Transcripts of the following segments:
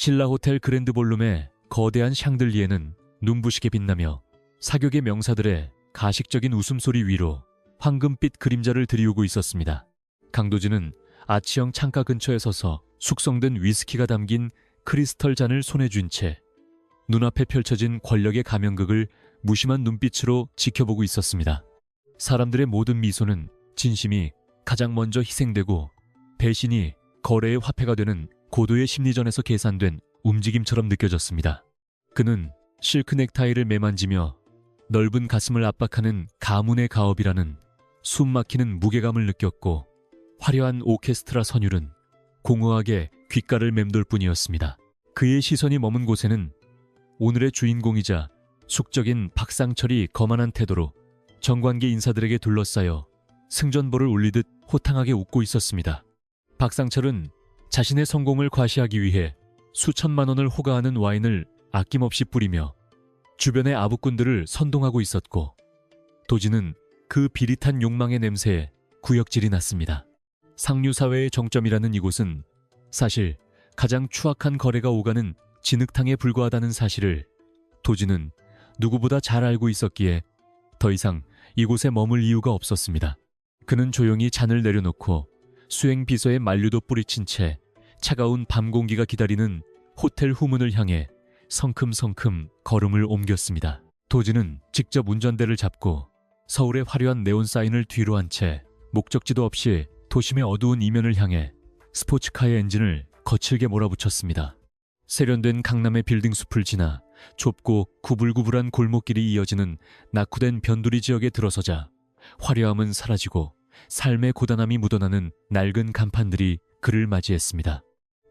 신라 호텔 그랜드 볼룸의 거대한 샹들리에는 눈부시게 빛나며 사격의 명사들의 가식적인 웃음소리 위로 황금빛 그림자를 들이우고 있었습니다. 강도진은 아치형 창가 근처에 서서 숙성된 위스키가 담긴 크리스털 잔을 손에 쥔 채 눈앞에 펼쳐진 권력의 가면극을 무심한 눈빛으로 지켜보고 있었습니다. 사람들의 모든 미소는 진심이 가장 먼저 희생되고 배신이 거래의 화폐가 되는 고도의 심리전에서 계산된 움직임처럼 느껴졌습니다. 그는 실크 넥타이를 매만지며 넓은 가슴을 압박하는 가문의 가업이라는 숨막히는 무게감을 느꼈고 화려한 오케스트라 선율은 공허하게 귓가를 맴돌 뿐이었습니다. 그의 시선이 머문 곳에는 오늘의 주인공이자 숙적인 박상철이 거만한 태도로 정관계 인사들에게 둘러싸여 승전보를 울리듯 호탕하게 웃고 있었습니다. 박상철은 자신의 성공을 과시하기 위해 수천만 원을 호가하는 와인을 아낌없이 뿌리며 주변의 아부꾼들을 선동하고 있었고 도진은 그 비릿한 욕망의 냄새에 구역질이 났습니다. 상류사회의 정점이라는 이곳은 사실 가장 추악한 거래가 오가는 진흙탕에 불과하다는 사실을 도진은 누구보다 잘 알고 있었기에 더 이상 이곳에 머물 이유가 없었습니다. 그는 조용히 잔을 내려놓고 수행 비서의 만류도 뿌리친 채 차가운 밤 공기가 기다리는 호텔 후문을 향해 성큼성큼 걸음을 옮겼습니다. 도진은 직접 운전대를 잡고 서울의 화려한 네온 사인을 뒤로 한 채 목적지도 없이 도심의 어두운 이면을 향해 스포츠카의 엔진을 거칠게 몰아붙였습니다. 세련된 강남의 빌딩 숲을 지나 좁고 구불구불한 골목길이 이어지는 낙후된 변두리 지역에 들어서자 화려함은 사라지고 삶의 고단함이 묻어나는 낡은 간판들이 그를 맞이했습니다.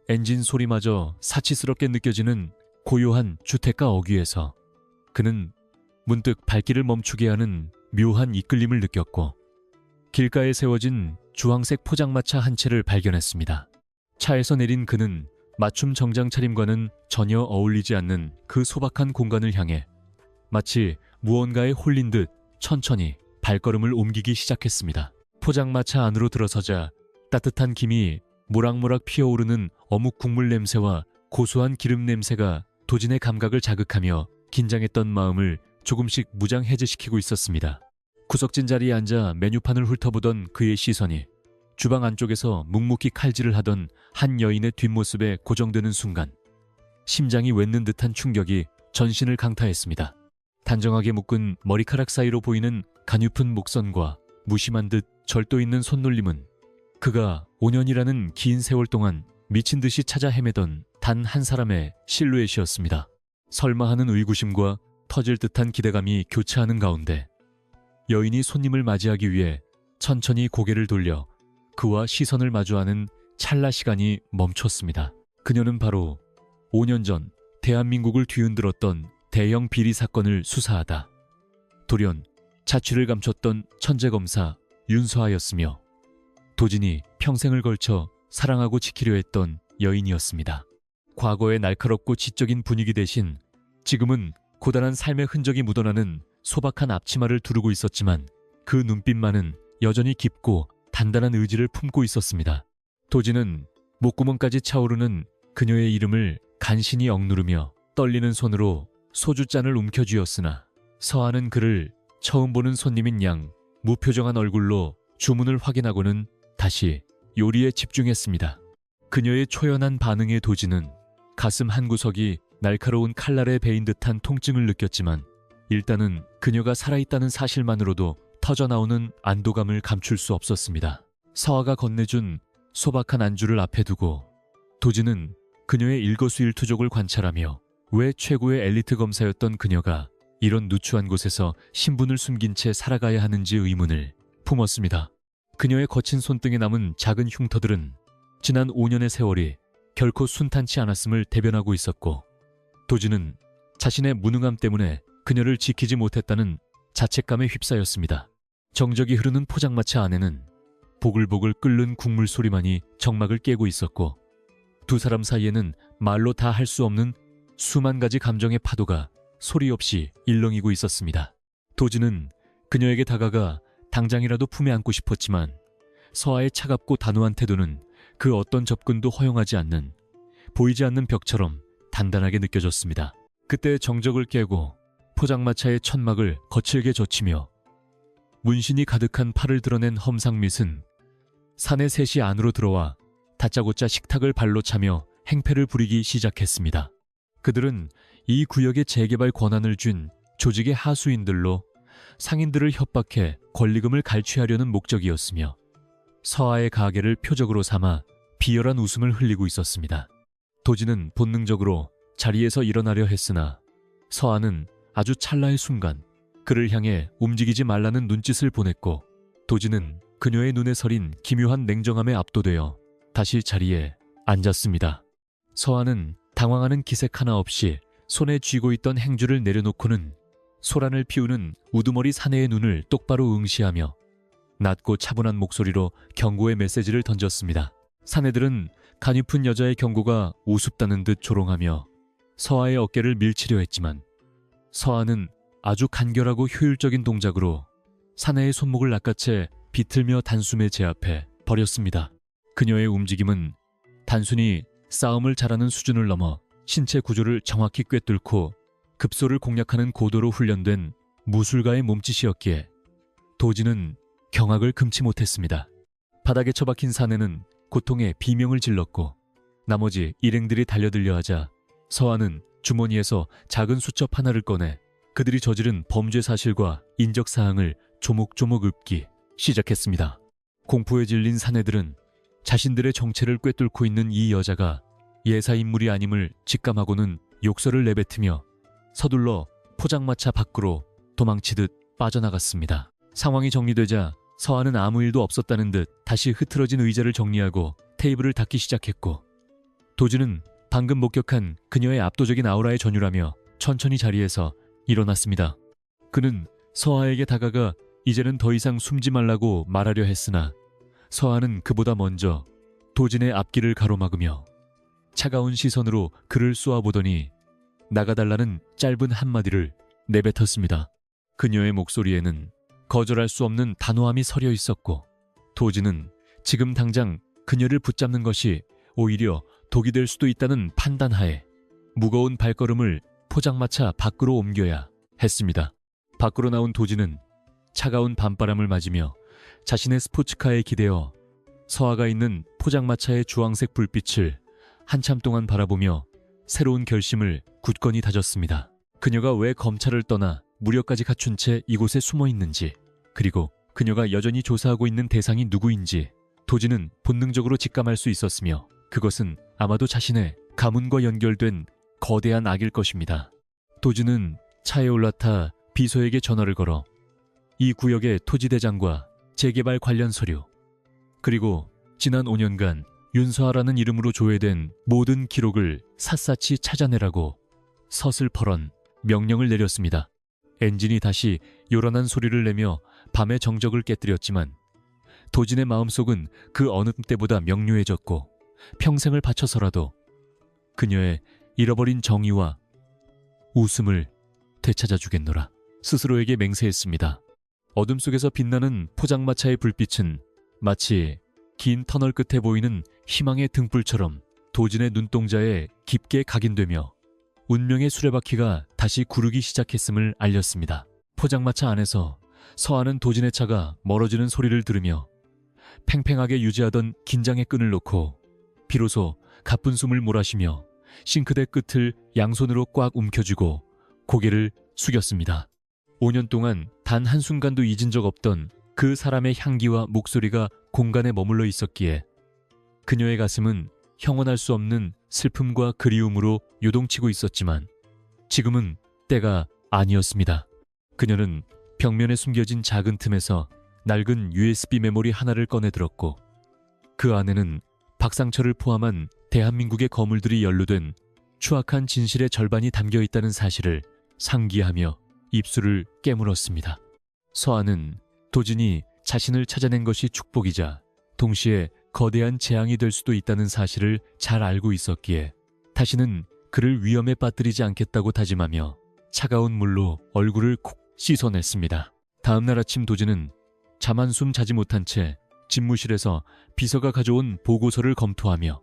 엔진 소리마저 사치스럽게 느껴지는 고요한 주택가 어귀에서 그는 문득 발길을 멈추게 하는 묘한 이끌림을 느꼈고 길가에 세워진 주황색 포장마차 한 채를 발견했습니다. 차에서 내린 그는 맞춤 정장 차림과는 전혀 어울리지 않는 그 소박한 공간을 향해 마치 무언가에 홀린 듯 천천히 발걸음을 옮기기 시작했습니다. 포장마차 안으로 들어서자 따뜻한 김이 모락모락 피어오르는 어묵 국물 냄새와 고소한 기름 냄새가 도진의 감각을 자극하며 긴장했던 마음을 조금씩 무장해제시키고 있었습니다. 구석진 자리에 앉아 메뉴판을 훑어보던 그의 시선이 주방 안쪽에서 묵묵히 칼질을 하던 한 여인의 뒷모습에 고정되는 순간 심장이 웻는 듯한 충격이 전신을 강타했습니다. 단정하게 묶은 머리카락 사이로 보이는 가냘픈 목선과 무심한 듯 절도 있는 손놀림은 그가 5년이라는 긴 세월 동안 미친 듯이 찾아 헤매던 단 한 사람의 실루엣이었습니다. 설마 하는 의구심과 터질 듯한 기대감이 교차하는 가운데 여인이 손님을 맞이하기 위해 천천히 고개를 돌려 그와 시선을 마주하는 찰나 시간이 멈췄습니다. 그녀는 바로 5년 전 대한민국을 뒤흔들었던 대형 비리 사건을 수사하다 돌연 자취를 감췄던 천재검사 윤서아였으며 도진이 평생을 걸쳐 사랑하고 지키려 했던 여인이었습니다. 과거의 날카롭고 지적인 분위기 대신 지금은 고단한 삶의 흔적이 묻어나는 소박한 앞치마를 두르고 있었지만 그 눈빛만은 여전히 깊고 단단한 의지를 품고 있었습니다. 도진은 목구멍까지 차오르는 그녀의 이름을 간신히 억누르며 떨리는 손으로 소주잔을 움켜쥐었으나 서하는 그를 처음 보는 손님인 양 무표정한 얼굴로 주문을 확인하고는 다시 요리에 집중했습니다. 그녀의 초연한 반응에 도진은 가슴 한구석이 날카로운 칼날에 베인 듯한 통증을 느꼈지만 일단은 그녀가 살아있다는 사실만으로도 터져나오는 안도감을 감출 수 없었습니다. 서아가 건네준 소박한 안주를 앞에 두고 도진은 그녀의 일거수일투족을 관찰하며 왜 최고의 엘리트 검사였던 그녀가 이런 누추한 곳에서 신분을 숨긴 채 살아가야 하는지 의문을 품었습니다. 그녀의 거친 손등에 남은 작은 흉터들은 지난 5년의 세월이 결코 순탄치 않았음을 대변하고 있었고 도진은 자신의 무능함 때문에 그녀를 지키지 못했다는 자책감에 휩싸였습니다. 정적이 흐르는 포장마차 안에는 보글보글 끓는 국물 소리만이 정막을 깨고 있었고 두 사람 사이에는 말로 다 할 수 없는 수만 가지 감정의 파도가 소리 없이 일렁이고 있었습니다. 도진은 그녀에게 다가가 당장이라도 품에 안고 싶었지만 서아의 차갑고 단호한 태도는 그 어떤 접근도 허용하지 않는 보이지 않는 벽처럼 단단하게 느껴졌습니다. 그때 정적을 깨고 포장마차의 천막을 거칠게 젖히며 문신이 가득한 팔을 드러낸 험상밋은 사내 셋이 안으로 들어와 다짜고짜 식탁을 발로 차며 행패를 부리기 시작했습니다. 그들은 이 구역의 재개발 권한을 쥔 조직의 하수인들로 상인들을 협박해 권리금을 갈취하려는 목적이었으며 서하의 가게를 표적으로 삼아 비열한 웃음을 흘리고 있었습니다. 도지는 본능적으로 자리에서 일어나려 했으나 서하는 아주 찰나의 순간 그를 향해 움직이지 말라는 눈짓을 보냈고 도지는 그녀의 눈에 서린 기묘한 냉정함에 압도되어 다시 자리에 앉았습니다. 서하는 당황하는 기색 하나 없이 손에 쥐고 있던 행주를 내려놓고는 소란을 피우는 우두머리 사내의 눈을 똑바로 응시하며 낮고 차분한 목소리로 경고의 메시지를 던졌습니다. 사내들은 가냘픈 여자의 경고가 우습다는 듯 조롱하며 서하의 어깨를 밀치려 했지만 서하는 아주 간결하고 효율적인 동작으로 사내의 손목을 낚아채 비틀며 단숨에 제압해 버렸습니다. 그녀의 움직임은 단순히 싸움을 잘하는 수준을 넘어 신체 구조를 정확히 꿰뚫고 급소를 공략하는 고도로 훈련된 무술가의 몸짓이었기에 도지는 경악을 금치 못했습니다. 바닥에 처박힌 사내는 고통에 비명을 질렀고 나머지 일행들이 달려들려 하자 서하는 주머니에서 작은 수첩 하나를 꺼내 그들이 저지른 범죄 사실과 인적 사항을 조목조목 읊기 시작했습니다. 공포에 질린 사내들은 자신들의 정체를 꿰뚫고 있는 이 여자가 예사 인물이 아님을 직감하고는 욕설을 내뱉으며 서둘러 포장마차 밖으로 도망치듯 빠져나갔습니다. 상황이 정리되자 서하는 아무 일도 없었다는 듯 다시 흐트러진 의자를 정리하고 테이블을 닦기 시작했고 도지는 방금 목격한 그녀의 압도적인 아우라에 전율하며 천천히 자리에서 일어났습니다. 그는 서하에게 다가가 이제는 더 이상 숨지 말라고 말하려 했으나 서하는 그보다 먼저 도진의 앞길을 가로막으며 차가운 시선으로 그를 쏘아보더니 나가달라는 짧은 한마디를 내뱉었습니다. 그녀의 목소리에는 거절할 수 없는 단호함이 서려 있었고 도진은 지금 당장 그녀를 붙잡는 것이 오히려 독이 될 수도 있다는 판단하에 무거운 발걸음을 포장마차 밖으로 옮겨야 했습니다. 밖으로 나온 도진은 차가운 밤바람을 맞으며 자신의 스포츠카에 기대어 서하가 있는 포장마차의 주황색 불빛을 한참 동안 바라보며 새로운 결심을 굳건히 다졌습니다. 그녀가 왜 검찰을 떠나 무력까지 갖춘 채 이곳에 숨어 있는지, 그리고 그녀가 여전히 조사하고 있는 대상이 누구인지 도지는 본능적으로 직감할 수 있었으며 그것은 아마도 자신의 가문과 연결된 거대한 악일 것입니다. 도지는 차에 올라타 비서에게 전화를 걸어 이 구역의 토지대장과 재개발 관련 서류, 그리고 지난 5년간 윤서하라는 이름으로 조회된 모든 기록을 샅샅이 찾아내라고 서슬퍼런 명령을 내렸습니다. 엔진이 다시 요란한 소리를 내며 밤의 정적을 깨뜨렸지만 도진의 마음속은 그 어느 때보다 명료해졌고 평생을 바쳐서라도 그녀의 잃어버린 정의와 웃음을 되찾아 주겠노라 스스로에게 맹세했습니다. 어둠 속에서 빛나는 포장마차의 불빛은 마치 긴 터널 끝에 보이는 희망의 등불처럼 도진의 눈동자에 깊게 각인되며 운명의 수레바퀴가 다시 구르기 시작했음을 알렸습니다. 포장마차 안에서 서하는 도진의 차가 멀어지는 소리를 들으며 팽팽하게 유지하던 긴장의 끈을 놓고 비로소 가쁜 숨을 몰아쉬며 싱크대 끝을 양손으로 꽉 움켜쥐고 고개를 숙였습니다. 5년 동안 단 한순간도 잊은 적 없던 그 사람의 향기와 목소리가 공간에 머물러 있었기에 그녀의 가슴은 형언할 수 없는 슬픔과 그리움으로 요동치고 있었지만 지금은 때가 아니었습니다. 그녀는 벽면에 숨겨진 작은 틈에서 낡은 USB 메모리 하나를 꺼내 들었고 그 안에는 박상철을 포함한 대한민국의 거물들이 연루된 추악한 진실의 절반이 담겨 있다는 사실을 상기하며 입술을 깨물었습니다. 서하는 도진이 자신을 찾아낸 것이 축복이자 동시에 거대한 재앙이 될 수도 있다는 사실을 잘 알고 있었기에 다시는 그를 위험에 빠뜨리지 않겠다고 다짐하며 차가운 물로 얼굴을 콕 씻어냈습니다. 다음 날 아침 도진은 잠 한숨 자지 못한 채 집무실에서 비서가 가져온 보고서를 검토하며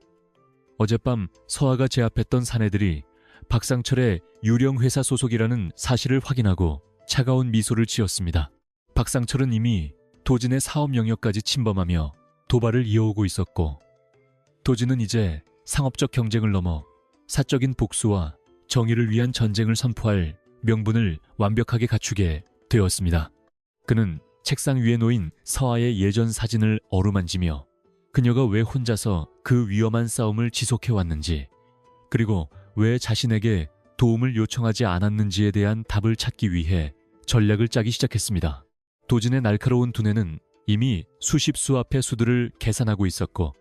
어젯밤 서아가 제압했던 사내들이 박상철의 유령회사 소속이라는 사실을 확인하고 차가운 미소를 지었습니다. 박상철은 이미 도진의 사업 영역까지 침범하며 도발을 이어오고 있었고, 도진은 이제 상업적 경쟁을 넘어 사적인 복수와 정의를 위한 전쟁을 선포할 명분을 완벽하게 갖추게 되었습니다. 그는 책상 위에 놓인 서아의 예전 사진을 어루만지며 그녀가 왜 혼자서 그 위험한 싸움을 지속해왔는지, 그리고 왜 자신에게 도움을 요청하지 않았는지에 대한 답을 찾기 위해 전략을 짜기 시작했습니다. 도진의 날카로운 두뇌는 이미 수십 수 앞의 수들을 계산하고 있었고,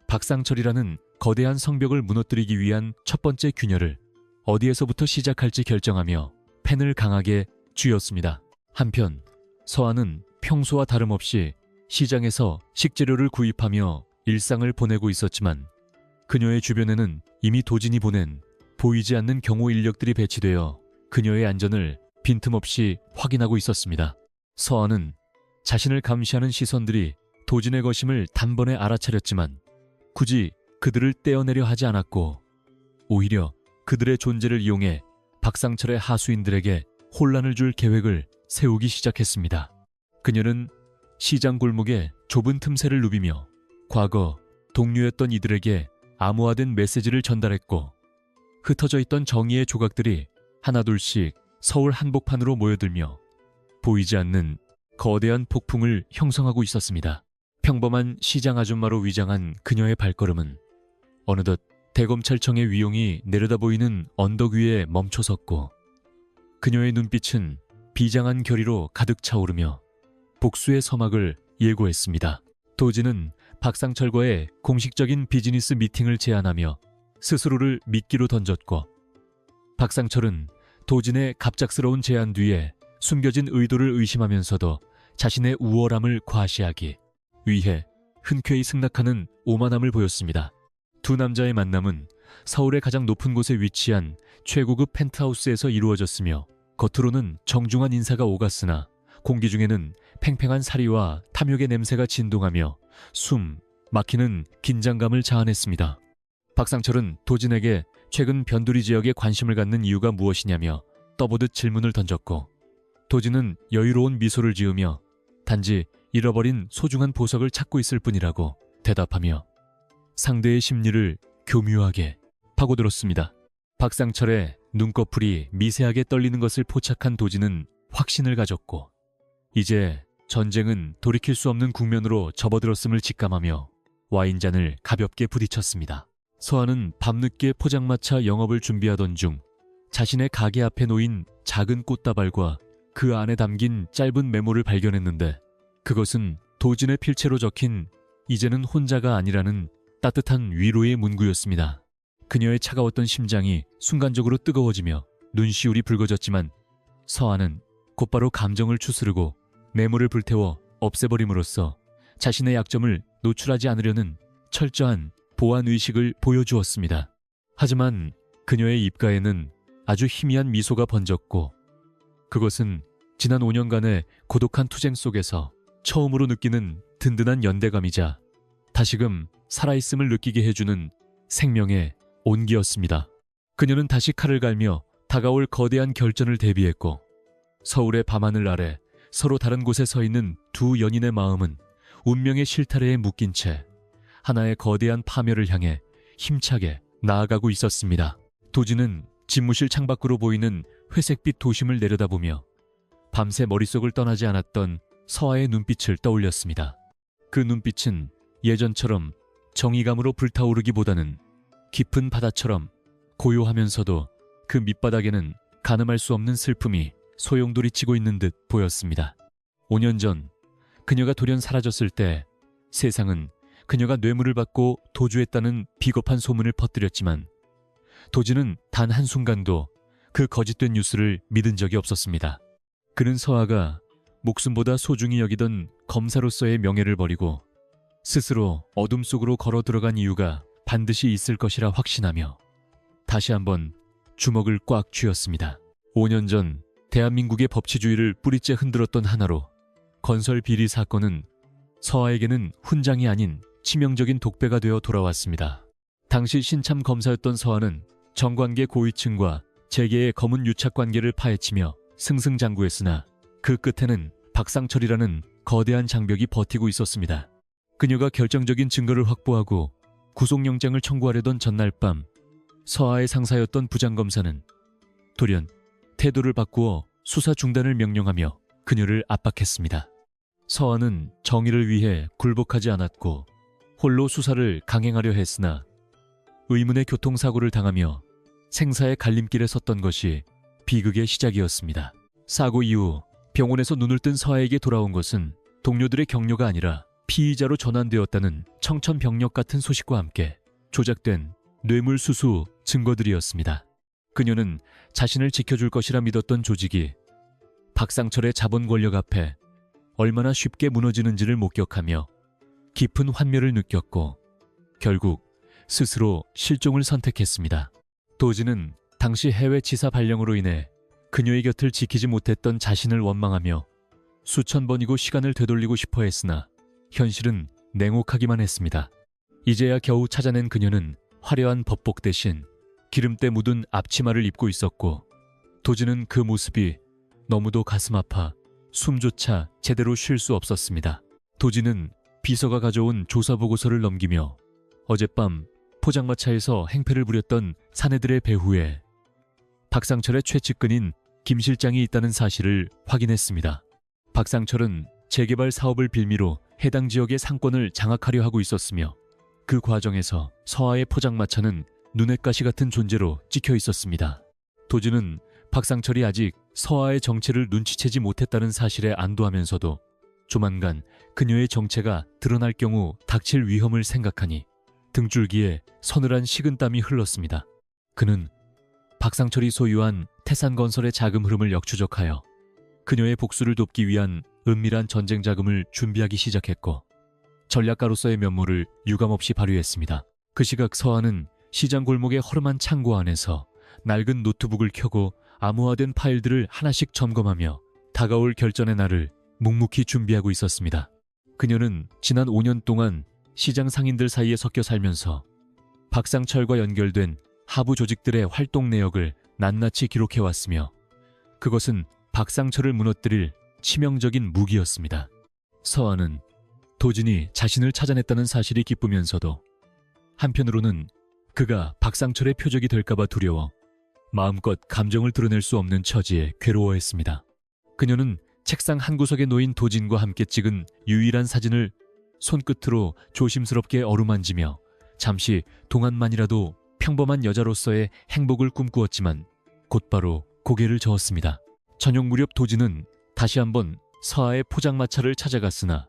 박상철이라는 거대한 성벽을 무너뜨리기 위한 첫 번째 균열을 어디에서부터 시작할지 결정하며 펜을 강하게 쥐었습니다. 한편 서아는 평소와 다름없이 시장에서 식재료를 구입하며 일상을 보내고 있었지만, 그녀의 주변에는 이미 도진이 보낸 보이지 않는 경호 인력들이 배치되어 그녀의 안전을 빈틈없이 확인하고 있었습니다. 서아는 자신을 감시하는 시선들이 도진의 것임을 단번에 알아차렸지만 굳이 그들을 떼어내려 하지 않았고, 오히려 그들의 존재를 이용해 박상철의 하수인들에게 혼란을 줄 계획을 세우기 시작했습니다. 그녀는 시장 골목의 좁은 틈새를 누비며 과거 동료였던 이들에게 암호화된 메시지를 전달했고, 흩어져 있던 정의의 조각들이 하나둘씩 서울 한복판으로 모여들며 보이지 않는 거대한 폭풍을 형성하고 있었습니다. 평범한 시장 아줌마로 위장한 그녀의 발걸음은 어느덧 대검찰청의 위용이 내려다 보이는 언덕 위에 멈춰섰고, 그녀의 눈빛은 비장한 결의로 가득 차오르며 복수의 서막을 예고했습니다. 도진은 박상철과의 공식적인 비즈니스 미팅을 제안하며 스스로를 미끼로 던졌고, 박상철은 도진의 갑작스러운 제안 뒤에 숨겨진 의도를 의심하면서도 자신의 우월함을 과시하기 위해 흔쾌히 승낙하는 오만함을 보였습니다. 두 남자의 만남은 서울의 가장 높은 곳에 위치한 최고급 펜트하우스에서 이루어졌으며, 겉으로는 정중한 인사가 오갔으나 공기 중에는 팽팽한 사리와 탐욕의 냄새가 진동하며 숨 막히는 긴장감을 자아냈습니다. 박상철은 도진에게 최근 변두리 지역에 관심을 갖는 이유가 무엇이냐며 떠보듯 질문을 던졌고, 도진은 여유로운 미소를 지으며 단지 잃어버린 소중한 보석을 찾고 있을 뿐이라고 대답하며 상대의 심리를 교묘하게 파고들었습니다. 박상철의 눈꺼풀이 미세하게 떨리는 것을 포착한 도진은 확신을 가졌고, 이제 전쟁은 돌이킬 수 없는 국면으로 접어들었음을 직감하며 와인잔을 가볍게 부딪혔습니다. 서아는 밤늦게 포장마차 영업을 준비하던 중 자신의 가게 앞에 놓인 작은 꽃다발과 그 안에 담긴 짧은 메모를 발견했는데, 그것은 도진의 필체로 적힌 이제는 혼자가 아니라는 따뜻한 위로의 문구였습니다. 그녀의 차가웠던 심장이 순간적으로 뜨거워지며 눈시울이 붉어졌지만, 서아는 곧바로 감정을 추스르고 메모를 불태워 없애버림으로써 자신의 약점을 노출하지 않으려는 철저한 보안의식을 보여주었습니다. 하지만 그녀의 입가에는 아주 희미한 미소가 번졌고, 그것은 지난 5년간의 고독한 투쟁 속에서 처음으로 느끼는 든든한 연대감이자 다시금 살아있음을 느끼게 해주는 생명의 온기였습니다. 그녀는 다시 칼을 갈며 다가올 거대한 결전을 대비했고, 서울의 밤하늘 아래 서로 다른 곳에 서 있는 두 연인의 마음은 운명의 실타래에 묶인 채 하나의 거대한 파멸을 향해 힘차게 나아가고 있었습니다. 도진은 집무실 창밖으로 보이는 회색빛 도심을 내려다보며 밤새 머릿속을 떠나지 않았던 서아의 눈빛을 떠올렸습니다. 그 눈빛은 예전처럼 정의감으로 불타오르기보다는 깊은 바다처럼 고요하면서도 그 밑바닥에는 가늠할 수 없는 슬픔이 소용돌이치고 있는 듯 보였습니다. 5년 전 그녀가 돌연 사라졌을 때 세상은 그녀가 뇌물을 받고 도주했다는 비겁한 소문을 퍼뜨렸지만, 도진은 단 한순간도 그 거짓된 뉴스를 믿은 적이 없었습니다. 그는 서아가 목숨보다 소중히 여기던 검사로서의 명예를 버리고 스스로 어둠 속으로 걸어 들어간 이유가 반드시 있을 것이라 확신하며 다시 한번 주먹을 꽉 쥐었습니다. 5년 전 대한민국의 법치주의를 뿌리째 흔들었던 하나로 건설 비리 사건은 서아에게는 훈장이 아닌 치명적인 독배가 되어 돌아왔습니다. 당시 신참 검사였던 서한은 정관계 고위층과 재계의 검은 유착 관계를 파헤치며 승승장구했으나 그 끝에는 박상철이라는 거대한 장벽이 버티고 있었습니다. 그녀가 결정적인 증거를 확보하고 구속영장을 청구하려던 전날 밤, 서하의 상사였던 부장검사는 돌연 태도를 바꾸어 수사 중단을 명령하며 그녀를 압박했습니다. 서하는 정의를 위해 굴복하지 않았고 홀로 수사를 강행하려 했으나 의문의 교통사고를 당하며 생사의 갈림길에 섰던 것이 비극의 시작이었습니다. 사고 이후 병원에서 눈을 뜬 서하에게 돌아온 것은 동료들의 격려가 아니라 피의자로 전환되었다는 청천벽력 같은 소식과 함께 조작된 뇌물수수 증거들이었습니다. 그녀는 자신을 지켜줄 것이라 믿었던 조직이 박상철의 자본 권력 앞에 얼마나 쉽게 무너지는지를 목격하며 깊은 환멸을 느꼈고 결국 스스로 실종을 선택했습니다. 도지는 당시 해외 지사 발령으로 인해 그녀의 곁을 지키지 못했던 자신을 원망하며 수천 번이고 시간을 되돌리고 싶어 했으나 현실은 냉혹하기만 했습니다. 이제야 겨우 찾아낸 그녀는 화려한 법복 대신 기름때 묻은 앞치마를 입고 있었고 도지는 그 모습이 너무도 가슴 아파 숨조차 제대로 쉴 수 없었습니다. 도지는 비서가 가져온 조사보고서를 넘기며 어젯밤 포장마차에서 행패를 부렸던 사내들의 배후에 박상철의 최측근인 김 실장이 있다는 사실을 확인했습니다. 박상철은 재개발 사업을 빌미로 해당 지역의 상권을 장악하려 하고 있었으며 그 과정에서 서하의 포장마차는 눈엣 가시 같은 존재로 찍혀 있었습니다. 도지는 박상철이 아직 서하의 정체를 눈치채지 못했다는 사실에 안도하면서도 조만간 그녀의 정체가 드러날 경우 닥칠 위험을 생각하니 등줄기에 서늘한 식은땀이 흘렀습니다. 그는 박상철이 소유한 태산건설의 자금 흐름을 역추적하여 그녀의 복수를 돕기 위한 은밀한 전쟁 자금을 준비하기 시작했고 전략가로서의 면모를 유감없이 발휘했습니다. 그 시각 서하는 시장 골목의 허름한 창고 안에서 낡은 노트북을 켜고 암호화된 파일들을 하나씩 점검하며 다가올 결전의 날을 묵묵히 준비하고 있었습니다. 그녀는 지난 5년 동안 시장 상인들 사이에 섞여 살면서 박상철과 연결된 하부 조직들의 활동 내역을 낱낱이 기록해왔으며 그것은 박상철을 무너뜨릴 치명적인 무기였습니다. 서하는 도진이 자신을 찾아냈다는 사실이 기쁘면서도 한편으로는 그가 박상철의 표적이 될까봐 두려워 마음껏 감정을 드러낼 수 없는 처지에 괴로워했습니다. 그녀는 책상 한 구석에 놓인 도진과 함께 찍은 유일한 사진을 손끝으로 조심스럽게 어루만지며 잠시 동안만이라도 평범한 여자로서의 행복을 꿈꾸었지만 곧바로 고개를 저었습니다. 저녁 무렵 도진은 다시 한번 서하의 포장마차를 찾아갔으나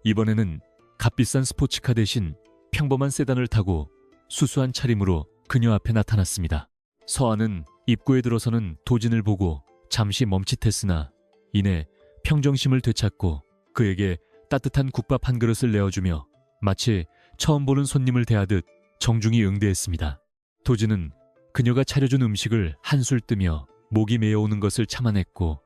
이번에는 값비싼 스포츠카 대신 평범한 세단을 타고 수수한 차림으로 그녀 앞에 나타났습니다. 서하는 입구에 들어서는 도진을 보고 잠시 멈칫했으나 이내 평정심을 되찾고 그에게 따뜻한 국밥 한 그릇을 내어주며 마치 처음 보는 손님을 대하듯 정중히 응대했습니다. 도진은 그녀가 차려준 음식을 한술 뜨며 목이 메어오는 것을 참아냈고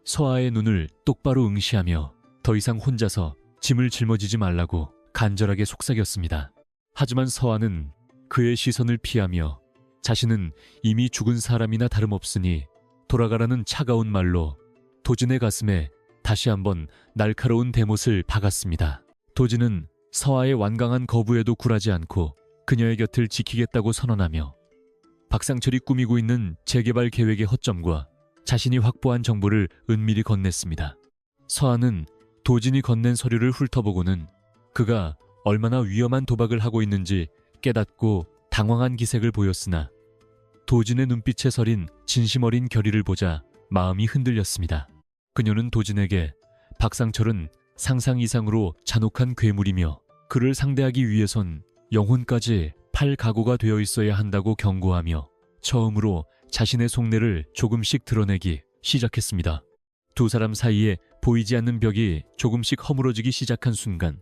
서하의 눈을 똑바로 응시하며 더 이상 혼자서 짐을 짊어지지 말라고 간절하게 속삭였습니다. 하지만 서하는 그의 시선을 피하며 자신은 이미 죽은 사람이나 다름없으니 돌아가라는 차가운 말로 도진의 가슴에 다시 한번 날카로운 대못을 박았습니다. 도진은 서하의 완강한 거부에도 굴하지 않고 그녀의 곁을 지키겠다고 선언하며 박상철이 꾸미고 있는 재개발 계획의 허점과 자신이 확보한 정보를 은밀히 건넸습니다. 서하는 도진이 건넨 서류를 훑어보고는 그가 얼마나 위험한 도박을 하고 있는지 깨닫고 당황한 기색을 보였으나 도진의 눈빛에 서린 진심 어린 결의를 보자 마음이 흔들렸습니다. 그녀는 도진에게 박상철은 상상 이상으로 잔혹한 괴물이며 그를 상대하기 위해선 영혼까지 팔 각오가 되어 있어야 한다고 경고하며 처음으로 자신의 속내를 조금씩 드러내기 시작했습니다. 두 사람 사이에 보이지 않는 벽이 조금씩 허물어지기 시작한 순간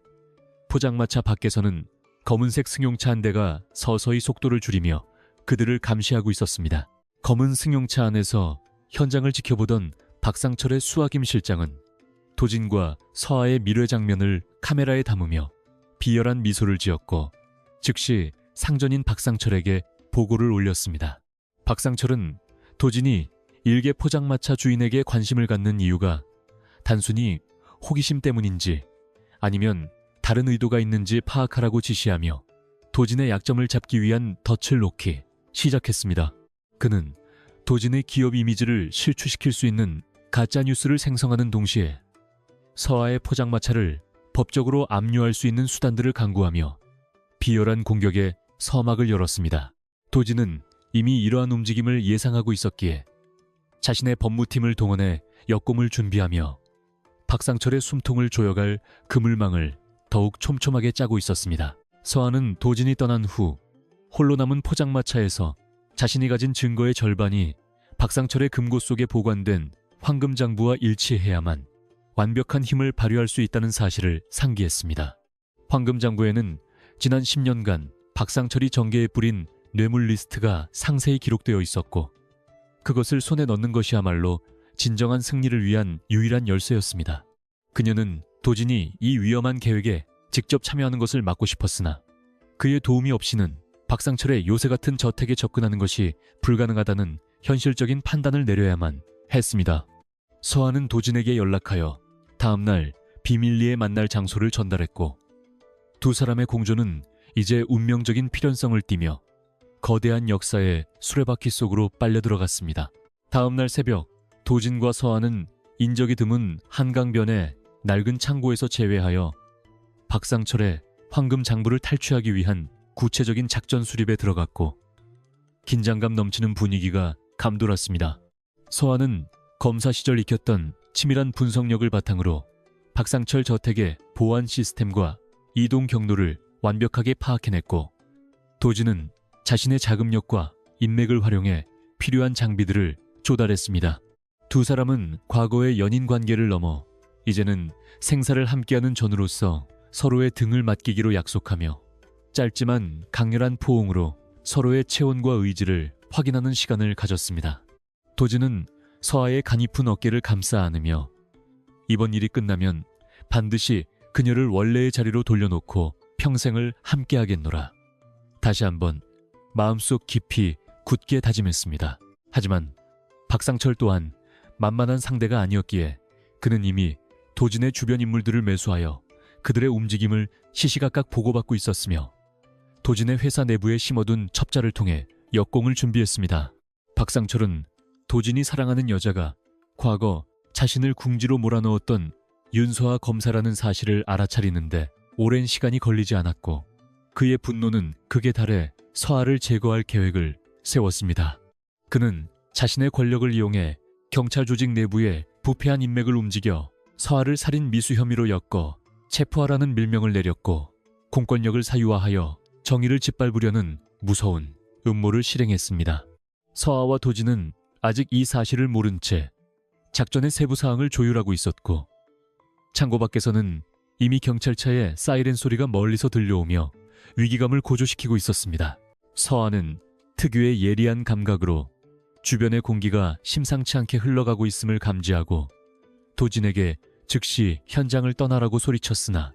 포장마차 밖에서는 검은색 승용차 한 대가 서서히 속도를 줄이며 그들을 감시하고 있었습니다. 검은 승용차 안에서 현장을 지켜보던 박상철의 수하김 실장은 도진과 서하의 밀회 장면을 카메라에 담으며 비열한 미소를 지었고 즉시 상전인 박상철에게 보고를 올렸습니다. 박상철은 도진이 일개 포장마차 주인에게 관심을 갖는 이유가 단순히 호기심 때문인지 아니면 다른 의도가 있는지 파악하라고 지시하며 도진의 약점을 잡기 위한 덫을 놓기 시작했습니다. 그는 도진의 기업 이미지를 실추시킬 수 있는 가짜뉴스를 생성하는 동시에 서아의 포장마차를 법적으로 압류할 수 있는 수단들을 강구하며 비열한 공격에 서막을 열었습니다. 도진은 이미 이러한 움직임을 예상하고 있었기에 자신의 법무팀을 동원해 역공을 준비하며 박상철의 숨통을 조여갈 그물망을 더욱 촘촘하게 짜고 있었습니다. 서아는 도진이 떠난 후 홀로 남은 포장마차에서 자신이 가진 증거의 절반이 박상철의 금고 속에 보관된 황금장부와 일치해야만 완벽한 힘을 발휘할 수 있다는 사실을 상기했습니다. 황금장부에는 지난 10년간 박상철이 전개에 뿌린 뇌물 리스트가 상세히 기록되어 있었고 그것을 손에 넣는 것이야말로 진정한 승리를 위한 유일한 열쇠였습니다. 그녀는 도진이 이 위험한 계획에 직접 참여하는 것을 막고 싶었으나 그의 도움이 없이는 박상철의 요새 같은 저택에 접근하는 것이 불가능하다는 현실적인 판단을 내려야만 했습니다. 서아는 도진에게 연락하여 다음날 비밀리에 만날 장소를 전달했고 두 사람의 공조는 이제 운명적인 필연성을 띠며 거대한 역사의 수레바퀴 속으로 빨려 들어갔습니다. 다음날 새벽 도진과 서아는 인적이 드문 한강변의 낡은 창고에서 재회하여 박상철의 황금 장부를 탈취하기 위한 구체적인 작전 수립에 들어갔고 긴장감 넘치는 분위기가 감돌았습니다. 서아는 검사 시절 익혔던 치밀한 분석력을 바탕으로 박상철 저택의 보안 시스템과 이동 경로를 완벽하게 파악해냈고 도진은 자신의 자금력과 인맥을 활용해 필요한 장비들을 조달했습니다. 두 사람은 과거의 연인 관계를 넘어 이제는 생사를 함께하는 전우로서 서로의 등을 맡기기로 약속하며 짧지만 강렬한 포옹으로 서로의 체온과 의지를 확인하는 시간을 가졌습니다. 도진은 서아의 가냘픈 어깨를 감싸 안으며 이번 일이 끝나면 반드시 그녀를 원래의 자리로 돌려놓고 평생을 함께하겠노라. 다시 한번 마음속 깊이 굳게 다짐했습니다. 하지만 박상철 또한 만만한 상대가 아니었기에 그는 이미 도진의 주변 인물들을 매수하여 그들의 움직임을 시시각각 보고받고 있었으며 도진의 회사 내부에 심어둔 첩자를 통해 역공을 준비했습니다. 박상철은 도진이 사랑하는 여자가 과거 자신을 궁지로 몰아넣었던 윤서아 검사라는 사실을 알아차리는데 오랜 시간이 걸리지 않았고 그의 분노는 극에 달해 서아를 제거할 계획을 세웠습니다. 그는 자신의 권력을 이용해 경찰 조직 내부에 부패한 인맥을 움직여 서아를 살인 미수 혐의로 엮어 체포하라는 밀명을 내렸고 공권력을 사유화하여 정의를 짓밟으려는 무서운 음모를 실행했습니다. 서아와 도진은 아직 이 사실을 모른 채 작전의 세부 사항을 조율하고 있었고 창고 밖에서는 이미 경찰차의 사이렌 소리가 멀리서 들려오며 위기감을 고조시키고 있었습니다. 서아는 특유의 예리한 감각으로 주변의 공기가 심상치 않게 흘러가고 있음을 감지하고 도진에게 즉시 현장을 떠나라고 소리쳤으나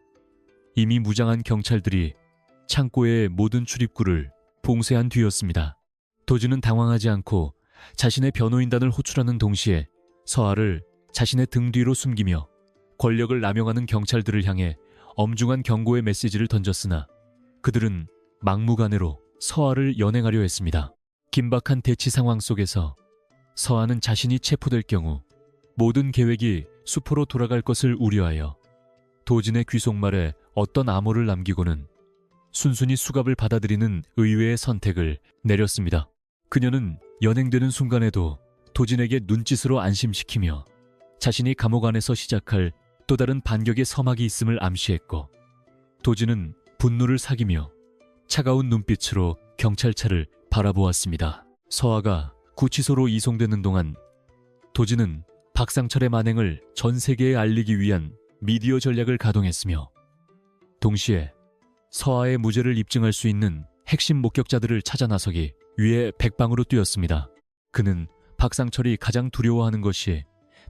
이미 무장한 경찰들이 창고의 모든 출입구를 봉쇄한 뒤였습니다. 도진은 당황하지 않고 자신의 변호인단을 호출하는 동시에 서아를 자신의 등 뒤로 숨기며 권력을 남용하는 경찰들을 향해 엄중한 경고의 메시지를 던졌으나 그들은 막무가내로 서아를 연행하려 했습니다. 긴박한 대치 상황 속에서 서아는 자신이 체포될 경우 모든 계획이 수포로 돌아갈 것을 우려하여 도진의 귀속말에 어떤 암호를 남기고는 순순히 수갑을 받아들이는 의외의 선택을 내렸습니다. 그녀는 연행되는 순간에도 도진에게 눈짓으로 안심시키며 자신이 감옥 안에서 시작할 또 다른 반격의 서막이 있음을 암시했고 도진은 분노를 사기며 차가운 눈빛으로 경찰차를 바라보았습니다. 서아가 구치소로 이송되는 동안 도진은 박상철의 만행을 전 세계에 알리기 위한 미디어 전략을 가동했으며 동시에 서아의 무죄를 입증할 수 있는 핵심 목격자들을 찾아 나서기 위해 백방으로 뛰었습니다. 그는 박상철이 가장 두려워하는 것이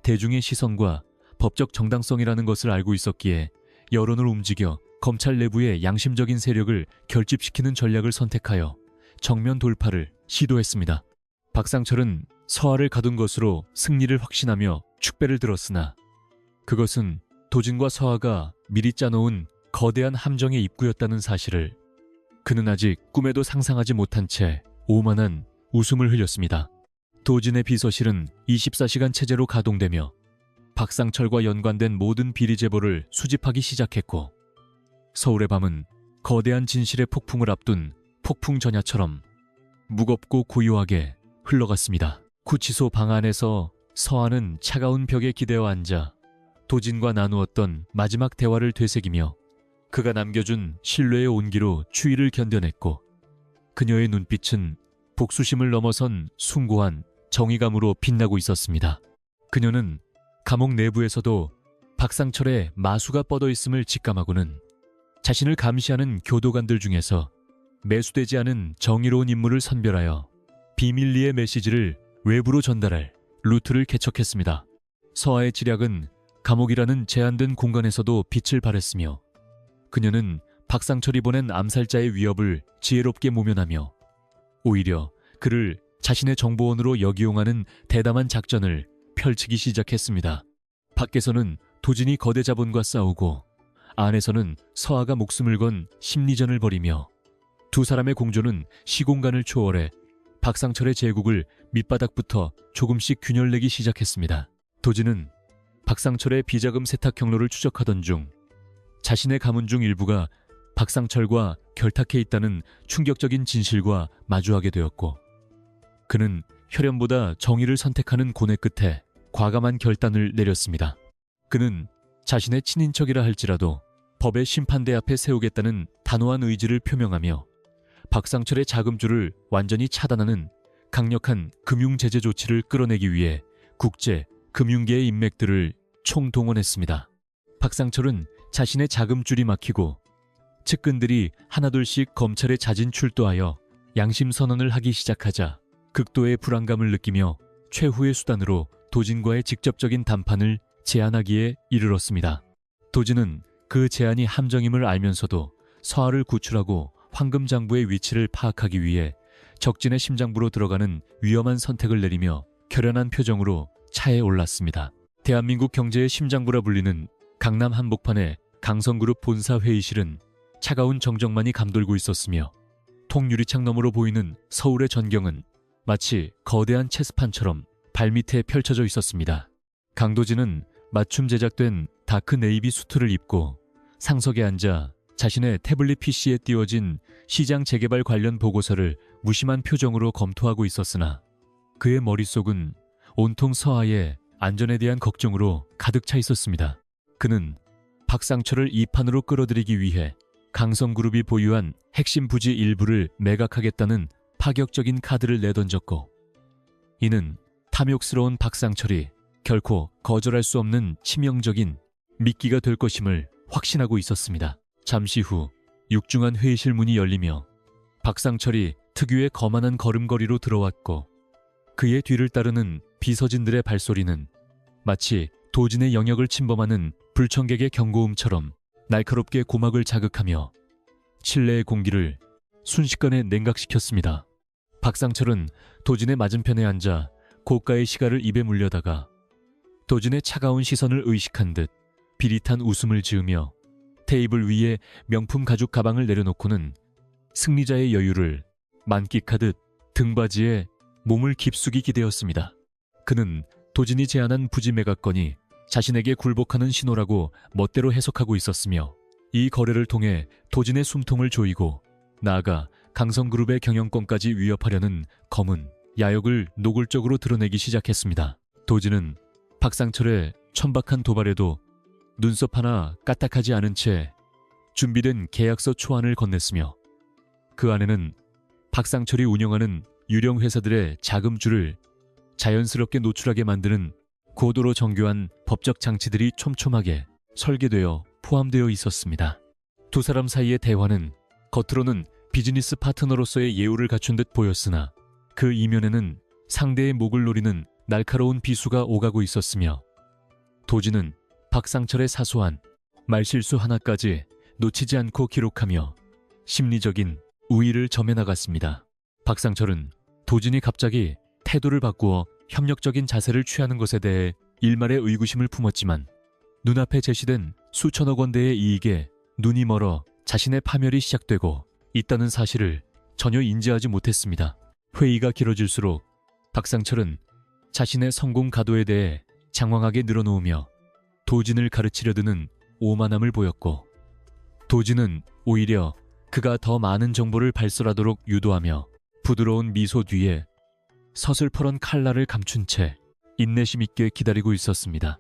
대중의 시선과 법적 정당성이라는 것을 알고 있었기에 여론을 움직여 검찰 내부의 양심적인 세력을 결집시키는 전략을 선택하여 정면 돌파를 시도했습니다. 박상철은 서하를 가둔 것으로 승리를 확신하며 축배를 들었으나 그것은 도진과 서하가 미리 짜놓은 거대한 함정의 입구였다는 사실을 그는 아직 꿈에도 상상하지 못한 채 오만한 웃음을 흘렸습니다. 도진의 비서실은 24시간 체제로 가동되며 박상철과 연관된 모든 비리 제보를 수집하기 시작했고 서울의 밤은 거대한 진실의 폭풍을 앞둔 폭풍 전야처럼 무겁고 고요하게 흘러갔습니다. 구치소 방 안에서 서하는 차가운 벽에 기대어 앉아 도진과 나누었던 마지막 대화를 되새기며 그가 남겨준 신뢰의 온기로 추위를 견뎌냈고 그녀의 눈빛은 복수심을 넘어선 숭고한 정의감으로 빛나고 있었습니다. 그녀는 감옥 내부에서도 박상철의 마수가 뻗어 있음을 직감하고는 자신을 감시하는 교도관들 중에서 매수되지 않은 정의로운 인물을 선별하여 비밀리에 메시지를 외부로 전달할 루트를 개척했습니다. 서하의 지략은 감옥이라는 제한된 공간에서도 빛을 발했으며 그녀는 박상철이 보낸 암살자의 위협을 지혜롭게 모면하며 오히려 그를 자신의 정보원으로 역이용하는 대담한 작전을 펼치기 시작했습니다. 밖에서는 도진이 거대 자본과 싸우고 안에서는 서하가 목숨을 건 심리전을 벌이며 두 사람의 공조는 시공간을 초월해 박상철의 제국을 밑바닥부터 조금씩 균열내기 시작했습니다. 도진은 박상철의 비자금 세탁 경로를 추적하던 중 자신의 가문 중 일부가 박상철과 결탁해 있다는 충격적인 진실과 마주하게 되었고 그는 혈연보다 정의를 선택하는 고뇌 끝에 과감한 결단을 내렸습니다. 그는 자신의 친인척이라 할지라도 법의 심판대 앞에 세우겠다는 단호한 의지를 표명하며 박상철의 자금줄을 완전히 차단하는 강력한 금융제재 조치를 끌어내기 위해 국제 금융계의 인맥들을 총동원했습니다. 박상철은 자신의 자금줄이 막히고 측근들이 하나둘씩 검찰에 자진 출두하여 양심 선언을 하기 시작하자 극도의 불안감을 느끼며 최후의 수단으로 도진과의 직접적인 담판을 제안하기에 이르렀습니다. 도진은 그 제안이 함정임을 알면서도 서하를 구출하고 황금장부의 위치를 파악하기 위해 적진의 심장부로 들어가는 위험한 선택을 내리며 결연한 표정으로 차에 올랐습니다. 대한민국 경제의 심장부라 불리는 강남 한복판의 강성그룹 본사 회의실은 차가운 정적만이 감돌고 있었으며 통유리창 너머로 보이는 서울의 전경은 마치 거대한 체스판처럼 발밑에 펼쳐져 있었습니다. 강도진은 맞춤 제작된 다크 네이비 수트를 입고 상석에 앉아 자신의 태블릿 PC에 띄워진 시장 재개발 관련 보고서를 무심한 표정으로 검토하고 있었으나 그의 머릿속은 온통 서하의 안전에 대한 걱정으로 가득 차 있었습니다. 그는 박상철을 이 판으로 끌어들이기 위해 강성그룹이 보유한 핵심 부지 일부를 매각하겠다는 파격적인 카드를 내던졌고 이는 탐욕스러운 박상철이 결코 거절할 수 없는 치명적인 미끼가 될 것임을 확신하고 있었습니다. 잠시 후 육중한 회의실 문이 열리며 박상철이 특유의 거만한 걸음걸이로 들어왔고 그의 뒤를 따르는 비서진들의 발소리는 마치 도진의 영역을 침범하는 불청객의 경고음처럼 날카롭게 고막을 자극하며 실내의 공기를 순식간에 냉각시켰습니다. 박상철은 도진의 맞은편에 앉아 고가의 시가를 입에 물려다가 도진의 차가운 시선을 의식한 듯 비릿한 웃음을 지으며 테이블 위에 명품 가죽 가방을 내려놓고는 승리자의 여유를 만끽하듯 등받이에 몸을 깊숙이 기대었습니다. 그는 도진이 제안한 부지 매각건이 자신에게 굴복하는 신호라고 멋대로 해석하고 있었으며 이 거래를 통해 도진의 숨통을 조이고 나아가 강성그룹의 경영권까지 위협하려는 검은 야욕을 노골적으로 드러내기 시작했습니다. 도진은 박상철의 천박한 도발에도 눈썹 하나 까딱하지 않은 채 준비된 계약서 초안을 건넸으며 그 안에는 박상철이 운영하는 유령 회사들의 자금줄을 자연스럽게 노출하게 만드는 고도로 정교한 법적 장치들이 촘촘하게 설계되어 포함되어 있었습니다. 두 사람 사이의 대화는 겉으로는 비즈니스 파트너로서의 예우를 갖춘 듯 보였으나 그 이면에는 상대의 목을 노리는 날카로운 비수가 오가고 있었으며 도진은 박상철의 사소한 말실수 하나까지 놓치지 않고 기록하며 심리적인 우위를 점해 나갔습니다. 박상철은 도진이 갑자기 태도를 바꾸어 협력적인 자세를 취하는 것에 대해 일말의 의구심을 품었지만 눈앞에 제시된 수천억 원대의 이익에 눈이 멀어 자신의 파멸이 시작되고 있다는 사실을 전혀 인지하지 못했습니다. 회의가 길어질수록 박상철은 자신의 성공 가도에 대해 장황하게 늘어놓으며 도진을 가르치려 드는 오만함을 보였고, 도진은 오히려 그가 더 많은 정보를 발설하도록 유도하며 부드러운 미소 뒤에 서슬퍼런 칼날을 감춘 채 인내심 있게 기다리고 있었습니다.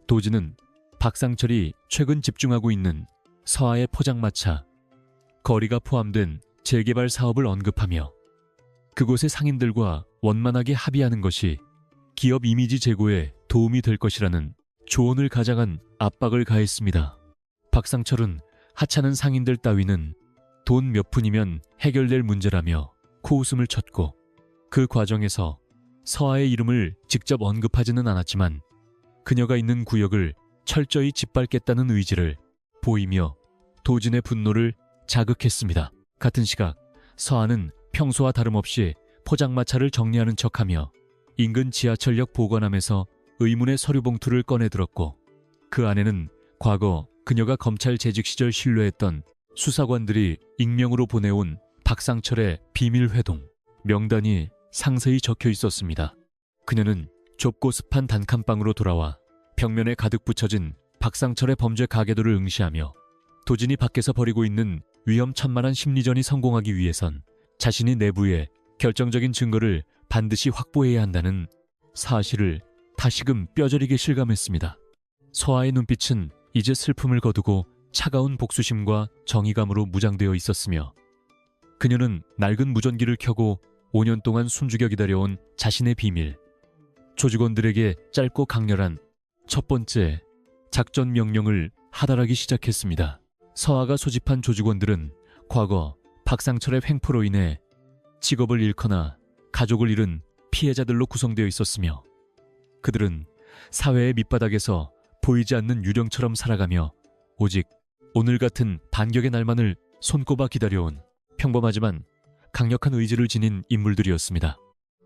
도진은 박상철이 최근 집중하고 있는 서하의 포장마차, 거리가 포함된 재개발 사업을 언급하며 그곳의 상인들과 원만하게 합의하는 것이 기업 이미지 제고에 도움이 될 것이라는 조언을 가장한 압박을 가했습니다. 박상철은 하찮은 상인들 따위는 돈 몇 푼이면 해결될 문제라며 코웃음을 쳤고, 그 과정에서 서하의 이름을 직접 언급하지는 않았지만 그녀가 있는 구역을 철저히 짓밟겠다는 의지를 보이며 도진의 분노를 자극했습니다. 같은 시각 서하는 평소와 다름없이 포장마차를 정리하는 척하며 인근 지하철역 보관함에서 의문의 서류 봉투를 꺼내 들었고, 그 안에는 과거 그녀가 검찰 재직 시절 신뢰했던 수사관들이 익명으로 보내온 박상철의 비밀 회동 명단이 상세히 적혀 있었습니다. 그녀는 좁고 습한 단칸방으로 돌아와 벽면에 가득 붙여진 박상철의 범죄 가계도를 응시하며 도진이 밖에서 벌이고 있는 위험천만한 심리전이 성공하기 위해선 자신이 내부에 결정적인 증거를 반드시 확보해야 한다는 사실을 다시금 뼈저리게 실감했습니다. 서하의 눈빛은 이제 슬픔을 거두고 차가운 복수심과 정의감으로 무장되어 있었으며, 그녀는 낡은 무전기를 켜고 5년 동안 숨죽여 기다려온 자신의 비밀, 조직원들에게 짧고 강렬한 첫 번째 작전 명령을 하달하기 시작했습니다. 서하가 소집한 조직원들은 과거 박상철의 횡포로 인해 직업을 잃거나 가족을 잃은 피해자들로 구성되어 있었으며, 그들은 사회의 밑바닥에서 보이지 않는 유령처럼 살아가며 오직 오늘 같은 반격의 날만을 손꼽아 기다려온 평범하지만 강력한 의지를 지닌 인물들이었습니다.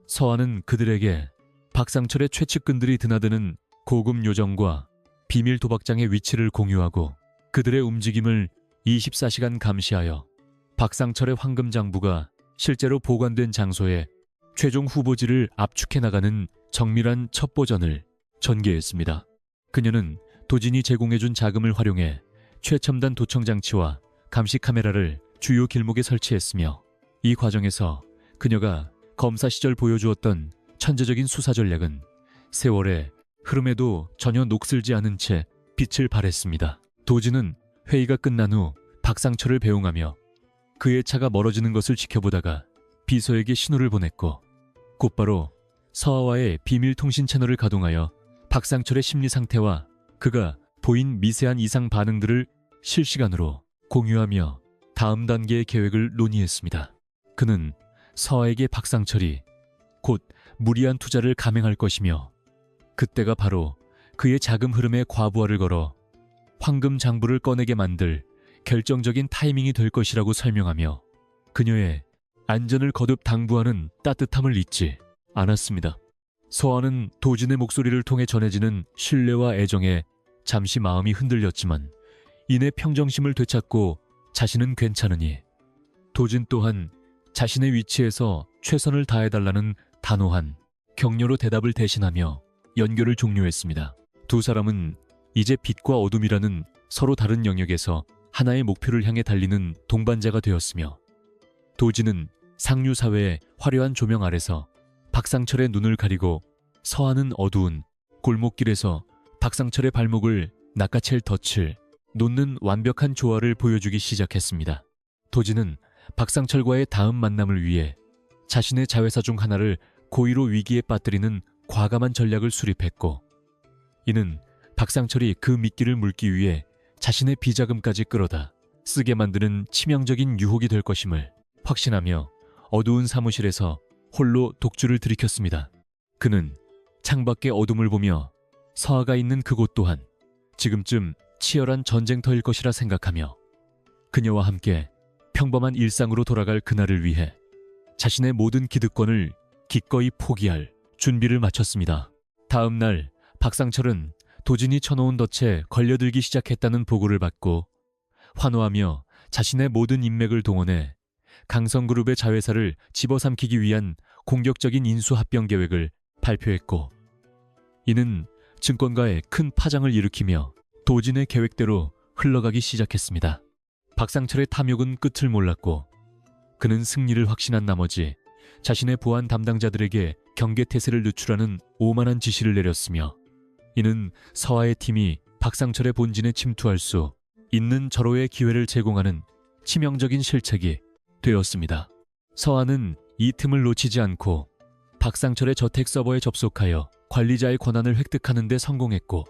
서하는 그들에게 박상철의 최측근들이 드나드는 고급 요정과 비밀 도박장의 위치를 공유하고 그들의 움직임을 24시간 감시하여 박상철의 황금 장부가 실제로 보관된 장소에 최종 후보지를 압축해 나가는 정밀한 첩보전을 전개했습니다. 그녀는 도진이 제공해준 자금을 활용해 최첨단 도청 장치와 감시 카메라를 주요 길목에 설치했으며, 이 과정에서 그녀가 검사 시절 보여주었던 천재적인 수사 전략은 세월의 흐름에도 전혀 녹슬지 않은 채 빛을 발했습니다. 도진은 회의가 끝난 후 박상철을 배웅하며 그의 차가 멀어지는 것을 지켜보다가 비서에게 신호를 보냈고, 곧바로 서하와의 비밀 통신 채널을 가동하여 박상철의 심리 상태와 그가 보인 미세한 이상 반응들을 실시간으로 공유하며 다음 단계의 계획을 논의했습니다. 그는 서하에게 박상철이 곧 무리한 투자를 감행할 것이며 그때가 바로 그의 자금 흐름에 과부하를 걸어 황금 장부를 꺼내게 만들 결정적인 타이밍이 될 것이라고 설명하며 그녀의 안전을 거듭 당부하는 따뜻함을 잊지 않았습니다. 서하는 도진의 목소리를 통해 전해지는 신뢰와 애정에 잠시 마음이 흔들렸지만 이내 평정심을 되찾고 자신은 괜찮으니, 도진 또한 자신의 위치에서 최선을 다해달라는 단호한 격려로 대답을 대신하며 연결을 종료했습니다. 두 사람은 이제 빛과 어둠이라는 서로 다른 영역에서 하나의 목표를 향해 달리는 동반자가 되었으며, 도진은 상류사회의 화려한 조명 아래서 박상철의 눈을 가리고 서하는 어두운 골목길에서 박상철의 발목을 낚아챌 덫을 놓는 완벽한 조화를 보여주기 시작했습니다. 도진은 박상철과의 다음 만남을 위해 자신의 자회사 중 하나를 고의로 위기에 빠뜨리는 과감한 전략을 수립했고, 이는 박상철이 그 미끼를 물기 위해 자신의 비자금까지 끌어다 쓰게 만드는 치명적인 유혹이 될 것임을 확신하며 어두운 사무실에서 홀로 독주를 들이켰습니다. 그는 창밖의 어둠을 보며 서하가 있는 그곳 또한 지금쯤 치열한 전쟁터일 것이라 생각하며 그녀와 함께 평범한 일상으로 돌아갈 그날을 위해 자신의 모든 기득권을 기꺼이 포기할 준비를 마쳤습니다. 다음 날 박상철은 도진이 쳐놓은 덫에 걸려들기 시작했다는 보고를 받고 환호하며 자신의 모든 인맥을 동원해 강성그룹의 자회사를 집어삼키기 위한 공격적인 인수합병 계획을 발표했고, 이는 증권가에 큰 파장을 일으키며 도진의 계획대로 흘러가기 시작했습니다. 박상철의 탐욕은 끝을 몰랐고 그는 승리를 확신한 나머지 자신의 보안 담당자들에게 경계태세를 늦추라는 오만한 지시를 내렸으며, 이는 서하의 팀이 박상철의 본진에 침투할 수 있는 절호의 기회를 제공하는 치명적인 실책이 되었습니다. 서하는 이 틈을 놓치지 않고 박상철의 저택 서버에 접속하여 관리자의 권한을 획득하는 데 성공했고,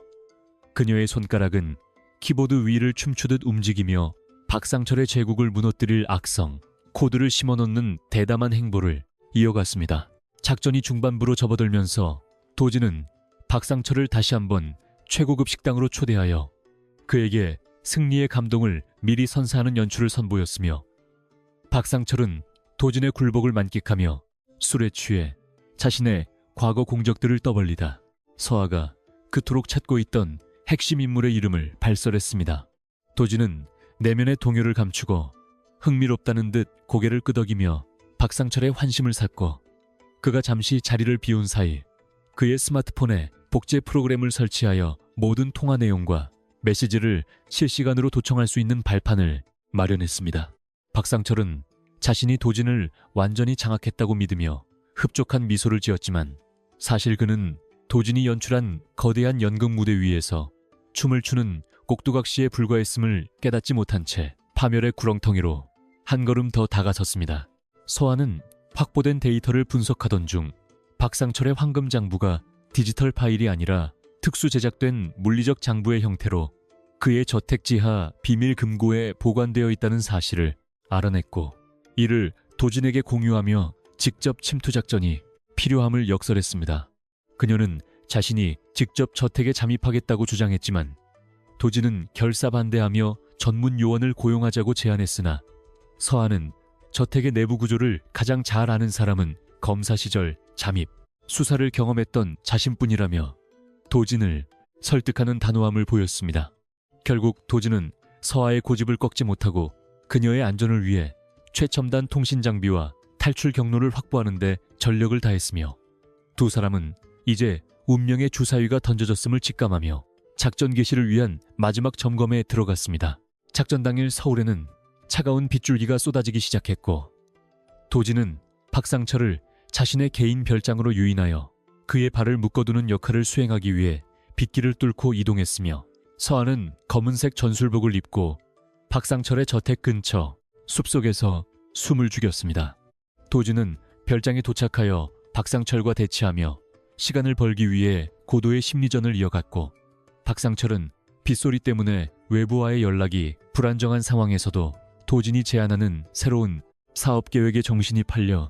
그녀의 손가락은 키보드 위를 춤추듯 움직이며 박상철의 제국을 무너뜨릴 악성 코드를 심어놓는 대담한 행보를 이어갔습니다. 작전이 중반부로 접어들면서 도진은 박상철을 다시 한번 최고급 식당으로 초대하여 그에게 승리의 감동을 미리 선사하는 연출을 선보였으며, 박상철은 도진의 굴복을 만끽하며 술에 취해 자신의 과거 공적들을 떠벌리다 서하가 그토록 찾고 있던 핵심 인물의 이름을 발설했습니다. 도진은 내면의 동요를 감추고 흥미롭다는 듯 고개를 끄덕이며 박상철의 환심을 샀고, 그가 잠시 자리를 비운 사이 그의 스마트폰에 복제 프로그램을 설치하여 모든 통화 내용과 메시지를 실시간으로 도청할 수 있는 발판을 마련했습니다. 박상철은 자신이 도진을 완전히 장악했다고 믿으며 흡족한 미소를 지었지만, 사실 그는 도진이 연출한 거대한 연극 무대 위에서 춤을 추는 꼭두각시에 불과했음을 깨닫지 못한 채 파멸의 구렁텅이로 한 걸음 더 다가섰습니다. 서하는 확보된 데이터를 분석하던 중 박상철의 황금 장부가 디지털 파일이 아니라 특수 제작된 물리적 장부의 형태로 그의 저택 지하 비밀 금고에 보관되어 있다는 사실을 알아냈고, 이를 도진에게 공유하며 직접 침투 작전이 필요함을 역설했습니다. 그녀는 자신이 직접 저택에 잠입하겠다고 주장했지만 도진은 결사반대하며 전문 요원을 고용하자고 제안했으나, 서하는 저택의 내부 구조를 가장 잘 아는 사람은 검사 시절 잠입, 수사를 경험했던 자신뿐이라며 도진을 설득하는 단호함을 보였습니다. 결국 도진은 서하의 고집을 꺾지 못하고 그녀의 안전을 위해 최첨단 통신 장비와 탈출 경로를 확보하는 데 전력을 다했으며, 두 사람은 이제 운명의 주사위가 던져졌음을 직감하며 작전 개시를 위한 마지막 점검에 들어갔습니다. 작전 당일 서울에는 차가운 빗줄기가 쏟아지기 시작했고, 도진은 박상철을 자신의 개인 별장으로 유인하여 그의 발을 묶어두는 역할을 수행하기 위해 빗길을 뚫고 이동했으며, 서하는 검은색 전술복을 입고 박상철의 저택 근처 숲속에서 숨을 죽였습니다. 도진은 별장에 도착하여 박상철과 대치하며 시간을 벌기 위해 고도의 심리전을 이어갔고, 박상철은 빗소리 때문에 외부와의 연락이 불안정한 상황에서도 도진이 제안하는 새로운 사업 계획에 정신이 팔려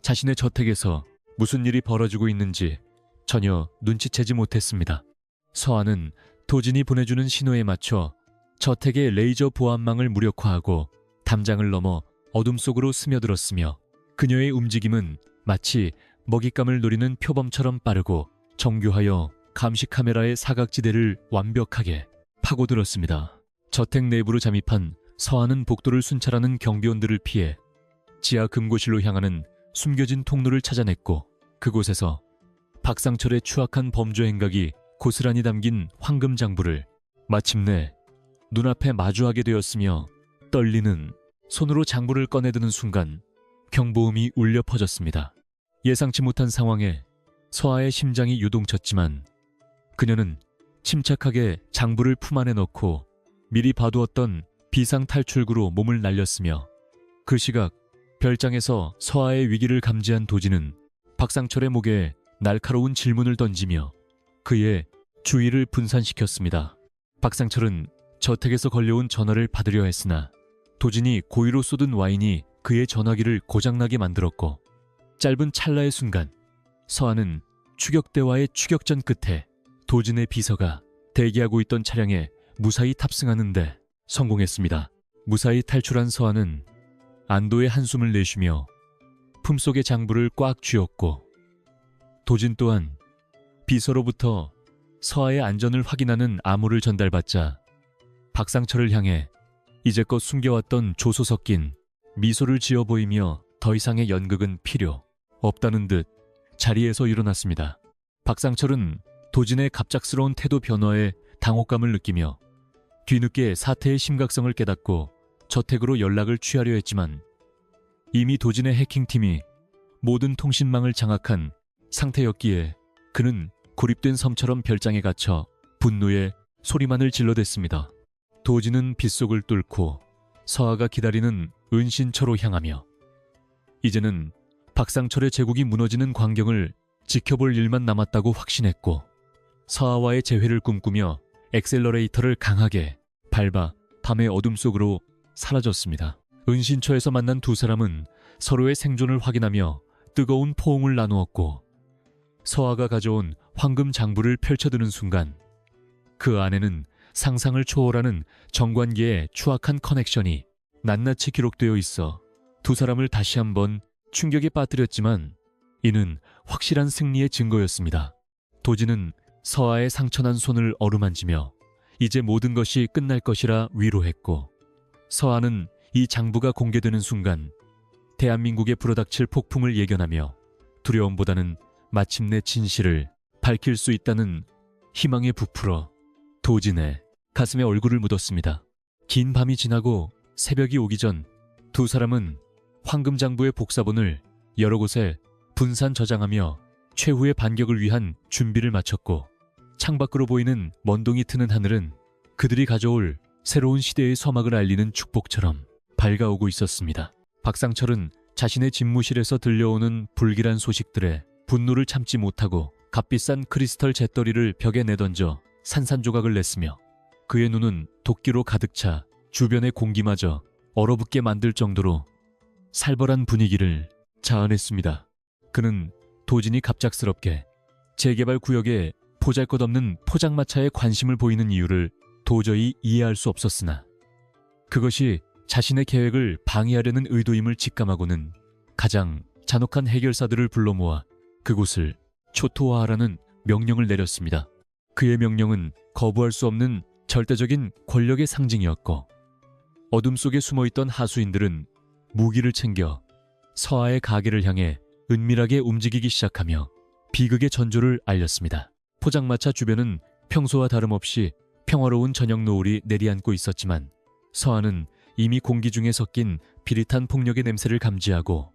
자신의 저택에서 무슨 일이 벌어지고 있는지 전혀 눈치채지 못했습니다. 서하는 도진이 보내주는 신호에 맞춰 저택의 레이저 보안망을 무력화하고 담장을 넘어 어둠 속으로 스며들었으며, 그녀의 움직임은 마치 먹잇감을 노리는 표범처럼 빠르고 정교하여 감시 카메라의 사각지대를 완벽하게 파고들었습니다. 저택 내부로 잠입한 서하는 복도를 순찰하는 경비원들을 피해 지하 금고실로 향하는 숨겨진 통로를 찾아냈고, 그곳에서 박상철의 추악한 범죄 행각이 고스란히 담긴 황금 장부를 마침내 눈앞에 마주하게 되었으며, 떨리는 손으로 장부를 꺼내드는 순간 경보음이 울려 퍼졌습니다. 예상치 못한 상황에 서하의 심장이 요동쳤지만 그녀는 침착하게 장부를 품 안에 넣고 미리 봐두었던 비상 탈출구로 몸을 날렸으며, 그 시각 별장에서 서하의 위기를 감지한 도진은 박상철의 목에 날카로운 질문을 던지며 그의 주의를 분산시켰습니다. 박상철은 저택에서 걸려온 전화를 받으려 했으나 도진이 고의로 쏟은 와인이 그의 전화기를 고장나게 만들었고, 짧은 찰나의 순간 서하는 추격대와의 추격전 끝에 도진의 비서가 대기하고 있던 차량에 무사히 탑승하는 데 성공했습니다. 무사히 탈출한 서한은 안도의 한숨을 내쉬며 품속의 장부를 꽉 쥐었고, 도진 또한 비서로부터 서아의 안전을 확인하는 암호를 전달받자 박상철을 향해 이제껏 숨겨왔던 조소 섞인 미소를 지어 보이며 더 이상의 연극은 필요 없다는 듯 자리에서 일어났습니다. 박상철은 도진의 갑작스러운 태도 변화에 당혹감을 느끼며 뒤늦게 사태의 심각성을 깨닫고 저택으로 연락을 취하려 했지만 이미 도진의 해킹팀이 모든 통신망을 장악한 상태였기에 그는 고립된 섬처럼 별장에 갇혀 분노에 소리만을 질러댔습니다. 도진은 빗속을 뚫고 서아가 기다리는 은신처로 향하며 이제는 박상철의 제국이 무너지는 광경을 지켜볼 일만 남았다고 확신했고, 서아와의 재회를 꿈꾸며 엑셀러레이터를 강하게 밟아 밤의 어둠 속으로 사라졌습니다. 은신처에서 만난 두 사람은 서로의 생존을 확인하며 뜨거운 포옹을 나누었고, 서아가 가져온 황금 장부를 펼쳐드는 순간 그 안에는 상상을 초월하는 정관계의 추악한 커넥션이 낱낱이 기록되어 있어 두 사람을 다시 한번 충격에 빠뜨렸지만 이는 확실한 승리의 증거였습니다. 도진은 서아의 상처난 손을 어루만지며 이제 모든 것이 끝날 것이라 위로했고, 서아는 이 장부가 공개되는 순간 대한민국에 불어닥칠 폭풍을 예견하며 두려움보다는 마침내 진실을 밝힐 수 있다는 희망에 부풀어 도진의 가슴에 얼굴을 묻었습니다. 긴 밤이 지나고 새벽이 오기 전 두 사람은 황금장부의 복사본을 여러 곳에 분산 저장하며 최후의 반격을 위한 준비를 마쳤고, 창밖으로 보이는 먼동이 트는 하늘은 그들이 가져올 새로운 시대의 서막을 알리는 축복처럼 밝아오고 있었습니다. 박상철은 자신의 집무실에서 들려오는 불길한 소식들에 분노를 참지 못하고 값비싼 크리스털 잿더리를 벽에 내던져 산산조각을 냈으며 그의 눈은 도끼로 가득 차 주변의 공기마저 얼어붙게 만들 정도로 살벌한 분위기를 자아냈습니다. 그는 도진이 갑작스럽게 재개발 구역에 보잘것없는 포장마차에 관심을 보이는 이유를 도저히 이해할 수 없었으나 그것이 자신의 계획을 방해하려는 의도임을 직감하고는 가장 잔혹한 해결사들을 불러 모아 그곳을 초토화하라는 명령을 내렸습니다. 그의 명령은 거부할 수 없는 절대적인 권력의 상징이었고, 어둠 속에 숨어있던 하수인들은 무기를 챙겨 서아의 가게를 향해 은밀하게 움직이기 시작하며 비극의 전조를 알렸습니다. 포장마차 주변은 평소와 다름없이 평화로운 저녁 노을이 내리앉고 있었지만 서아는 이미 공기 중에 섞인 비릿한 폭력의 냄새를 감지하고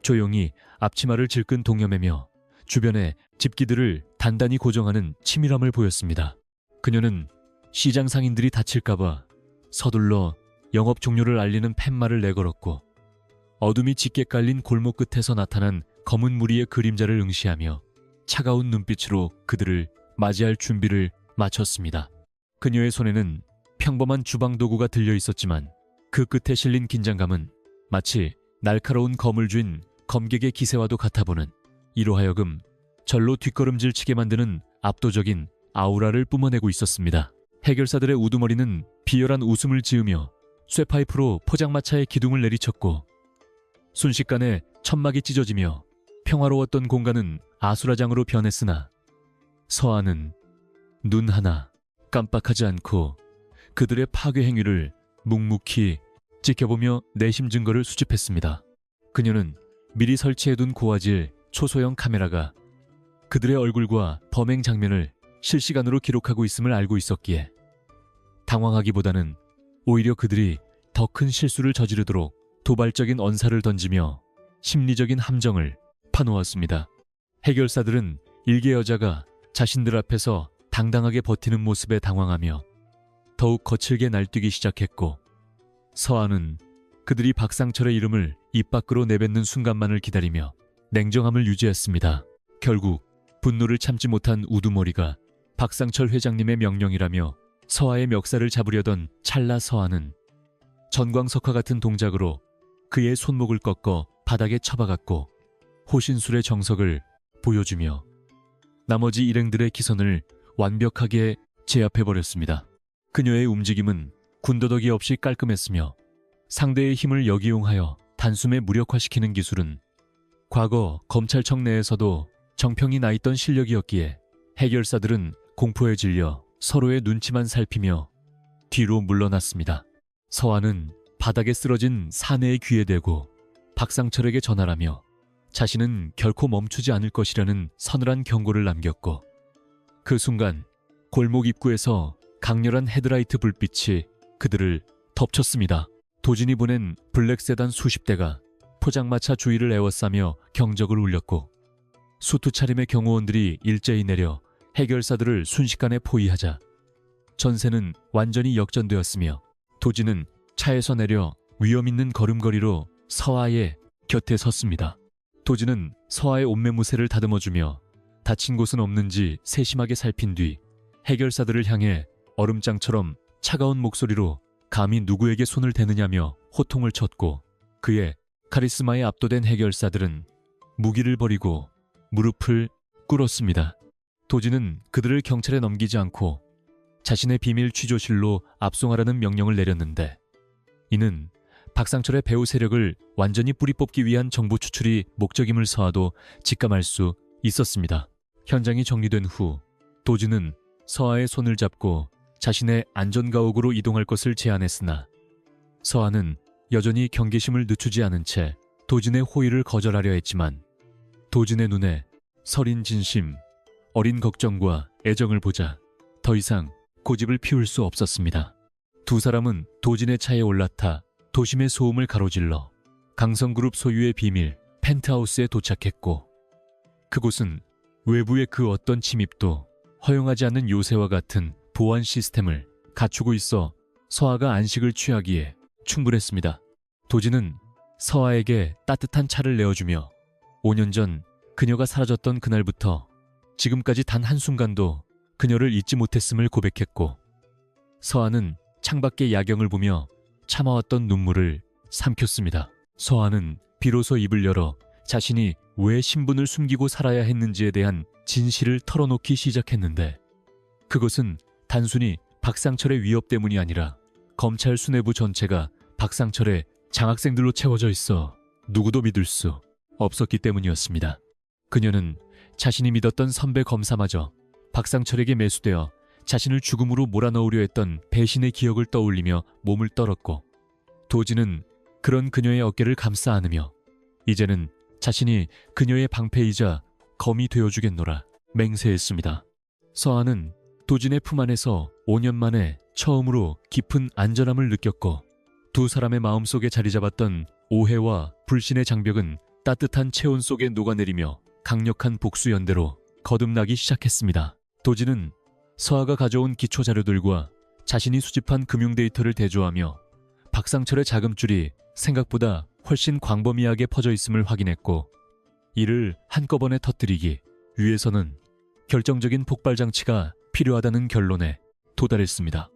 조용히 앞치마를 질끈 동여매며 주변의 집기들을 단단히 고정하는 치밀함을 보였습니다. 그녀는 시장 상인들이 다칠까봐 서둘러 영업 종료를 알리는 팻말을 내걸었고, 어둠이 짙게 깔린 골목 끝에서 나타난 검은 무리의 그림자를 응시하며 차가운 눈빛으로 그들을 맞이할 준비를 마쳤습니다. 그녀의 손에는 평범한 주방 도구가 들려 있었지만 그 끝에 실린 긴장감은 마치 날카로운 검을 쥔 검객의 기세와도 같아보는, 이로 하여금 절로 뒷걸음질 치게 만드는 압도적인 아우라를 뿜어내고 있었습니다. 해결사들의 우두머리는 비열한 웃음을 지으며 쇠파이프로 포장마차의 기둥을 내리쳤고, 순식간에 천막이 찢어지며 평화로웠던 공간은 아수라장으로 변했으나 서아는 눈 하나 깜빡하지 않고 그들의 파괴 행위를 묵묵히 지켜보며 내심 증거를 수집했습니다. 그녀는 미리 설치해둔 고화질 초소형 카메라가 그들의 얼굴과 범행 장면을 실시간으로 기록하고 있음을 알고 있었기에 당황하기보다는 오히려 그들이 더 큰 실수를 저지르도록 도발적인 언사를 던지며 심리적인 함정을 파놓았습니다. 해결사들은 일개 여자가 자신들 앞에서 당당하게 버티는 모습에 당황하며 더욱 거칠게 날뛰기 시작했고, 서아는 그들이 박상철의 이름을 입 밖으로 내뱉는 순간만을 기다리며 냉정함을 유지했습니다. 결국 분노를 참지 못한 우두머리가 박상철 회장님의 명령이라며 서아의 멱살을 잡으려던 찰나 서아는 전광석화 같은 동작으로 그의 손목을 꺾어 바닥에 처박았고 호신술의 정석을 보여주며 나머지 일행들의 기선을 완벽하게 제압해버렸습니다. 그녀의 움직임은 군더더기 없이 깔끔했으며 상대의 힘을 역이용하여 단숨에 무력화시키는 기술은 과거 검찰청 내에서도 정평이 나 있던 실력이었기에 해결사들은 공포에 질려 서로의 눈치만 살피며 뒤로 물러났습니다. 서한은 바닥에 쓰러진 사내의 귀에 대고 박상철에게 전하라며 자신은 결코 멈추지 않을 것이라는 서늘한 경고를 남겼고, 그 순간 골목 입구에서 강렬한 헤드라이트 불빛이 그들을 덮쳤습니다. 도진이 보낸 블랙 세단 수십 대가 포장마차 주위를 에워싸며 경적을 울렸고, 수투 차림의 경호원들이 일제히 내려 해결사들을 순식간에 포위하자 전세는 완전히 역전되었으며, 도진은 차에서 내려 위험 있는 걸음걸이로 서아의 곁에 섰습니다. 도진은 서아의 옷매무새를 다듬어주며 다친 곳은 없는지 세심하게 살핀 뒤 해결사들을 향해 얼음장처럼 차가운 목소리로 감히 누구에게 손을 대느냐며 호통을 쳤고, 그의 카리스마에 압도된 해결사들은 무기를 버리고 무릎을 꿇었습니다. 도진은 그들을 경찰에 넘기지 않고 자신의 비밀 취조실로 압송하라는 명령을 내렸는데, 이는 박상철의 배후 세력을 완전히 뿌리 뽑기 위한 정보 추출이 목적임을 서아도 직감할 수 있었습니다. 현장이 정리된 후 도진은 서아의 손을 잡고 자신의 안전가옥으로 이동할 것을 제안했으나, 서아는 여전히 경계심을 늦추지 않은 채 도진의 호의를 거절하려 했지만, 도진의 눈에 서린 진심, 어린 걱정과 애정을 보자 더 이상 고집을 피울 수 없었습니다. 두 사람은 도진의 차에 올라타 도심의 소음을 가로질러 강성그룹 소유의 비밀 펜트하우스에 도착했고, 그곳은 외부의 그 어떤 침입도 허용하지 않는 요새와 같은 보안 시스템을 갖추고 있어 서아가 안식을 취하기에 충분했습니다. 도진은 서아에게 따뜻한 차를 내어주며 5년 전 그녀가 사라졌던 그날부터 지금까지 단 한순간도 그녀를 잊지 못했음을 고백했고, 서아는 창밖의 야경을 보며 참아왔던 눈물을 삼켰습니다. 서아는 비로소 입을 열어 자신이 왜 신분을 숨기고 살아야 했는지에 대한 진실을 털어놓기 시작했는데, 그것은 단순히 박상철의 위협 때문이 아니라 검찰 수뇌부 전체가 박상철의 장학생들로 채워져 있어 누구도 믿을 수 없었기 때문이었습니다. 그녀는 자신이 믿었던 선배 검사마저 박상철에게 매수되어 자신을 죽음으로 몰아넣으려 했던 배신의 기억을 떠올리며 몸을 떨었고, 도진은 그런 그녀의 어깨를 감싸 안으며 이제는 자신이 그녀의 방패이자 검이 되어주겠노라 맹세했습니다. 서아는 도진의 품 안에서 5년 만에 처음으로 깊은 안전함을 느꼈고, 두 사람의 마음속에 자리 잡았던 오해와 불신의 장벽은 따뜻한 체온 속에 녹아내리며 강력한 복수 연대로 거듭나기 시작했습니다. 도진은 서아가 가져온 기초 자료들과 자신이 수집한 금융 데이터를 대조하며 박상철의 자금줄이 생각보다 훨씬 광범위하게 퍼져 있음을 확인했고, 이를 한꺼번에 터뜨리기 위해서는 결정적인 폭발 장치가 필요하다는 결론에 도달했습니다.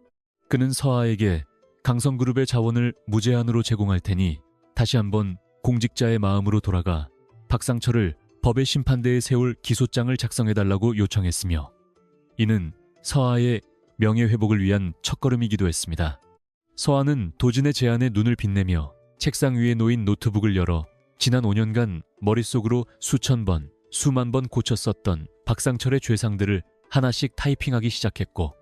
그는 서아에게 강성그룹의 자원을 무제한으로 제공할 테니 다시 한번 공직자의 마음으로 돌아가 박상철을 법의 심판대에 세울 기소장을 작성해달라고 요청했으며, 이는 서아의 명예회복을 위한 첫걸음이기도 했습니다. 서아는 도진의 제안에 눈을 빛내며 책상 위에 놓인 노트북을 열어 지난 5년간 머릿속으로 수천 번, 수만 번 고쳐 썼던 박상철의 죄상들을 하나씩 타이핑하기 시작했고,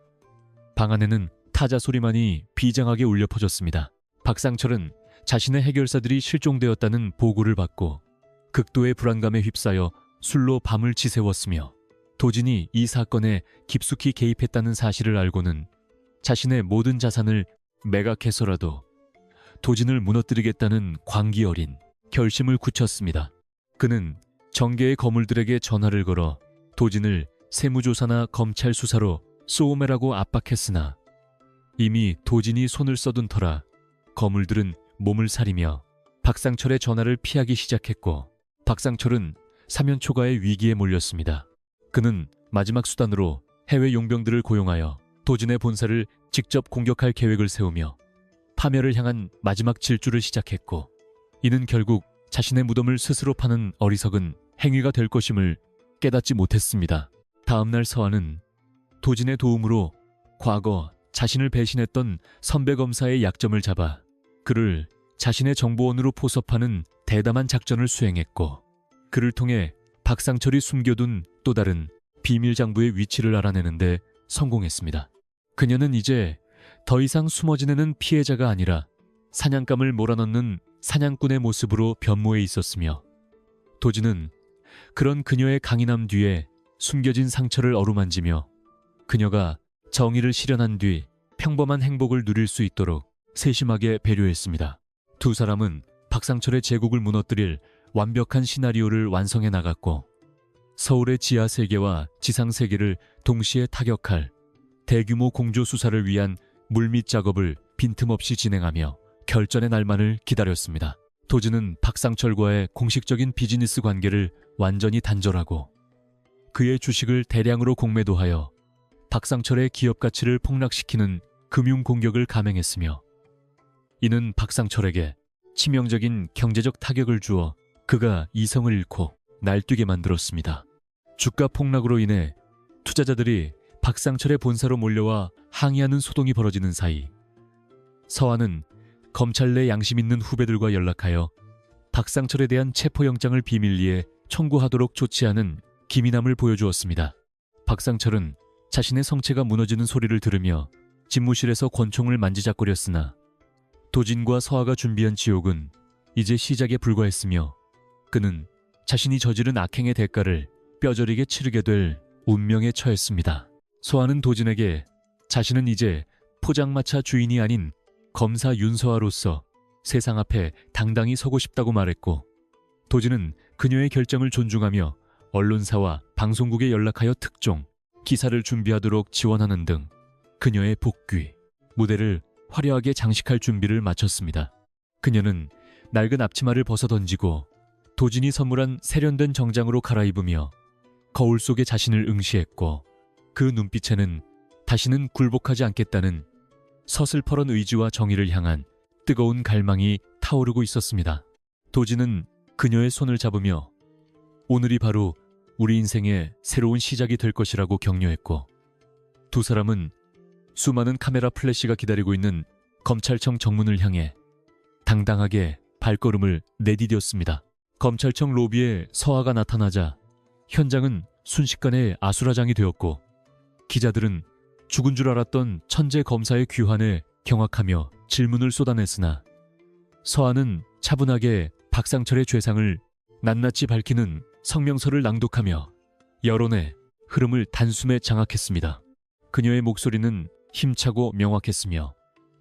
방 안에는 타자 소리만이 비장하게 울려 퍼졌습니다. 박상철은 자신의 해결사들이 실종되었다는 보고를 받고 극도의 불안감에 휩싸여 술로 밤을 지새웠으며, 도진이 이 사건에 깊숙이 개입했다는 사실을 알고는 자신의 모든 자산을 매각해서라도 도진을 무너뜨리겠다는 광기 어린 결심을 굳혔습니다. 그는 정계의 거물들에게 전화를 걸어 도진을 세무조사나 검찰 수사로 쏘매라고 압박했으나, 이미 도진이 손을 써둔 터라 거물들은 몸을 사리며 박상철의 전화를 피하기 시작했고, 박상철은 사면 초과의 위기에 몰렸습니다. 그는 마지막 수단으로 해외 용병들을 고용하여 도진의 본사를 직접 공격할 계획을 세우며 파멸을 향한 마지막 질주를 시작했고, 이는 결국 자신의 무덤을 스스로 파는 어리석은 행위가 될 것임을 깨닫지 못했습니다. 다음날 서아는 도진의 도움으로 과거 자신을 배신했던 선배 검사의 약점을 잡아 그를 자신의 정보원으로 포섭하는 대담한 작전을 수행했고, 그를 통해 박상철이 숨겨둔 또 다른 비밀 장부의 위치를 알아내는데 성공했습니다. 그녀는 이제 더 이상 숨어 지내는 피해자가 아니라 사냥감을 몰아넣는 사냥꾼의 모습으로 변모해 있었으며, 도지는 그런 그녀의 강인함 뒤에 숨겨진 상처를 어루만지며 그녀가 정의를 실현한 뒤 평범한 행복을 누릴 수 있도록 세심하게 배려했습니다. 두 사람은 박상철의 제국을 무너뜨릴 완벽한 시나리오를 완성해 나갔고, 서울의 지하 세계와 지상 세계를 동시에 타격할 대규모 공조 수사를 위한 물밑 작업을 빈틈없이 진행하며 결전의 날만을 기다렸습니다. 도지는 박상철과의 공식적인 비즈니스 관계를 완전히 단절하고 그의 주식을 대량으로 공매도하여 박상철의 기업 가치를 폭락시키는 금융 공격을 감행했으며, 이는 박상철에게 치명적인 경제적 타격을 주어 그가 이성을 잃고 날뛰게 만들었습니다. 주가 폭락으로 인해 투자자들이 박상철의 본사로 몰려와 항의하는 소동이 벌어지는 사이, 서한은 검찰 내 양심 있는 후배들과 연락하여 박상철에 대한 체포영장을 비밀리에 청구하도록 조치하는 기민함을 보여주었습니다. 박상철은 자신의 성체가 무너지는 소리를 들으며 집무실에서 권총을 만지작거렸으나, 도진과 서아가 준비한 지옥은 이제 시작에 불과했으며 그는 자신이 저지른 악행의 대가를 뼈저리게 치르게 될 운명에 처했습니다. 서아는 도진에게 자신은 이제 포장마차 주인이 아닌 검사 윤서아로서 세상 앞에 당당히 서고 싶다고 말했고, 도진은 그녀의 결정을 존중하며 언론사와 방송국에 연락하여 특종, 기사를 준비하도록 지원하는 등 그녀의 복귀, 무대를 화려하게 장식할 준비를 마쳤습니다. 그녀는 낡은 앞치마를 벗어던지고 도진이 선물한 세련된 정장으로 갈아입으며 거울 속에 자신을 응시했고, 그 눈빛에는 다시는 굴복하지 않겠다는 서슬퍼런 의지와 정의를 향한 뜨거운 갈망이 타오르고 있었습니다. 도진은 그녀의 손을 잡으며 오늘이 바로 우리 인생의 새로운 시작이 될 것이라고 격려했고, 두 사람은 수많은 카메라 플래시가 기다리고 있는 검찰청 정문을 향해 당당하게 발걸음을 내디뎠습니다. 검찰청 로비에 서아가 나타나자 현장은 순식간에 아수라장이 되었고, 기자들은 죽은 줄 알았던 천재 검사의 귀환에 경악하며 질문을 쏟아냈으나, 서아는 차분하게 박상철의 죄상을 낱낱이 밝히는 성명서를 낭독하며 여론의 흐름을 단숨에 장악했습니다. 그녀의 목소리는 힘차고 명확했으며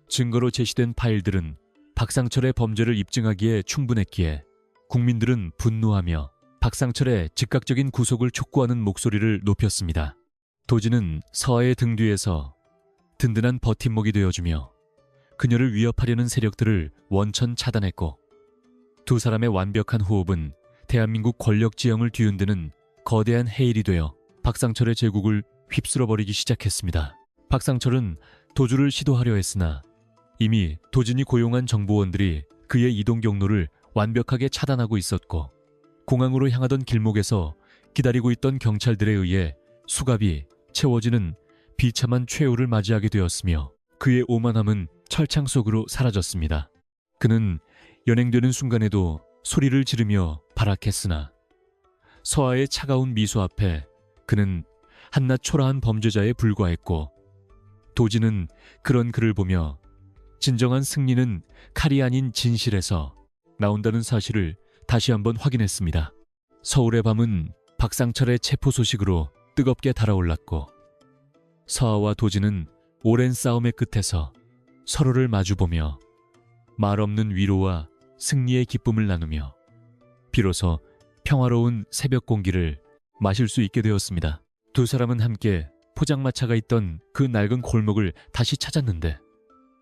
증거로 제시된 파일들은 박상철의 범죄를 입증하기에 충분했기에 국민들은 분노하며 박상철의 즉각적인 구속을 촉구하는 목소리를 높였습니다. 도진은 서아의 등 뒤에서 든든한 버팀목이 되어주며 그녀를 위협하려는 세력들을 원천 차단했고, 두 사람의 완벽한 호흡은 대한민국 권력 지형을 뒤흔드는 거대한 해일이 되어 박상철의 제국을 휩쓸어버리기 시작했습니다. 박상철은 도주를 시도하려 했으나 이미 도진이 고용한 정보원들이 그의 이동 경로를 완벽하게 차단하고 있었고, 공항으로 향하던 길목에서 기다리고 있던 경찰들에 의해 수갑이 채워지는 비참한 최후를 맞이하게 되었으며 그의 오만함은 철창 속으로 사라졌습니다. 그는 연행되는 순간에도 소리를 지르며 발악했으나 서아의 차가운 미소 앞에 그는 한낱 초라한 범죄자에 불과했고, 도진은 그런 그를 보며 진정한 승리는 칼이 아닌 진실에서 나온다는 사실을 다시 한번 확인했습니다. 서울의 밤은 박상철의 체포 소식으로 뜨겁게 달아올랐고, 서아와 도진은 오랜 싸움의 끝에서 서로를 마주보며 말없는 위로와 승리의 기쁨을 나누며 비로소 평화로운 새벽 공기를 마실 수 있게 되었습니다. 두 사람은 함께 포장마차가 있던 그 낡은 골목을 다시 찾았는데,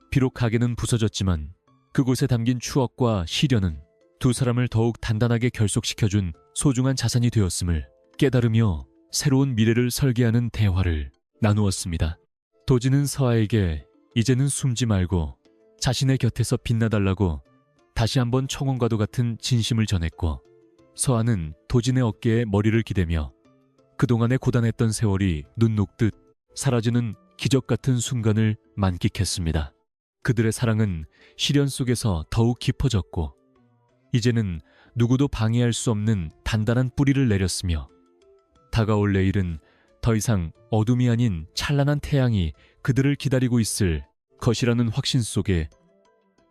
비록 가게는 부서졌지만 그곳에 담긴 추억과 시련은 두 사람을 더욱 단단하게 결속시켜준 소중한 자산이 되었음을 깨달으며 새로운 미래를 설계하는 대화를 나누었습니다. 도진은 서아에게 이제는 숨지 말고 자신의 곁에서 빛나달라고 다시 한번 청혼과도 같은 진심을 전했고, 서아는 도진의 어깨에 머리를 기대며 그동안의 고단했던 세월이 눈 녹듯 사라지는 기적 같은 순간을 만끽했습니다. 그들의 사랑은 시련 속에서 더욱 깊어졌고 이제는 누구도 방해할 수 없는 단단한 뿌리를 내렸으며 다가올 내일은 더 이상 어둠이 아닌 찬란한 태양이 그들을 기다리고 있을 것이라는 확신 속에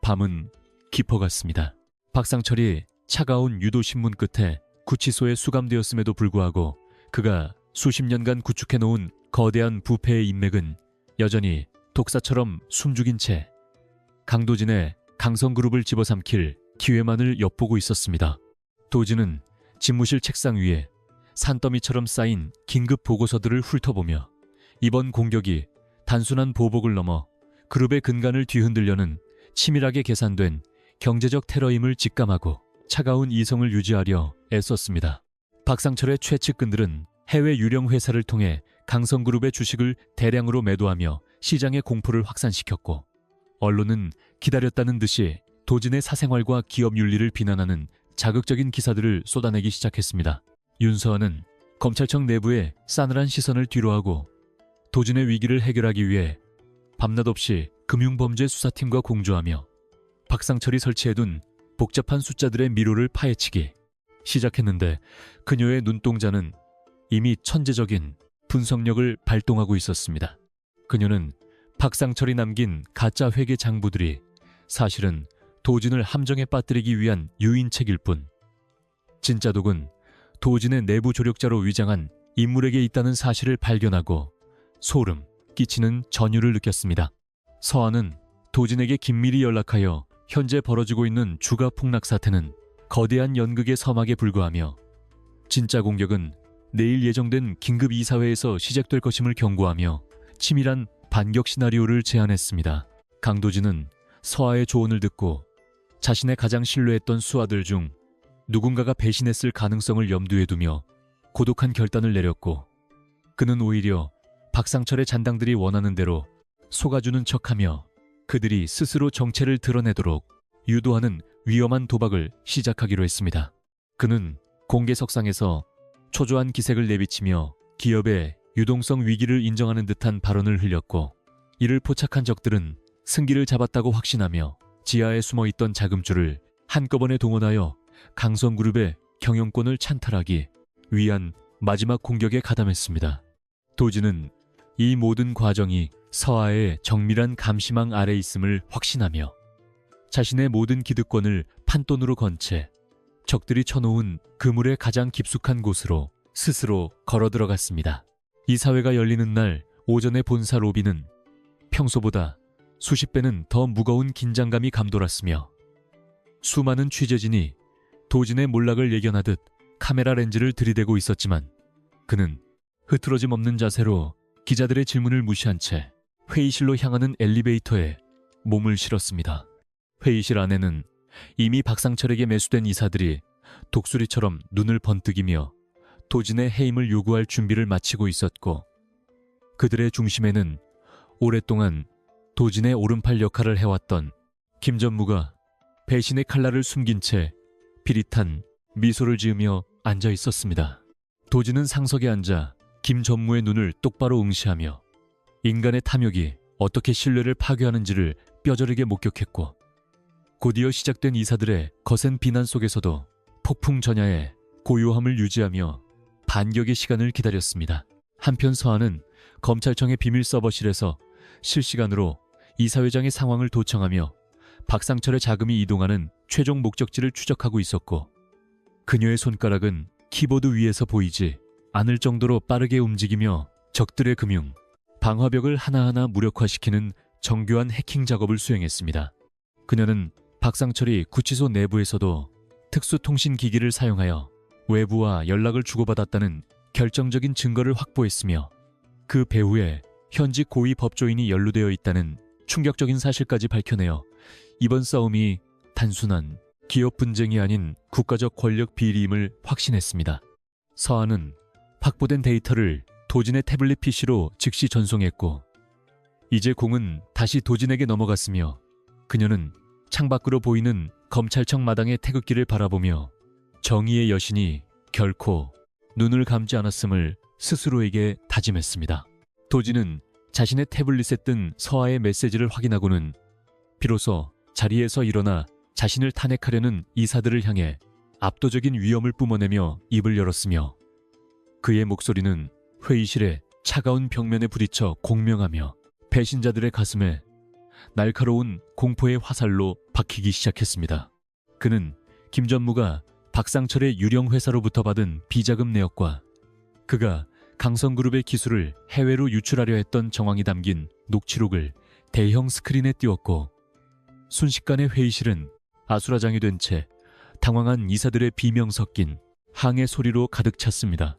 밤은 깊어갔습니다. 박상철이 차가운 유도신문 끝에 구치소에 수감되었음에도 불구하고 그가 수십 년간 구축해놓은 거대한 부패의 인맥은 여전히 독사처럼 숨죽인 채 강도진의 강성그룹을 집어삼킬 기회만을 엿보고 있었습니다. 도진은 집무실 책상 위에 산더미처럼 쌓인 긴급 보고서들을 훑어보며 이번 공격이 단순한 보복을 넘어 그룹의 근간을 뒤흔들려는 치밀하게 계산된 경제적 테러임을 직감하고 차가운 이성을 유지하려 애썼습니다. 박상철의 최측근들은 해외 유령 회사를 통해 강성그룹의 주식을 대량으로 매도하며 시장의 공포를 확산시켰고 언론은 기다렸다는 듯이 도진의 사생활과 기업 윤리를 비난하는 자극적인 기사들을 쏟아내기 시작했습니다. 윤서환은 검찰청 내부의 싸늘한 시선을 뒤로하고 도진의 위기를 해결하기 위해 밤낮 없이 금융범죄 수사팀과 공조하며 박상철이 설치해둔 복잡한 숫자들의 미로를 파헤치기 시작했는데 그녀의 눈동자는 이미 천재적인 분석력을 발동하고 있었습니다. 그녀는 박상철이 남긴 가짜 회계 장부들이 사실은 도진을 함정에 빠뜨리기 위한 유인책일 뿐 진짜 독은 도진의 내부 조력자로 위장한 인물에게 있다는 사실을 발견하고 소름 끼치는 전율을 느꼈습니다. 서한은 도진에게 긴밀히 연락하여 현재 벌어지고 있는 주가 폭락 사태는 거대한 연극의 서막에 불과하며 진짜 공격은 내일 예정된 긴급 이사회에서 시작될 것임을 경고하며 치밀한 반격 시나리오를 제안했습니다. 강도진은 서하의 조언을 듣고 자신의 가장 신뢰했던 수하들 중 누군가가 배신했을 가능성을 염두에 두며 고독한 결단을 내렸고 그는 오히려 박상철의 잔당들이 원하는 대로 속아주는 척하며 그들이 스스로 정체를 드러내도록 유도하는 위험한 도박을 시작하기로 했습니다. 그는 공개석상에서 초조한 기색을 내비치며 기업의 유동성 위기를 인정하는 듯한 발언을 흘렸고 이를 포착한 적들은 승기를 잡았다고 확신하며 지하에 숨어있던 자금줄을 한꺼번에 동원하여 강성그룹의 경영권을 찬탈하기 위한 마지막 공격에 가담했습니다. 도진은 이 모든 과정이 서하의 정밀한 감시망 아래 있음을 확신하며 자신의 모든 기득권을 판돈으로 건 채 적들이 쳐놓은 그물의 가장 깊숙한 곳으로 스스로 걸어 들어갔습니다. 이사회가 열리는 날 오전의 본사 로비는 평소보다 수십 배는 더 무거운 긴장감이 감돌았으며 수많은 취재진이 도진의 몰락을 예견하듯 카메라 렌즈를 들이대고 있었지만 그는 흐트러짐 없는 자세로 기자들의 질문을 무시한 채 회의실로 향하는 엘리베이터에 몸을 실었습니다. 회의실 안에는 이미 박상철에게 매수된 이사들이 독수리처럼 눈을 번뜩이며 도진의 해임을 요구할 준비를 마치고 있었고 그들의 중심에는 오랫동안 도진의 오른팔 역할을 해왔던 김 전무가 배신의 칼날을 숨긴 채 비릿한 미소를 지으며 앉아 있었습니다. 도진은 상석에 앉아 김 전무의 눈을 똑바로 응시하며 인간의 탐욕이 어떻게 신뢰를 파괴하는지를 뼈저리게 목격했고 곧이어 시작된 이사들의 거센 비난 속에서도 폭풍 전야의 고요함을 유지하며 반격의 시간을 기다렸습니다. 한편 서한은 검찰청의 비밀 서버실에서 실시간으로 이사회장의 상황을 도청하며 박상철의 자금이 이동하는 최종 목적지를 추적하고 있었고 그녀의 손가락은 키보드 위에서 보이지 않을 정도로 빠르게 움직이며 적들의 금융, 방화벽을 하나하나 무력화시키는 정교한 해킹 작업을 수행했습니다. 그녀는 박상철이 구치소 내부에서도 특수통신기기를 사용하여 외부와 연락을 주고받았다는 결정적인 증거를 확보했으며 그 배후에 현직 고위 법조인이 연루되어 있다는 충격적인 사실까지 밝혀내어 이번 싸움이 단순한 기업 분쟁이 아닌 국가적 권력 비리임을 확신했습니다. 서한은 확보된 데이터를 도진의 태블릿 PC로 즉시 전송했고 이제 공은 다시 도진에게 넘어갔으며 그녀는 창밖으로 보이는 검찰청 마당의 태극기를 바라보며 정의의 여신이 결코 눈을 감지 않았음을 스스로에게 다짐했습니다. 도진은 자신의 태블릿에 뜬 서하의 메시지를 확인하고는 비로소 자리에서 일어나 자신을 탄핵하려는 이사들을 향해 압도적인 위엄을 뿜어내며 입을 열었으며 그의 목소리는 회의실의 차가운 벽면에 부딪혀 공명하며 배신자들의 가슴에 날카로운 공포의 화살로 박히기 시작했습니다. 그는 김전무가 박상철의 유령 회사로부터 받은 비자금 내역과 그가 강성그룹의 기술을 해외로 유출하려 했던 정황이 담긴 녹취록을 대형 스크린에 띄웠고 순식간에 회의실은 아수라장이 된 채 당황한 이사들의 비명 섞인 항해 소리로 가득 찼습니다.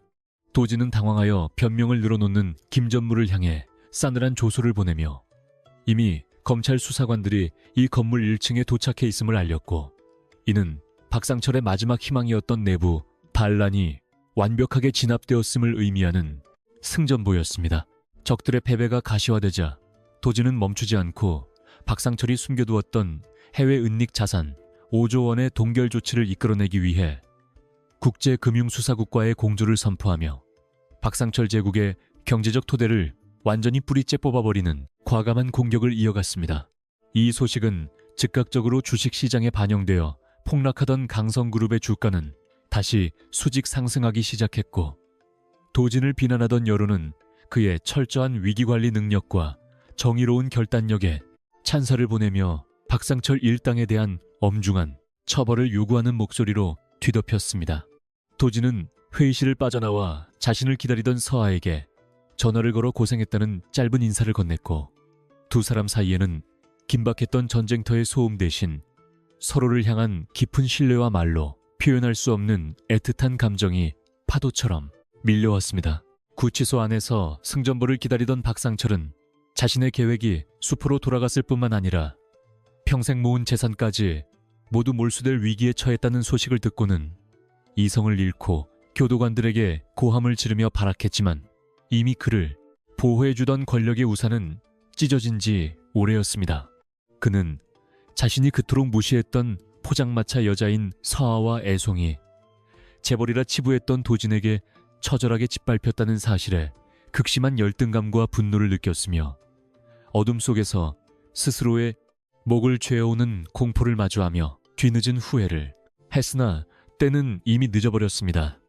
도지는 당황하여 변명을 늘어놓는 김전무를 향해 싸늘한 조소를 보내며 이미 검찰 수사관들이 이 건물 1층에 도착해 있음을 알렸고 이는 박상철의 마지막 희망이었던 내부 반란이 완벽하게 진압되었음을 의미하는 승전보였습니다. 적들의 패배가 가시화되자 도지는 멈추지 않고 박상철이 숨겨두었던 해외 은닉 자산 5조 원의 동결 조치를 이끌어내기 위해 국제금융수사국과의 공조를 선포하며 박상철 제국의 경제적 토대를 완전히 뿌리째 뽑아버리는 과감한 공격을 이어갔습니다. 이 소식은 즉각적으로 주식시장에 반영되어 폭락하던 강성그룹의 주가는 다시 수직 상승하기 시작했고 도진을 비난하던 여론은 그의 철저한 위기관리 능력과 정의로운 결단력에 찬사를 보내며 박상철 일당에 대한 엄중한 처벌을 요구하는 목소리로 뒤덮였습니다. 도진은 회의실을 빠져나와 자신을 기다리던 서아에게 전화를 걸어 고생했다는 짧은 인사를 건넸고 두 사람 사이에는 긴박했던 전쟁터의 소음 대신 서로를 향한 깊은 신뢰와 말로 표현할 수 없는 애틋한 감정이 파도처럼 밀려왔습니다. 구치소 안에서 승전보를 기다리던 박상철은 자신의 계획이 수포로 돌아갔을 뿐만 아니라 평생 모은 재산까지 모두 몰수될 위기에 처했다는 소식을 듣고는 이성을 잃고 교도관들에게 고함을 지르며 발악했지만 이미 그를 보호해주던 권력의 우산은 찢어진 지 오래였습니다. 그는 자신이 그토록 무시했던 포장마차 여자인 서아와 애송이 재벌이라 치부했던 도진에게 처절하게 짓밟혔다는 사실에 극심한 열등감과 분노를 느꼈으며 어둠 속에서 스스로의 목을 죄어오는 공포를 마주하며 뒤늦은 후회를 했으나 때는 이미 늦어버렸습니다.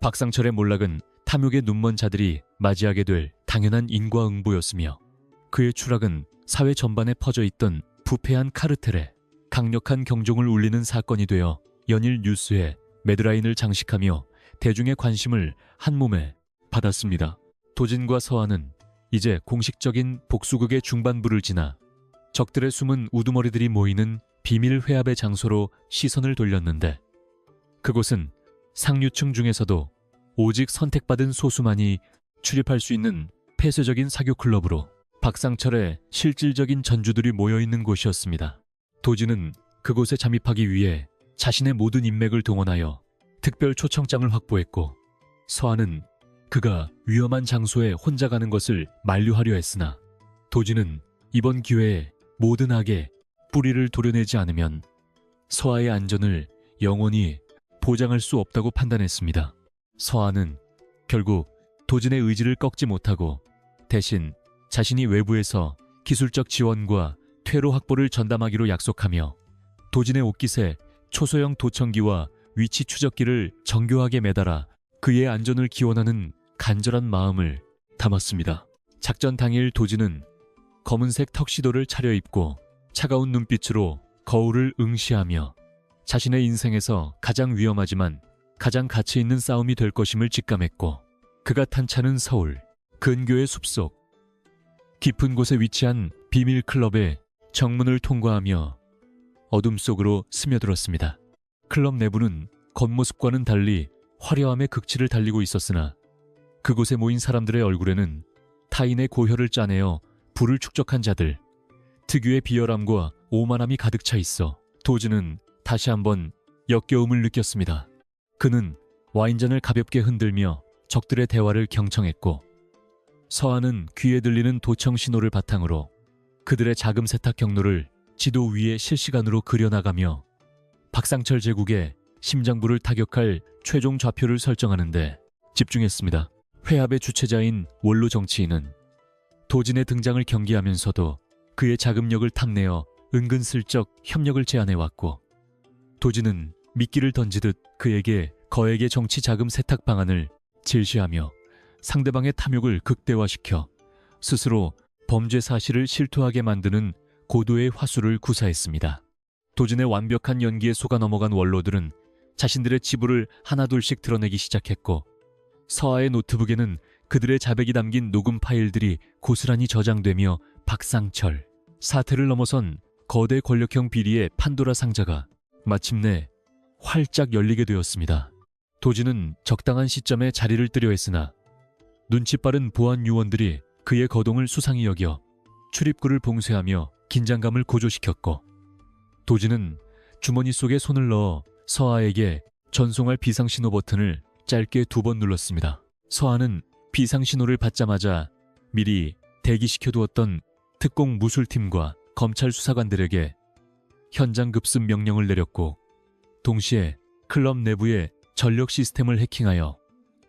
박상철의 몰락은 탐욕의 눈먼 자들이 맞이하게 될 당연한 인과응보였으며 그의 추락은 사회 전반에 퍼져 있던 부패한 카르텔에 강력한 경종을 울리는 사건이 되어 연일 뉴스에 매드라인을 장식하며 대중의 관심을 한몸에 받았습니다. 도진과 서아는 이제 공식적인 복수극의 중반부를 지나 적들의 숨은 우두머리들이 모이는 비밀 회합의 장소로 시선을 돌렸는데 그곳은 상류층 중에서도 오직 선택받은 소수만이 출입할 수 있는 폐쇄적인 사교 클럽으로 박상철의 실질적인 전주들이 모여있는 곳이었습니다. 도진은 그곳에 잠입하기 위해 자신의 모든 인맥을 동원하여 특별 초청장을 확보했고 서아는 그가 위험한 장소에 혼자 가는 것을 만류하려 했으나 도진은 이번 기회에 모든 악에 뿌리를 도려내지 않으면 서아의 안전을 영원히 보장할 수 없다고 판단했습니다. 서아는 결국 도진의 의지를 꺾지 못하고 대신 자신이 외부에서 기술적 지원과 퇴로 확보를 전담하기로 약속하며 도진의 옷깃에 초소형 도청기와 위치 추적기를 정교하게 매달아 그의 안전을 기원하는 간절한 마음을 담았습니다. 작전 당일 도진은 검은색 턱시도를 차려입고 차가운 눈빛으로 거울을 응시하며 자신의 인생에서 가장 위험하지만 가장 가치 있는 싸움이 될 것임을 직감했고 그가 탄 차는 서울 근교의 숲속 깊은 곳에 위치한 비밀 클럽의 정문을 통과하며 어둠 속으로 스며들었습니다. 클럽 내부는 겉모습과는 달리 화려함의 극치를 달리고 있었으나 그곳에 모인 사람들의 얼굴에는 타인의 고혈을 짜내어 부를 축적한 자들, 특유의 비열함과 오만함이 가득 차 있어 도진은 다시 한번 역겨움을 느꼈습니다. 그는 와인잔을 가볍게 흔들며 적들의 대화를 경청했고 서아는 귀에 들리는 도청 신호를 바탕으로 그들의 자금 세탁 경로를 지도 위에 실시간으로 그려나가며 박상철 제국의 심장부를 타격할 최종 좌표를 설정하는 데 집중했습니다. 회합의 주체자인 원로 정치인은 도진의 등장을 경계하면서도 그의 자금력을 탐내어 은근슬쩍 협력을 제안해왔고 도지는 미끼를 던지듯 그에게 거액의 정치 자금 세탁 방안을 제시하며 상대방의 탐욕을 극대화시켜 스스로 범죄 사실을 실토하게 만드는 고도의 화술을 구사했습니다. 도진의 완벽한 연기에 속아 넘어간 원로들은 자신들의 치부를 하나둘씩 드러내기 시작했고 서하의 노트북에는 그들의 자백이 담긴 녹음 파일들이 고스란히 저장되며 박상철, 사태를 넘어선 거대 권력형 비리의 판도라 상자가 마침내 활짝 열리게 되었습니다. 도진은 적당한 시점에 자리를 뜨려 했으나 눈치 빠른 보안 요원들이 그의 거동을 수상히 여겨 출입구를 봉쇄하며 긴장감을 고조시켰고 도진은 주머니 속에 손을 넣어 서하에게 전송할 비상신호 버튼을 짧게 2번 눌렀습니다. 서하는 비상신호를 받자마자 미리 대기시켜두었던 특공 무술팀과 검찰 수사관들에게 현장 급습 명령을 내렸고 동시에 클럽 내부의 전력 시스템을 해킹하여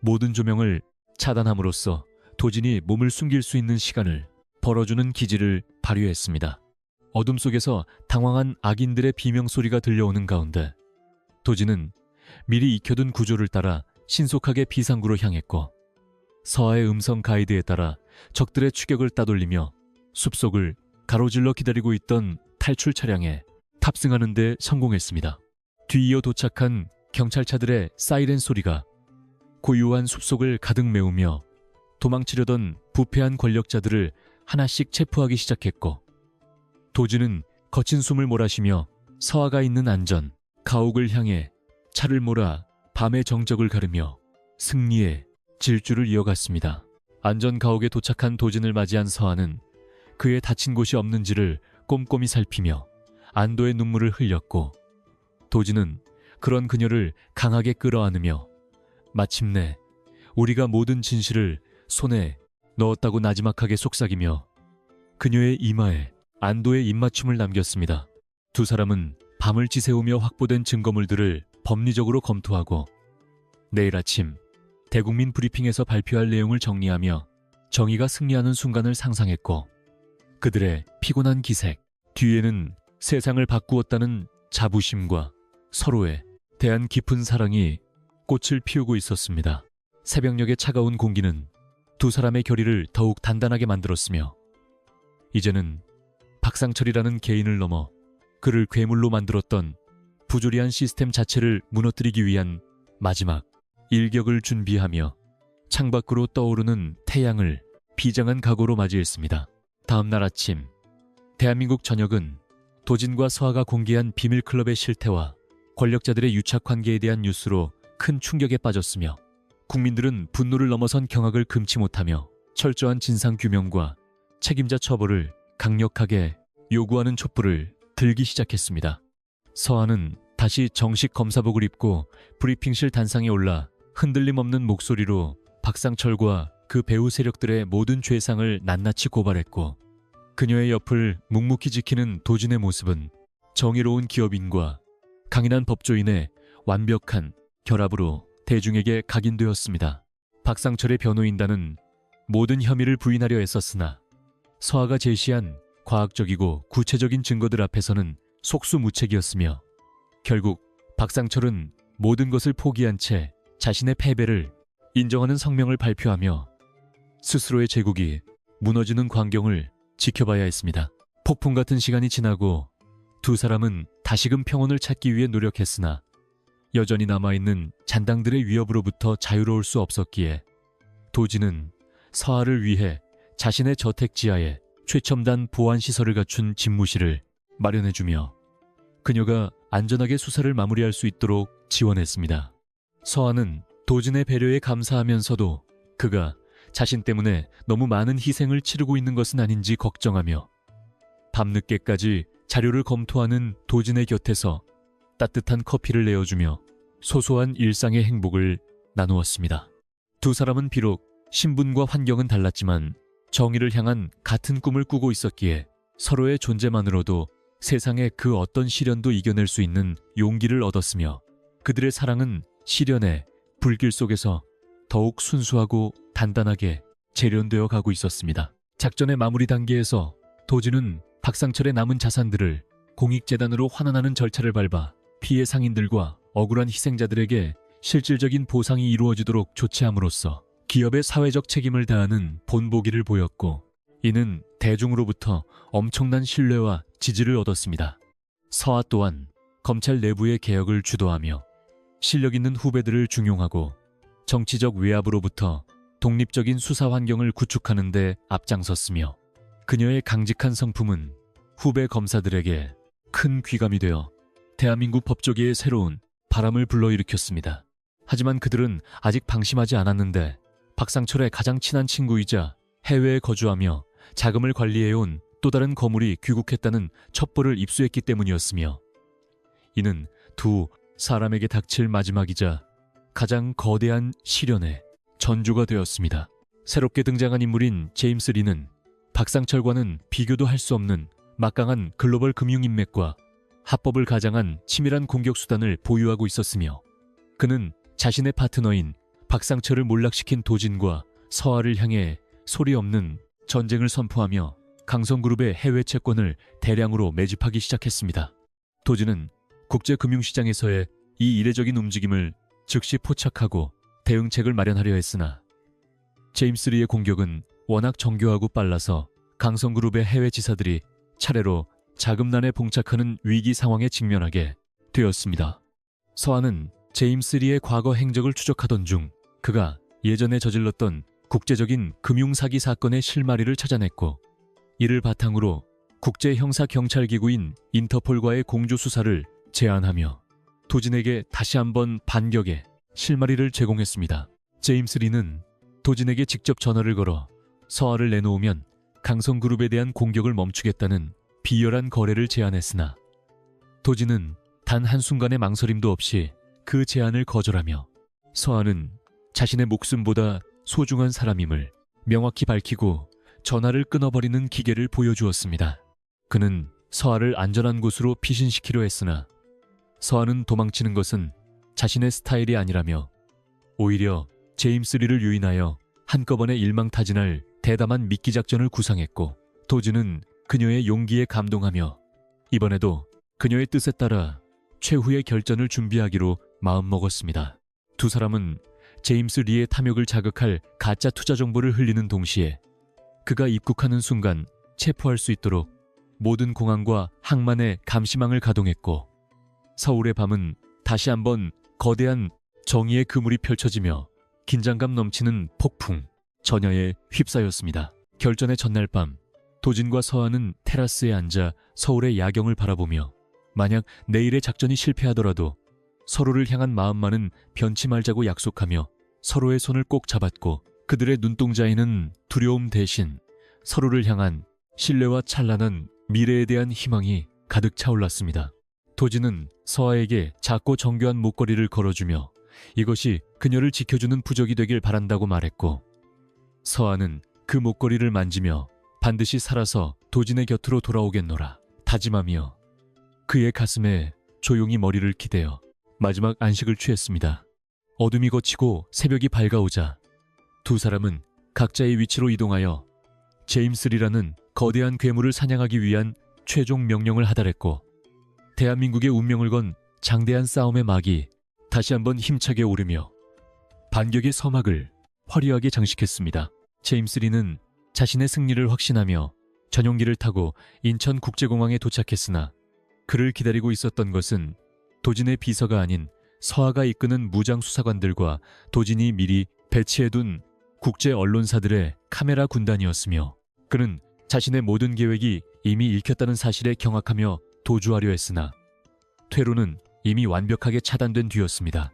모든 조명을 차단함으로써 도진이 몸을 숨길 수 있는 시간을 벌어주는 기지를 발휘했습니다. 어둠 속에서 당황한 악인들의 비명소리가 들려오는 가운데 도진은 미리 익혀둔 구조를 따라 신속하게 비상구로 향했고 서하의 음성 가이드에 따라 적들의 추격을 따돌리며 숲속을 가로질러 기다리고 있던 탈출 차량에 탑승하는 데 성공했습니다. 뒤이어 도착한 경찰차들의 사이렌 소리가 고요한 숲속을 가득 메우며 도망치려던 부패한 권력자들을 하나씩 체포하기 시작했고 도진은 거친 숨을 몰아쉬며 서하가 있는 안전, 가옥을 향해 차를 몰아 밤의 정적을 가르며 승리의 질주를 이어갔습니다. 안전 가옥에 도착한 도진을 맞이한 서하는 그의 다친 곳이 없는지를 꼼꼼히 살피며 안도의 눈물을 흘렸고 도진은 그런 그녀를 강하게 끌어안으며 마침내 우리가 모든 진실을 손에 넣었다고 나지막하게 속삭이며 그녀의 이마에 안도의 입맞춤을 남겼습니다. 두 사람은 밤을 지새우며 확보된 증거물들을 법리적으로 검토하고 내일 아침 대국민 브리핑에서 발표할 내용을 정리하며 정의가 승리하는 순간을 상상했고 그들의 피곤한 기색 뒤에는 세상을 바꾸었다는 자부심과 서로에 대한 깊은 사랑이 꽃을 피우고 있었습니다. 새벽녘의 차가운 공기는 두 사람의 결의를 더욱 단단하게 만들었으며 이제는 박상철이라는 개인을 넘어 그를 괴물로 만들었던 부조리한 시스템 자체를 무너뜨리기 위한 마지막 일격을 준비하며 창밖으로 떠오르는 태양을 비장한 각오로 맞이했습니다. 다음 날 아침 대한민국 전역은 도진과 서하가 공개한 비밀클럽의 실태와 권력자들의 유착관계에 대한 뉴스로 큰 충격에 빠졌으며 국민들은 분노를 넘어선 경악을 금치 못하며 철저한 진상규명과 책임자 처벌을 강력하게 요구하는 촛불을 들기 시작했습니다. 서하는 다시 정식 검사복을 입고 브리핑실 단상에 올라 흔들림 없는 목소리로 박상철과 그 배후 세력들의 모든 죄상을 낱낱이 고발했고 그녀의 옆을 묵묵히 지키는 도진의 모습은 정의로운 기업인과 강인한 법조인의 완벽한 결합으로 대중에게 각인되었습니다. 박상철의 변호인단은 모든 혐의를 부인하려 애썼으나 서하가 제시한 과학적이고 구체적인 증거들 앞에서는 속수무책이었으며 결국 박상철은 모든 것을 포기한 채 자신의 패배를 인정하는 성명을 발표하며 스스로의 제국이 무너지는 광경을 지켜봐야 했습니다. 폭풍 같은 시간이 지나고 두 사람은 다시금 평온을 찾기 위해 노력했으나 여전히 남아있는 잔당들의 위협으로부터 자유로울 수 없었기에 도진은 서하를 위해 자신의 저택 지하에 최첨단 보안시설을 갖춘 집무실을 마련해주며 그녀가 안전하게 수사를 마무리할 수 있도록 지원했습니다. 서하는 도진의 배려에 감사하면서도 그가 자신 때문에 너무 많은 희생을 치르고 있는 것은 아닌지 걱정하며 밤늦게까지 자료를 검토하는 도진의 곁에서 따뜻한 커피를 내어주며 소소한 일상의 행복을 나누었습니다. 두 사람은 비록 신분과 환경은 달랐지만 정의를 향한 같은 꿈을 꾸고 있었기에 서로의 존재만으로도 세상의 그 어떤 시련도 이겨낼 수 있는 용기를 얻었으며 그들의 사랑은 시련의 불길 속에서 더욱 순수하고 단단하게 재련되어 가고 있었습니다. 작전의 마무리 단계에서 도진은 박상철의 남은 자산들을 공익재단으로 환원하는 절차를 밟아 피해 상인들과 억울한 희생자들에게 실질적인 보상이 이루어지도록 조치함으로써 기업의 사회적 책임을 다하는 본보기를 보였고, 이는 대중으로부터 엄청난 신뢰와 지지를 얻었습니다. 서아 또한 검찰 내부의 개혁을 주도하며 실력 있는 후배들을 중용하고 정치적 외압으로부터 독립적인 수사 환경을 구축하는 데 앞장섰으며, 그녀의 강직한 성품은 후배 검사들에게 큰 귀감이 되어 대한민국 법조계에 새로운 바람을 불러일으켰습니다. 하지만 그들은 아직 방심하지 않았는데, 박상철의 가장 친한 친구이자 해외에 거주하며 자금을 관리해온 또 다른 거물이 귀국했다는 첩보를 입수했기 때문이었으며, 이는 두 사람에게 닥칠 마지막이자 가장 거대한 시련의 전조가 되었습니다. 새롭게 등장한 인물인 제임스 리는 박상철과는 비교도 할 수 없는 막강한 글로벌 금융인맥과 합법을 가장한 치밀한 공격 수단을 보유하고 있었으며, 그는 자신의 파트너인 박상철을 몰락시킨 도진과 서아를 향해 소리 없는 전쟁을 선포하며 강성그룹의 해외 채권을 대량으로 매집하기 시작했습니다. 도진은 국제금융시장에서의 이 이례적인 움직임을 즉시 포착하고 대응책을 마련하려 했으나, 제임스 리의 공격은 워낙 정교하고 빨라서 강성그룹의 해외 지사들이 차례로 자금난에 봉착하는 위기 상황에 직면하게 되었습니다. 서아는 제임스 리의 과거 행적을 추적하던 중 그가 예전에 저질렀던 국제적인 금융사기 사건의 실마리를 찾아냈고, 이를 바탕으로 국제형사경찰기구인 인터폴과의 공조수사를 제안하며 도진에게 다시 한번 반격의 실마리를 제공했습니다. 제임스 리는 도진에게 직접 전화를 걸어 서아를 내놓으면 강성그룹에 대한 공격을 멈추겠다는 비열한 거래를 제안했으나, 도진은 단 한순간의 망설임도 없이 그 제안을 거절하며 서아는 자신의 목숨보다 소중한 사람임을 명확히 밝히고 전화를 끊어버리는 기계를 보여주었습니다. 그는 서아를 안전한 곳으로 피신시키려 했으나, 서아는 도망치는 것은 자신의 스타일이 아니라며 오히려 제임스 리를 유인하여 한꺼번에 일망타진할 대담한 미끼 작전을 구상했고, 도진은 그녀의 용기에 감동하며 이번에도 그녀의 뜻에 따라 최후의 결전을 준비하기로 마음먹었습니다. 두 사람은 제임스 리의 탐욕을 자극할 가짜 투자 정보를 흘리는 동시에 그가 입국하는 순간 체포할 수 있도록 모든 공항과 항만에 감시망을 가동했고, 서울의 밤은 다시 한번 거대한 정의의 그물이 펼쳐지며 긴장감 넘치는 폭풍, 전야에 휩싸였습니다. 결전의 전날 밤, 도진과 서아는 테라스에 앉아 서울의 야경을 바라보며 만약 내일의 작전이 실패하더라도 서로를 향한 마음만은 변치 말자고 약속하며 서로의 손을 꼭 잡았고, 그들의 눈동자에는 두려움 대신 서로를 향한 신뢰와 찬란한 미래에 대한 희망이 가득 차올랐습니다. 도진은 서아에게 작고 정교한 목걸이를 걸어주며 이것이 그녀를 지켜주는 부적이 되길 바란다고 말했고, 서아는 그 목걸이를 만지며 반드시 살아서 도진의 곁으로 돌아오겠노라 다짐하며 그의 가슴에 조용히 머리를 기대어 마지막 안식을 취했습니다. 어둠이 걷히고 새벽이 밝아오자 두 사람은 각자의 위치로 이동하여 제임스 리라는 거대한 괴물을 사냥하기 위한 최종 명령을 하달했고, 대한민국의 운명을 건 장대한 싸움의 막이 다시 한번 힘차게 오르며 반격의 서막을 화려하게 장식했습니다. 제임스 리는 자신의 승리를 확신하며 전용기를 타고 인천국제공항에 도착했으나, 그를 기다리고 있었던 것은 도진의 비서가 아닌 서아가 이끄는 무장수사관들과 도진이 미리 배치해둔 국제 언론사들의 카메라 군단이었으며, 그는 자신의 모든 계획이 이미 읽혔다는 사실에 경악하며 도주하려 했으나 퇴로는 이미 완벽하게 차단된 뒤였습니다.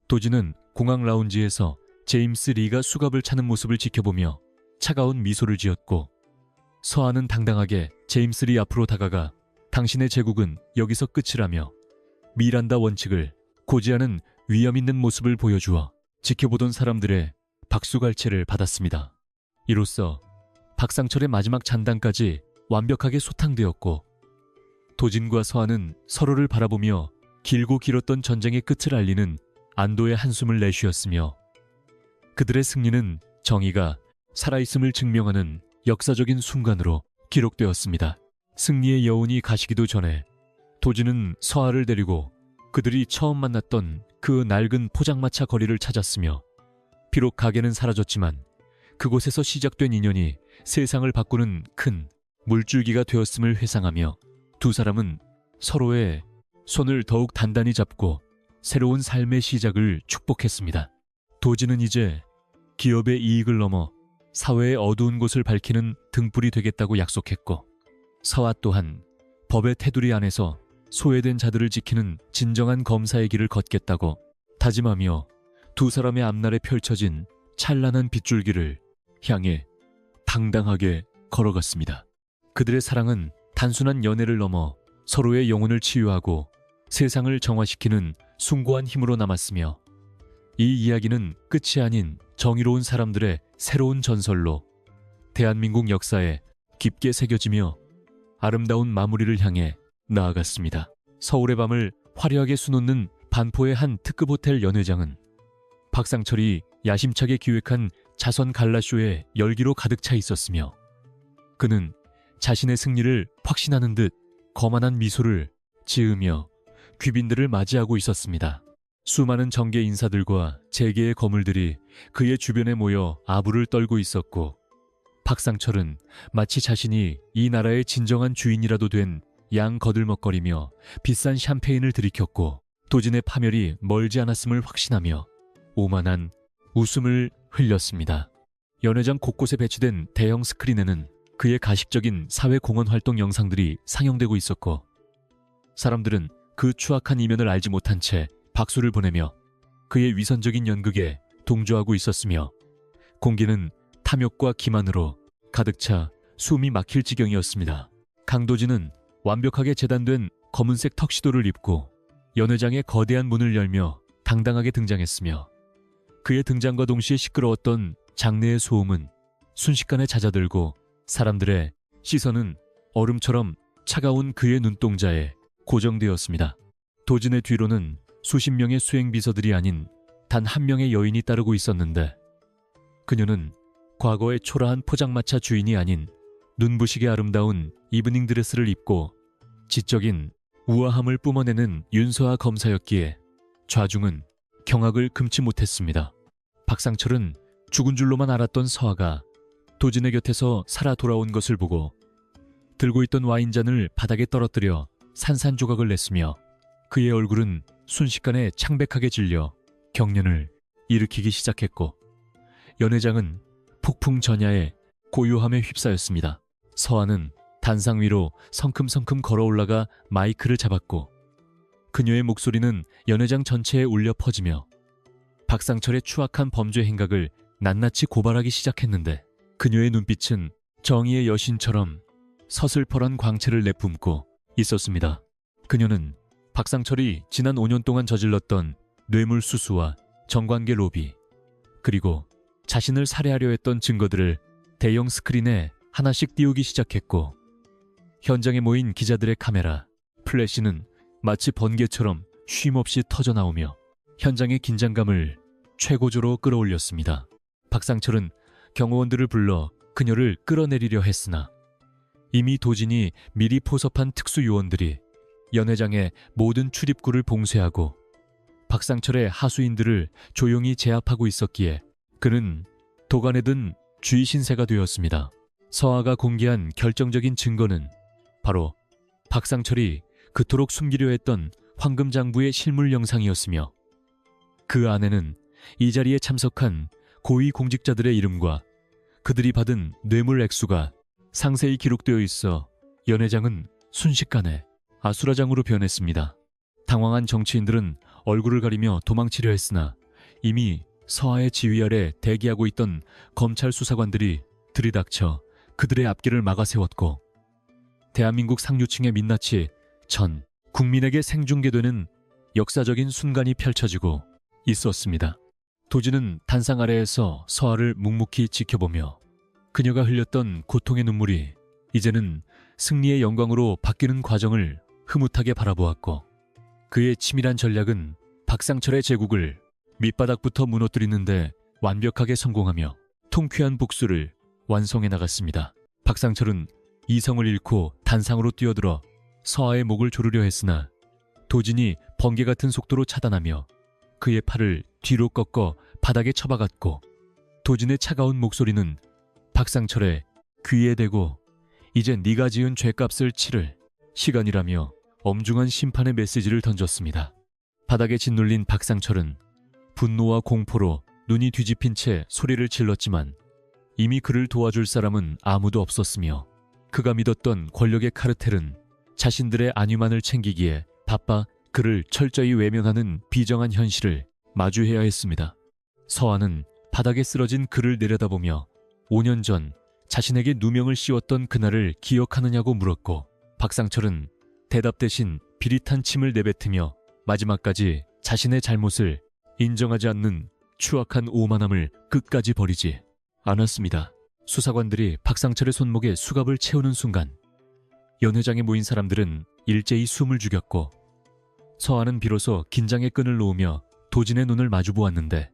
도진은 공항 라운지에서 제임스 리가 수갑을 차는 모습을 지켜보며 차가운 미소를 지었고, 서아는 당당하게 제임스 리 앞으로 다가가 당신의 제국은 여기서 끝이라며 미란다 원칙을 고지하는 위험 있는 모습을 보여주어 지켜보던 사람들의 박수갈채를 받았습니다. 이로써 박상철의 마지막 잔당까지 완벽하게 소탕되었고, 도진과 서아는 서로를 바라보며 길고 길었던 전쟁의 끝을 알리는 안도의 한숨을 내쉬었으며, 그들의 승리는 정의가 살아있음을 증명하는 역사적인 순간으로 기록되었습니다. 승리의 여운이 가시기도 전에 도지는 서아를 데리고 그들이 처음 만났던 그 낡은 포장마차 거리를 찾았으며, 비록 가게는 사라졌지만 그곳에서 시작된 인연이 세상을 바꾸는 큰 물줄기가 되었음을 회상하며 두 사람은 서로의 손을 더욱 단단히 잡고 새로운 삶의 시작을 축복했습니다. 도지는 이제 기업의 이익을 넘어 사회의 어두운 곳을 밝히는 등불이 되겠다고 약속했고, 서아 또한 법의 테두리 안에서 소외된 자들을 지키는 진정한 검사의 길을 걷겠다고 다짐하며 두 사람의 앞날에 펼쳐진 찬란한 빗줄기를 향해 당당하게 걸어갔습니다. 그들의 사랑은 단순한 연애를 넘어 서로의 영혼을 치유하고 세상을 정화시키는 숭고한 힘으로 남았으며, 이 이야기는 끝이 아닌 정의로운 사람들의 새로운 전설로 대한민국 역사에 깊게 새겨지며 아름다운 마무리를 향해 나아갔습니다. 서울의 밤을 화려하게 수놓는 반포의 한 특급 호텔 연회장은 박상철이 야심차게 기획한 자선 갈라쇼의 열기로 가득 차 있었으며, 그는 자신의 승리를 확신하는 듯 거만한 미소를 지으며 귀빈들을 맞이하고 있었습니다. 수많은 정계 인사들과 재계의 거물들이 그의 주변에 모여 아부를 떨고 있었고, 박상철은 마치 자신이 이 나라의 진정한 주인이라도 된 양 거들먹거리며 비싼 샴페인을 들이켰고, 도진의 파멸이 멀지 않았음을 확신하며 오만한 웃음을 흘렸습니다. 연회장 곳곳에 배치된 대형 스크린에는 그의 가식적인 사회공헌 활동 영상들이 상영되고 있었고, 사람들은 그 추악한 이면을 알지 못한 채 박수를 보내며 그의 위선적인 연극에 동조하고 있었으며, 공기는 탐욕과 기만으로 가득 차 숨이 막힐 지경이었습니다. 강도진은 완벽하게 재단된 검은색 턱시도를 입고 연회장의 거대한 문을 열며 당당하게 등장했으며, 그의 등장과 동시에 시끄러웠던 장내의 소음은 순식간에 잦아들고 사람들의 시선은 얼음처럼 차가운 그의 눈동자에 고정되었습니다. 도진의 뒤로는 수십 명의 수행비서들이 아닌 단 한 명의 여인이 따르고 있었는데, 그녀는 과거의 초라한 포장마차 주인이 아닌 눈부시게 아름다운 이브닝 드레스를 입고 지적인 우아함을 뿜어내는 윤서아 검사였기에 좌중은 경악을 금치 못했습니다. 박상철은 죽은 줄로만 알았던 서아가 도진의 곁에서 살아 돌아온 것을 보고 들고 있던 와인잔을 바닥에 떨어뜨려 산산조각을 냈으며, 그의 얼굴은 순식간에 창백하게 질려 경련을 일으키기 시작했고, 연회장은 폭풍 전야에 고요함에 휩싸였습니다. 서아는 단상 위로 성큼성큼 걸어 올라가 마이크를 잡았고, 그녀의 목소리는 연회장 전체에 울려 퍼지며 박상철의 추악한 범죄 행각을 낱낱이 고발하기 시작했는데, 그녀의 눈빛은 정의의 여신처럼 서슬퍼런 광채를 내뿜고 있었습니다. 그녀는 박상철이 지난 5년 동안 저질렀던 뇌물수수와 정관계 로비, 그리고 자신을 살해하려 했던 증거들을 대형 스크린에 하나씩 띄우기 시작했고, 현장에 모인 기자들의 카메라, 플래시는 마치 번개처럼 쉼없이 터져나오며 현장의 긴장감을 최고조로 끌어올렸습니다. 박상철은 경호원들을 불러 그녀를 끌어내리려 했으나 이미 도진이 미리 포섭한 특수요원들이 연회장의 모든 출입구를 봉쇄하고 박상철의 하수인들을 조용히 제압하고 있었기에 그는 도간에 든 쥐 신세가 되었습니다. 서아가 공개한 결정적인 증거는 바로 박상철이 그토록 숨기려 했던 황금장부의 실물 영상이었으며, 그 안에는 이 자리에 참석한 고위 공직자들의 이름과 그들이 받은 뇌물 액수가 상세히 기록되어 있어 연회장은 순식간에 아수라장으로 변했습니다. 당황한 정치인들은 얼굴을 가리며 도망치려 했으나 이미 서아의 지휘 아래 대기하고 있던 검찰 수사관들이 들이닥쳐 그들의 앞길을 막아세웠고, 대한민국 상류층의 민낯이 전 국민에게 생중계되는 역사적인 순간이 펼쳐지고 있었습니다. 도진은 단상 아래에서 서아를 묵묵히 지켜보며 그녀가 흘렸던 고통의 눈물이 이제는 승리의 영광으로 바뀌는 과정을 흐뭇하게 바라보았고, 그의 치밀한 전략은 박상철의 제국을 밑바닥부터 무너뜨리는데 완벽하게 성공하며 통쾌한 복수를 완성해 나갔습니다. 박상철은 이성을 잃고 단상으로 뛰어들어 서아의 목을 조르려 했으나 도진이 번개 같은 속도로 차단하며 그의 팔을 뒤로 꺾어 바닥에 처박았고, 도진의 차가운 목소리는 박상철의 귀에 대고 이제 네가 지은 죄값을 치를 시간이라며 엄중한 심판의 메시지를 던졌습니다. 바닥에 짓눌린 박상철은 분노와 공포로 눈이 뒤집힌 채 소리를 질렀지만 이미 그를 도와줄 사람은 아무도 없었으며, 그가 믿었던 권력의 카르텔은 자신들의 안위만을 챙기기에 바빠 그를 철저히 외면하는 비정한 현실을 마주해야 했습니다. 서아는 바닥에 쓰러진 그를 내려다보며 5년 전 자신에게 누명을 씌웠던 그날을 기억하느냐고 물었고, 박상철은 대답 대신 비릿한 침을 내뱉으며 마지막까지 자신의 잘못을 인정하지 않는 추악한 오만함을 끝까지 버리지 않았습니다. 수사관들이 박상철의 손목에 수갑을 채우는 순간 연회장에 모인 사람들은 일제히 숨을 죽였고, 서아는 비로소 긴장의 끈을 놓으며 도진의 눈을 마주 보았는데,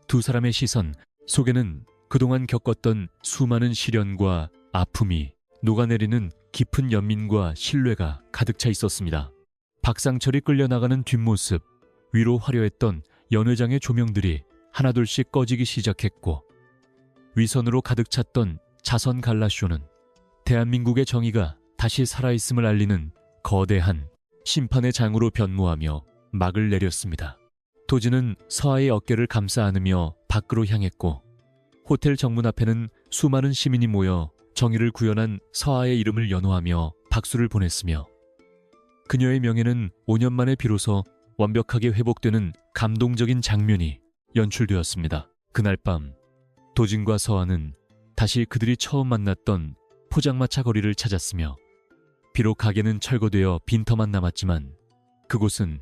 두 사람의 시선 속에는 그동안 겪었던 수많은 시련과 아픔이 녹아내리는 깊은 연민과 신뢰가 가득 차 있었습니다. 박상철이 끌려나가는 뒷모습, 위로 화려했던 연회장의 조명들이 하나둘씩 꺼지기 시작했고, 위선으로 가득 찼던 자선 갈라쇼는 대한민국의 정의가 다시 살아있음을 알리는 거대한 심판의 장으로 변모하며 막을 내렸습니다. 도진은 서아의 어깨를 감싸 안으며 밖으로 향했고, 호텔 정문 앞에는 수많은 시민이 모여 정의를 구현한 서아의 이름을 연호하며 박수를 보냈으며, 그녀의 명예는 5년 만에 비로소 완벽하게 회복되는 감동적인 장면이 연출되었습니다. 그날 밤 도진과 서아는 다시 그들이 처음 만났던 포장마차 거리를 찾았으며, 비록 가게는 철거되어 빈터만 남았지만 그곳은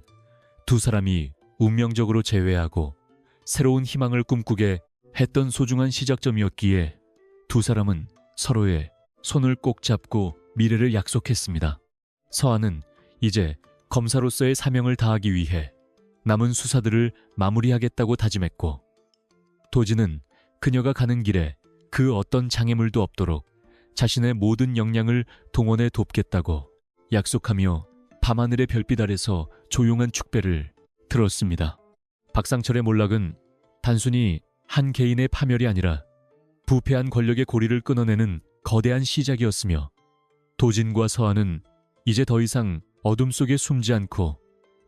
두 사람이 운명적으로 재회하고 새로운 희망을 꿈꾸게 했던 소중한 시작점이었기에 두 사람은 서로의 손을 꼭 잡고 미래를 약속했습니다. 서아는 이제 검사로서의 사명을 다하기 위해 남은 수사들을 마무리하겠다고 다짐했고, 도진은 그녀가 가는 길에 그 어떤 장애물도 없도록 자신의 모든 역량을 동원해 돕겠다고 약속하며 밤하늘의 별빛 아래서 조용한 축배를 들었습니다. 박상철의 몰락은 단순히 한 개인의 파멸이 아니라 부패한 권력의 고리를 끊어내는 거대한 시작이었으며, 도진과 서아는 이제 더 이상 어둠 속에 숨지 않고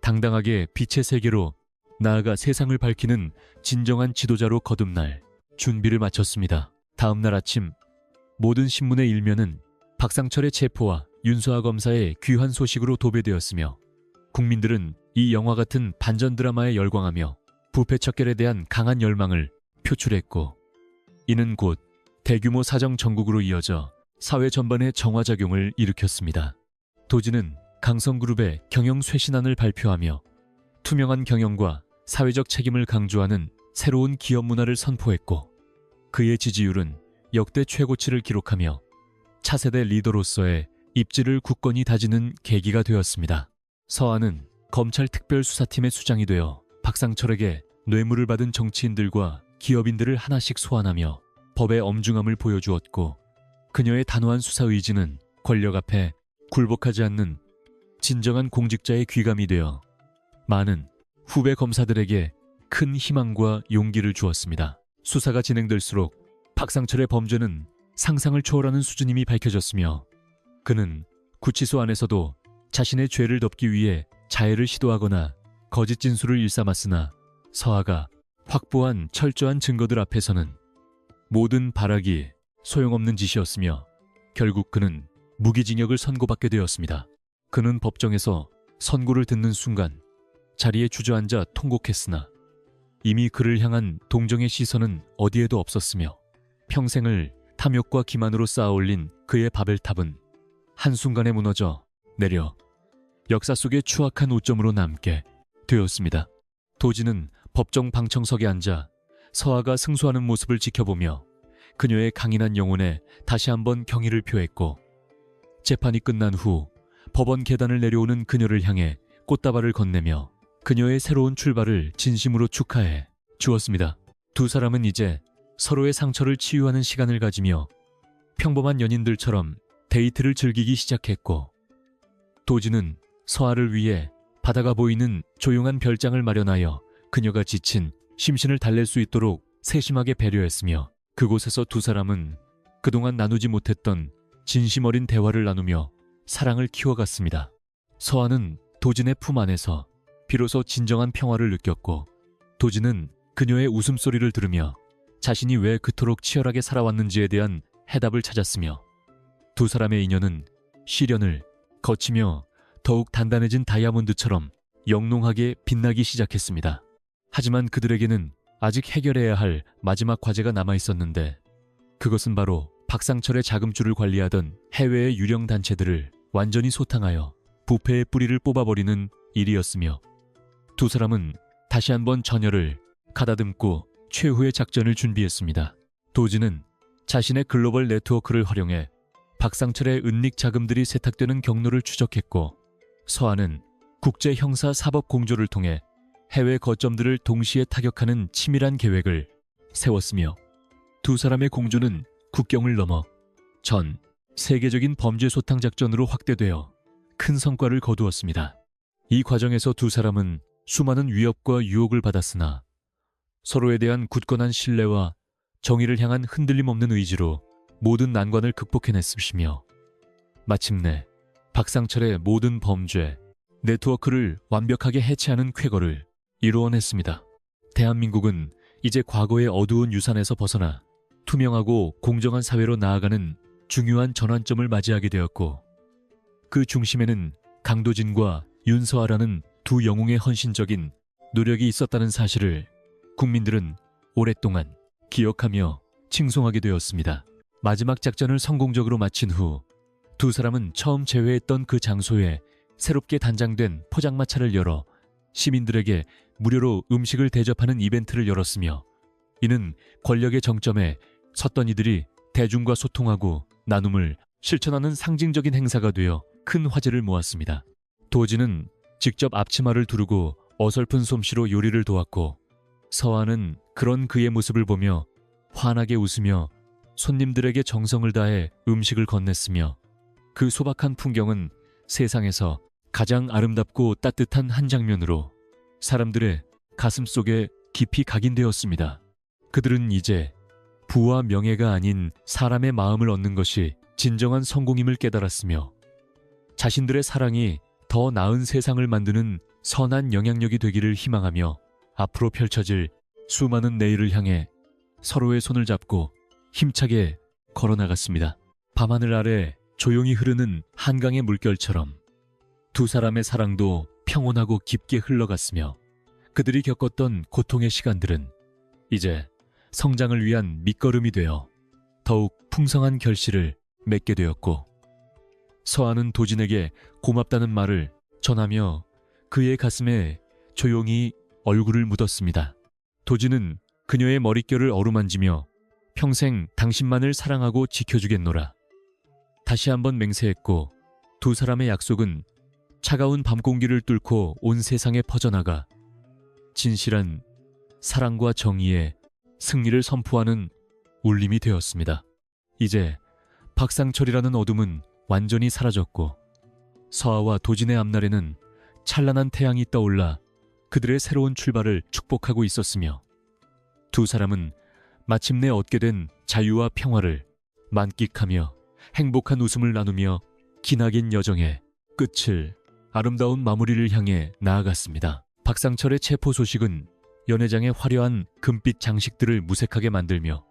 당당하게 빛의 세계로 나아가 세상을 밝히는 진정한 지도자로 거듭날 준비를 마쳤습니다. 다음 날 아침 모든 신문의 일면은 박상철의 체포와 윤수아 검사의 귀환 소식으로 도배되었으며, 국민들은 이 영화 같은 반전 드라마에 열광하며 부패 척결에 대한 강한 열망을 표출했고, 이는 곧 대규모 사정 정국으로 이어져 사회 전반에 정화작용을 일으켰습니다. 도진은 강성그룹의 경영 쇄신안을 발표하며 투명한 경영과 사회적 책임을 강조하는 새로운 기업 문화를 선포했고, 그의 지지율은 역대 최고치를 기록하며 차세대 리더로서의 입지를 굳건히 다지는 계기가 되었습니다. 서아는 검찰 특별수사팀의 수장이 되어 박상철에게 뇌물을 받은 정치인들과 기업인들을 하나씩 소환하며 법의 엄중함을 보여주었고, 그녀의 단호한 수사 의지는 권력 앞에 굴복하지 않는 진정한 공직자의 귀감이 되어 많은 후배 검사들에게 큰 희망과 용기를 주었습니다. 수사가 진행될수록 박상철의 범죄는 상상을 초월하는 수준임이 밝혀졌으며, 그는 구치소 안에서도 자신의 죄를 덮기 위해 자해를 시도하거나 거짓 진술을 일삼았으나, 서아가 확보한 철저한 증거들 앞에서는 모든 발악이 소용없는 짓이었으며 결국 그는 무기징역을 선고받게 되었습니다. 그는 법정에서 선고를 듣는 순간 자리에 주저앉아 통곡했으나 이미 그를 향한 동정의 시선은 어디에도 없었으며, 평생을 탐욕과 기만으로 쌓아올린 그의 바벨탑은 한순간에 무너져 내려 역사 속의 추악한 오점으로 남게 되었습니다. 도진은 법정 방청석에 앉아 서아가 승소하는 모습을 지켜보며 그녀의 강인한 영혼에 다시 한번 경의를 표했고, 재판이 끝난 후 법원 계단을 내려오는 그녀를 향해 꽃다발을 건네며 그녀의 새로운 출발을 진심으로 축하해 주었습니다. 두 사람은 이제 서로의 상처를 치유하는 시간을 가지며 평범한 연인들처럼 데이트를 즐기기 시작했고, 도지는 서아를 위해 바다가 보이는 조용한 별장을 마련하여 그녀가 지친 심신을 달랠 수 있도록 세심하게 배려했으며, 그곳에서 두 사람은 그동안 나누지 못했던 진심 어린 대화를 나누며 사랑을 키워갔습니다. 서아는 도진의 품 안에서 비로소 진정한 평화를 느꼈고, 도진은 그녀의 웃음소리를 들으며 자신이 왜 그토록 치열하게 살아왔는지에 대한 해답을 찾았으며, 두 사람의 인연은 시련을 거치며 더욱 단단해진 다이아몬드처럼 영롱하게 빛나기 시작했습니다. 하지만 그들에게는 아직 해결해야 할 마지막 과제가 남아있었는데, 그것은 바로 박상철의 자금줄을 관리하던 해외의 유령 단체들을 완전히 소탕하여 부패의 뿌리를 뽑아버리는 일이었으며, 두 사람은 다시 한번 전열을 가다듬고 최후의 작전을 준비했습니다. 도지는 자신의 글로벌 네트워크를 활용해 박상철의 은닉 자금들이 세탁되는 경로를 추적했고, 서아는 국제 형사 사법 공조를 통해 해외 거점들을 동시에 타격하는 치밀한 계획을 세웠으며, 두 사람의 공조는 국경을 넘어 전 세계적인 범죄 소탕 작전으로 확대되어 큰 성과를 거두었습니다. 이 과정에서 두 사람은 수많은 위협과 유혹을 받았으나 서로에 대한 굳건한 신뢰와 정의를 향한 흔들림 없는 의지로 모든 난관을 극복해냈으며, 마침내 박상철의 모든 범죄, 네트워크를 완벽하게 해체하는 쾌거를 이루어냈습니다. 대한민국은 이제 과거의 어두운 유산에서 벗어나 투명하고 공정한 사회로 나아가는 중요한 전환점을 맞이하게 되었고, 그 중심에는 강도진과 윤서아라는 두 영웅의 헌신적인 노력이 있었다는 사실을 국민들은 오랫동안 기억하며 칭송하게 되었습니다. 마지막 작전을 성공적으로 마친 후 두 사람은 처음 재회했던 그 장소에 새롭게 단장된 포장마차를 열어 시민들에게 무료로 음식을 대접하는 이벤트를 열었으며, 이는 권력의 정점에 섰던 이들이 대중과 소통하고 나눔을 실천하는 상징적인 행사가 되어 큰 화제를 모았습니다. 도지는 직접 앞치마를 두르고 어설픈 솜씨로 요리를 도왔고, 서아는 그런 그의 모습을 보며 환하게 웃으며 손님들에게 정성을 다해 음식을 건넸으며, 그 소박한 풍경은 세상에서 가장 아름답고 따뜻한 한 장면으로 사람들의 가슴 속에 깊이 각인되었습니다. 그들은 이제 부와 명예가 아닌 사람의 마음을 얻는 것이 진정한 성공임을 깨달았으며, 자신들의 사랑이 더 나은 세상을 만드는 선한 영향력이 되기를 희망하며 앞으로 펼쳐질 수많은 내일을 향해 서로의 손을 잡고 힘차게 걸어나갔습니다. 밤하늘 아래 조용히 흐르는 한강의 물결처럼 두 사람의 사랑도 평온하고 깊게 흘러갔으며, 그들이 겪었던 고통의 시간들은 이제 성장을 위한 밑거름이 되어 더욱 풍성한 결실을 맺게 되었고, 서아는 도진에게 고맙다는 말을 전하며 그의 가슴에 조용히 얼굴을 묻었습니다. 도진은 그녀의 머릿결을 어루만지며 평생 당신만을 사랑하고 지켜주겠노라 다시 한번 맹세했고, 두 사람의 약속은 차가운 밤 공기를 뚫고 온 세상에 퍼져나가 진실한 사랑과 정의의 승리를 선포하는 울림이 되었습니다. 이제 박상철이라는 어둠은 완전히 사라졌고, 서아와 도진의 앞날에는 찬란한 태양이 떠올라 그들의 새로운 출발을 축복하고 있었으며, 두 사람은 마침내 얻게 된 자유와 평화를 만끽하며 행복한 웃음을 나누며 기나긴 여정의 끝을, 아름다운 마무리를 향해 나아갔습니다. 박상철의 체포 소식은 연회장의 화려한 금빛 장식들을 무색하게 만들며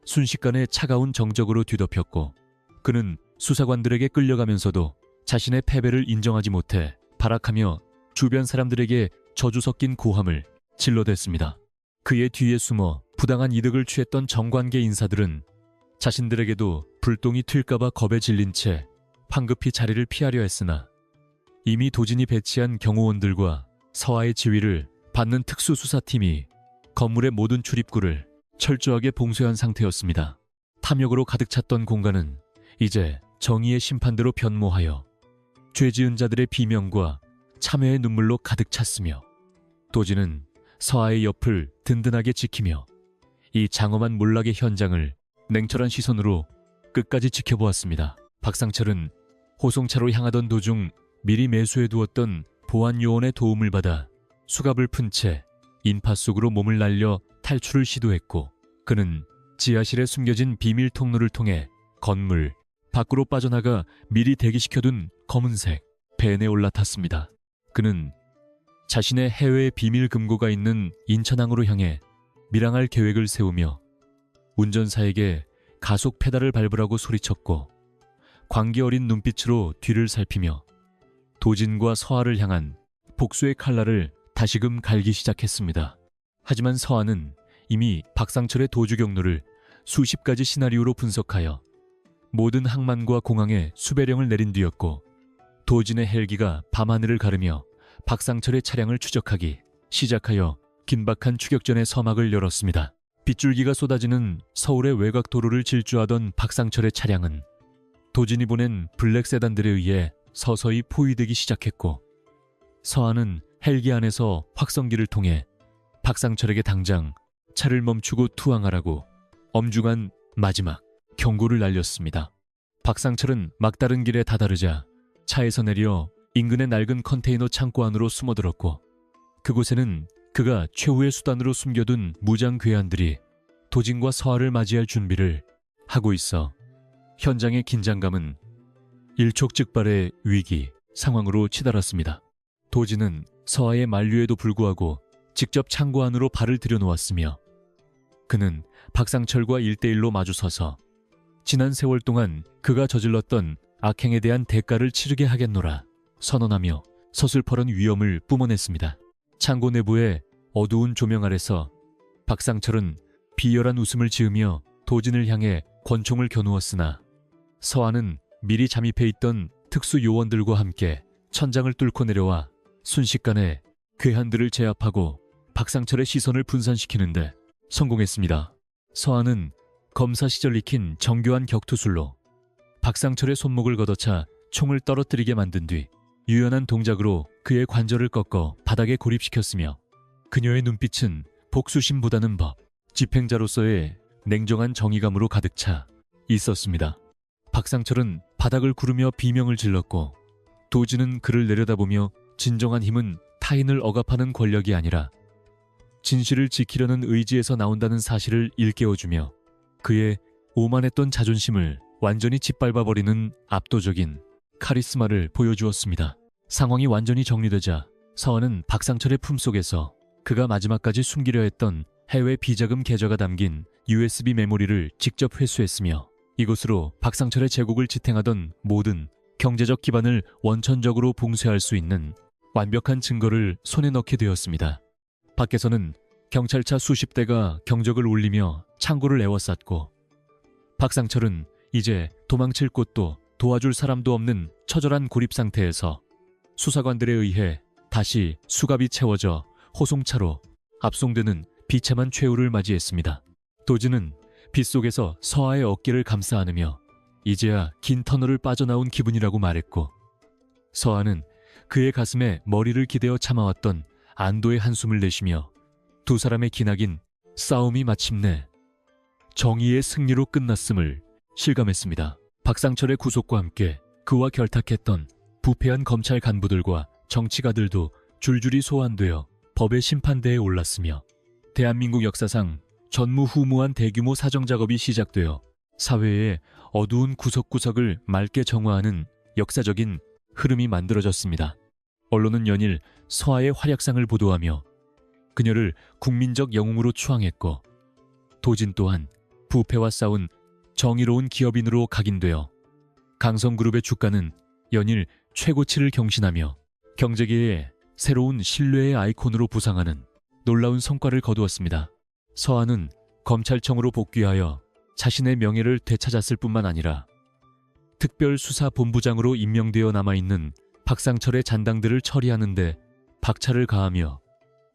순식간에 차가운 정적으로 뒤덮였고, 그는 수사관들에게 끌려가면서도 자신의 패배를 인정하지 못해 발악하며 주변 사람들에게 저주 섞인 고함을 질러댔습니다. 그의 뒤에 숨어 부당한 이득을 취했던 정관계 인사들은 자신들에게도 불똥이 튈까봐 겁에 질린 채 황급히 자리를 피하려 했으나, 이미 도진이 배치한 경호원들과 서아의 지휘를 받는 특수수사팀이 건물의 모든 출입구를 철저하게 봉쇄한 상태였습니다. 탐욕으로 가득 찼던 공간은 이제 정의의 심판대로 변모하여 죄지은 자들의 비명과 참회의 눈물로 가득 찼으며, 도진은 서아의 옆을 든든하게 지키며 이 장엄한 몰락의 현장을 냉철한 시선으로 끝까지 지켜보았습니다. 박상철은 호송차로 향하던 도중 미리 매수해두었던 보안 요원의 도움을 받아 수갑을 푼 채 인파 속으로 몸을 날려 탈출을 시도했고, 그는 지하실에 숨겨진 비밀 통로를 통해 건물 밖으로 빠져나가 미리 대기시켜둔 검은색 벤에 올라탔습니다. 그는 자신의 해외 비밀 금고가 있는 인천항으로 향해 밀항할 계획을 세우며 운전사에게 가속 페달을 밟으라고 소리쳤고, 광기 어린 눈빛으로 뒤를 살피며 도진과 서아를 향한 복수의 칼날을 다시금 갈기 시작했습니다. 하지만 서아는 이미 박상철의 도주 경로를 수십 가지 시나리오로 분석하여 모든 항만과 공항에 수배령을 내린 뒤였고, 도진의 헬기가 밤하늘을 가르며 박상철의 차량을 추적하기 시작하여 긴박한 추격전의 서막을 열었습니다. 빗줄기가 쏟아지는 서울의 외곽 도로를 질주하던 박상철의 차량은 도진이 보낸 블랙 세단들에 의해 서서히 포위되기 시작했고, 서아는 헬기 안에서 확성기를 통해 박상철에게 당장 차를 멈추고 투항하라고 엄중한 마지막 경고를 날렸습니다. 박상철은 막다른 길에 다다르자 차에서 내려 인근의 낡은 컨테이너 창고 안으로 숨어들었고, 그곳에는 그가 최후의 수단으로 숨겨둔 무장 괴한들이 도진과 서아를 맞이할 준비를 하고 있어 현장의 긴장감은 일촉즉발의 위기 상황으로 치달았습니다. 도진은 서아의 만류에도 불구하고 직접 창고 안으로 발을 들여놓았으며, 그는 박상철과 1대1로 마주서서 지난 세월 동안 그가 저질렀던 악행에 대한 대가를 치르게 하겠노라 선언하며 서슬퍼런 위엄을 뿜어냈습니다. 창고 내부의 어두운 조명 아래서 박상철은 비열한 웃음을 지으며 도진을 향해 권총을 겨누었으나, 서아는 미리 잠입해 있던 특수 요원들과 함께 천장을 뚫고 내려와 순식간에 괴한들을 제압하고 박상철의 시선을 분산시키는데 성공했습니다. 서아는 검사 시절 익힌 정교한 격투술로 박상철의 손목을 걷어차 총을 떨어뜨리게 만든 뒤 유연한 동작으로 그의 관절을 꺾어 바닥에 고립시켰으며, 그녀의 눈빛은 복수심보다는 법, 집행자로서의 냉정한 정의감으로 가득 차 있었습니다. 박상철은 바닥을 구르며 비명을 질렀고, 도진은 그를 내려다보며 진정한 힘은 타인을 억압하는 권력이 아니라 진실을 지키려는 의지에서 나온다는 사실을 일깨워주며 그의 오만했던 자존심을 완전히 짓밟아버리는 압도적인 카리스마를 보여주었습니다. 상황이 완전히 정리되자 서아는 박상철의 품속에서 그가 마지막까지 숨기려 했던 해외 비자금 계좌가 담긴 USB 메모리를 직접 회수했으며, 이곳으로 박상철의 제국을 지탱하던 모든 경제적 기반을 원천적으로 봉쇄할 수 있는 완벽한 증거를 손에 넣게 되었습니다. 밖에서는 경찰차 수십 대가 경적을 울리며 창고를 에워쌌고, 박상철은 이제 도망칠 곳도 도와줄 사람도 없는 처절한 고립 상태에서 수사관들에 의해 다시 수갑이 채워져 호송차로 압송되는 비참한 최후를 맞이했습니다. 도진은 빗속에서 서아의 어깨를 감싸 안으며 이제야 긴 터널을 빠져나온 기분이라고 말했고, 서아는 그의 가슴에 머리를 기대어 참아왔던 안도의 한숨을 내쉬며 두 사람의 기나긴 싸움이 마침내 정의의 승리로 끝났음을 실감했습니다. 박상철의 구속과 함께 그와 결탁했던 부패한 검찰 간부들과 정치가들도 줄줄이 소환되어 법의 심판대에 올랐으며, 대한민국 역사상 전무후무한 대규모 사정작업이 시작되어 사회의 어두운 구석구석을 맑게 정화하는 역사적인 흐름이 만들어졌습니다. 언론은 연일 서아의 활약상을 보도하며 그녀를 국민적 영웅으로 추앙했고, 도진 또한 부패와 싸운 정의로운 기업인으로 각인되어 강성그룹의 주가는 연일 최고치를 경신하며 경제계의 새로운 신뢰의 아이콘으로 부상하는 놀라운 성과를 거두었습니다. 서아는 검찰청으로 복귀하여 자신의 명예를 되찾았을 뿐만 아니라 특별수사본부장으로 임명되어 남아있는 박상철의 잔당들을 처리하는 데 박차를 가하며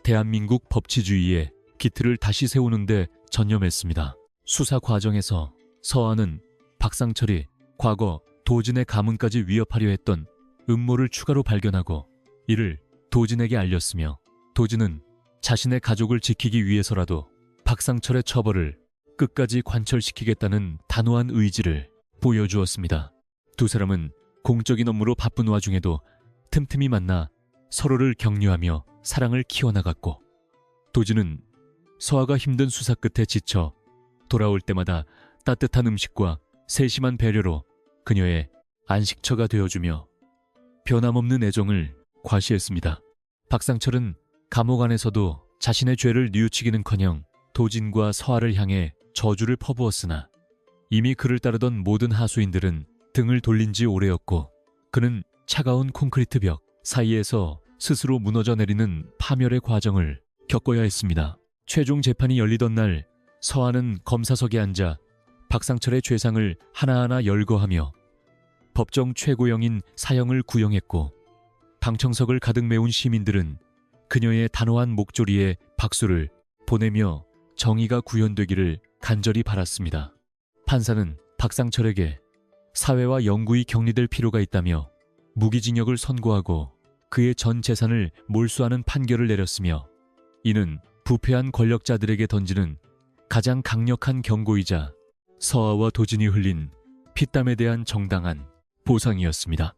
대한민국 법치주의의 기틀을 다시 세우는 데 전념했습니다. 수사 과정에서 서아는 박상철이 과거 도진의 가문까지 위협하려 했던 음모를 추가로 발견하고 이를 도진에게 알렸으며, 도진은 자신의 가족을 지키기 위해서라도 박상철의 처벌을 끝까지 관철시키겠다는 단호한 의지를 보여주었습니다. 두 사람은 공적인 업무로 바쁜 와중에도 틈틈이 만나 서로를 격려하며 사랑을 키워나갔고, 도진은 서아가 힘든 수사 끝에 지쳐 돌아올 때마다 따뜻한 음식과 세심한 배려로 그녀의 안식처가 되어주며 변함없는 애정을 과시했습니다. 박상철은 감옥 안에서도 자신의 죄를 뉘우치기는커녕 도진과 서아를 향해 저주를 퍼부었으나 이미 그를 따르던 모든 하수인들은 등을 돌린 지 오래였고, 그는 차가운 콘크리트 벽 사이에서 스스로 무너져 내리는 파멸의 과정을 겪어야 했습니다. 최종 재판이 열리던 날, 서아는 검사석에 앉아 박상철의 죄상을 하나하나 열거하며 법정 최고형인 사형을 구형했고, 방청석을 가득 메운 시민들은 그녀의 단호한 목소리에 박수를 보내며 정의가 구현되기를 간절히 바랐습니다. 판사는 박상철에게 사회와 영구히 격리될 필요가 있다며 무기징역을 선고하고 그의 전 재산을 몰수하는 판결을 내렸으며, 이는 부패한 권력자들에게 던지는 가장 강력한 경고이자 서아와 도진이 흘린 피땀에 대한 정당한 보상이었습니다.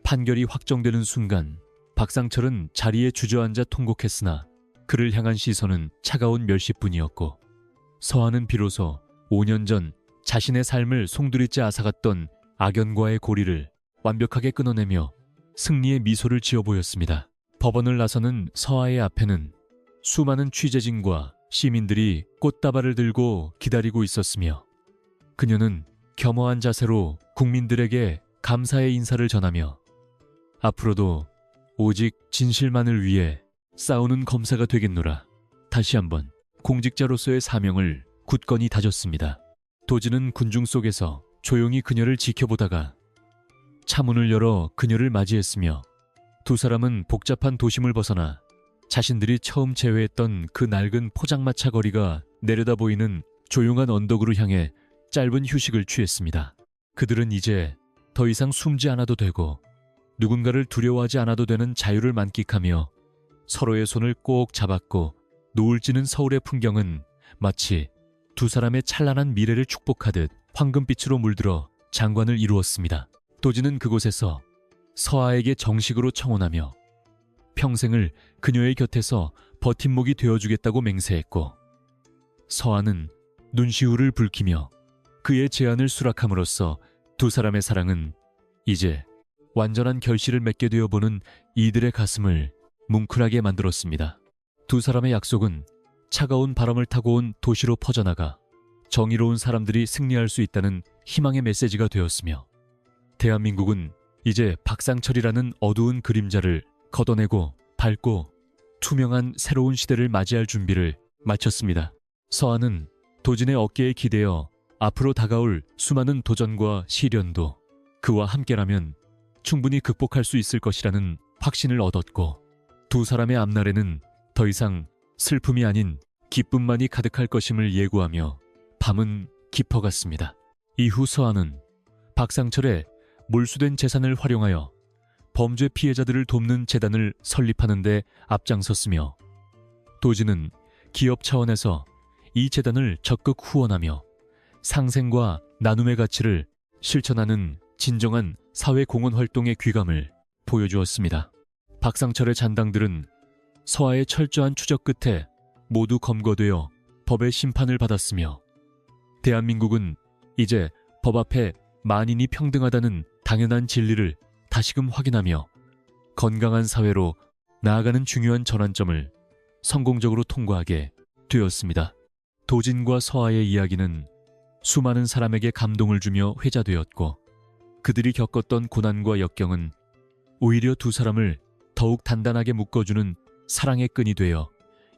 판결이 확정되는 순간 박상철은 자리에 주저앉아 통곡했으나 그를 향한 시선은 차가운 멸시뿐이었고, 서아는 비로소 5년 전 자신의 삶을 송두리째 앗아갔던 악연과의 고리를 완벽하게 끊어내며 승리의 미소를 지어 보였습니다. 법원을 나서는 서아의 앞에는 수많은 취재진과 시민들이 꽃다발을 들고 기다리고 있었으며, 그녀는 겸허한 자세로 국민들에게 감사의 인사를 전하며 앞으로도 오직 진실만을 위해 싸우는 검사가 되겠노라, 다시 한번 공직자로서의 사명을 굳건히 다졌습니다. 도진은 군중 속에서 조용히 그녀를 지켜보다가 차문을 열어 그녀를 맞이했으며, 두 사람은 복잡한 도심을 벗어나 자신들이 처음 제외했던 그 낡은 포장마차 거리가 내려다 보이는 조용한 언덕으로 향해 짧은 휴식을 취했습니다. 그들은 이제 더 이상 숨지 않아도 되고 누군가를 두려워하지 않아도 되는 자유를 만끽하며 서로의 손을 꼭 잡았고, 노을 지는 서울의 풍경은 마치 두 사람의 찬란한 미래를 축복하듯 황금빛으로 물들어 장관을 이루었습니다. 도진은 그곳에서 서아에게 정식으로 청혼하며 평생을 그녀의 곁에서 버팀목이 되어주겠다고 맹세했고, 서아는 눈시울을 붉히며 그의 제안을 수락함으로써 두 사람의 사랑은 이제 완전한 결실을 맺게 되어 보는 이들의 가슴을 뭉클하게 만들었습니다. 두 사람의 약속은 차가운 바람을 타고 온 도시로 퍼져나가 정의로운 사람들이 승리할 수 있다는 희망의 메시지가 되었으며, 대한민국은 이제 박상철이라는 어두운 그림자를 걷어내고 밝고 투명한 새로운 시대를 맞이할 준비를 마쳤습니다. 서아는 도진의 어깨에 기대어 앞으로 다가올 수많은 도전과 시련도 그와 함께라면 충분히 극복할 수 있을 것이라는 확신을 얻었고, 두 사람의 앞날에는 더 이상 슬픔이 아닌 기쁨만이 가득할 것임을 예고하며 밤은 깊어갔습니다. 이후 서아는 박상철의 몰수된 재산을 활용하여 범죄 피해자들을 돕는 재단을 설립하는 데 앞장섰으며, 도진은 기업 차원에서 이 재단을 적극 후원하며 상생과 나눔의 가치를 실천하는 진정한 사회공헌 활동의 귀감을 보여주었습니다. 박상철의 잔당들은 서아의 철저한 추적 끝에 모두 검거되어 법의 심판을 받았으며, 대한민국은 이제 법 앞에 만인이 평등하다는 당연한 진리를 다시금 확인하며 건강한 사회로 나아가는 중요한 전환점을 성공적으로 통과하게 되었습니다. 도진과 서아의 이야기는 수많은 사람에게 감동을 주며 회자되었고, 그들이 겪었던 고난과 역경은 오히려 두 사람을 더욱 단단하게 묶어주는 사랑의 끈이 되어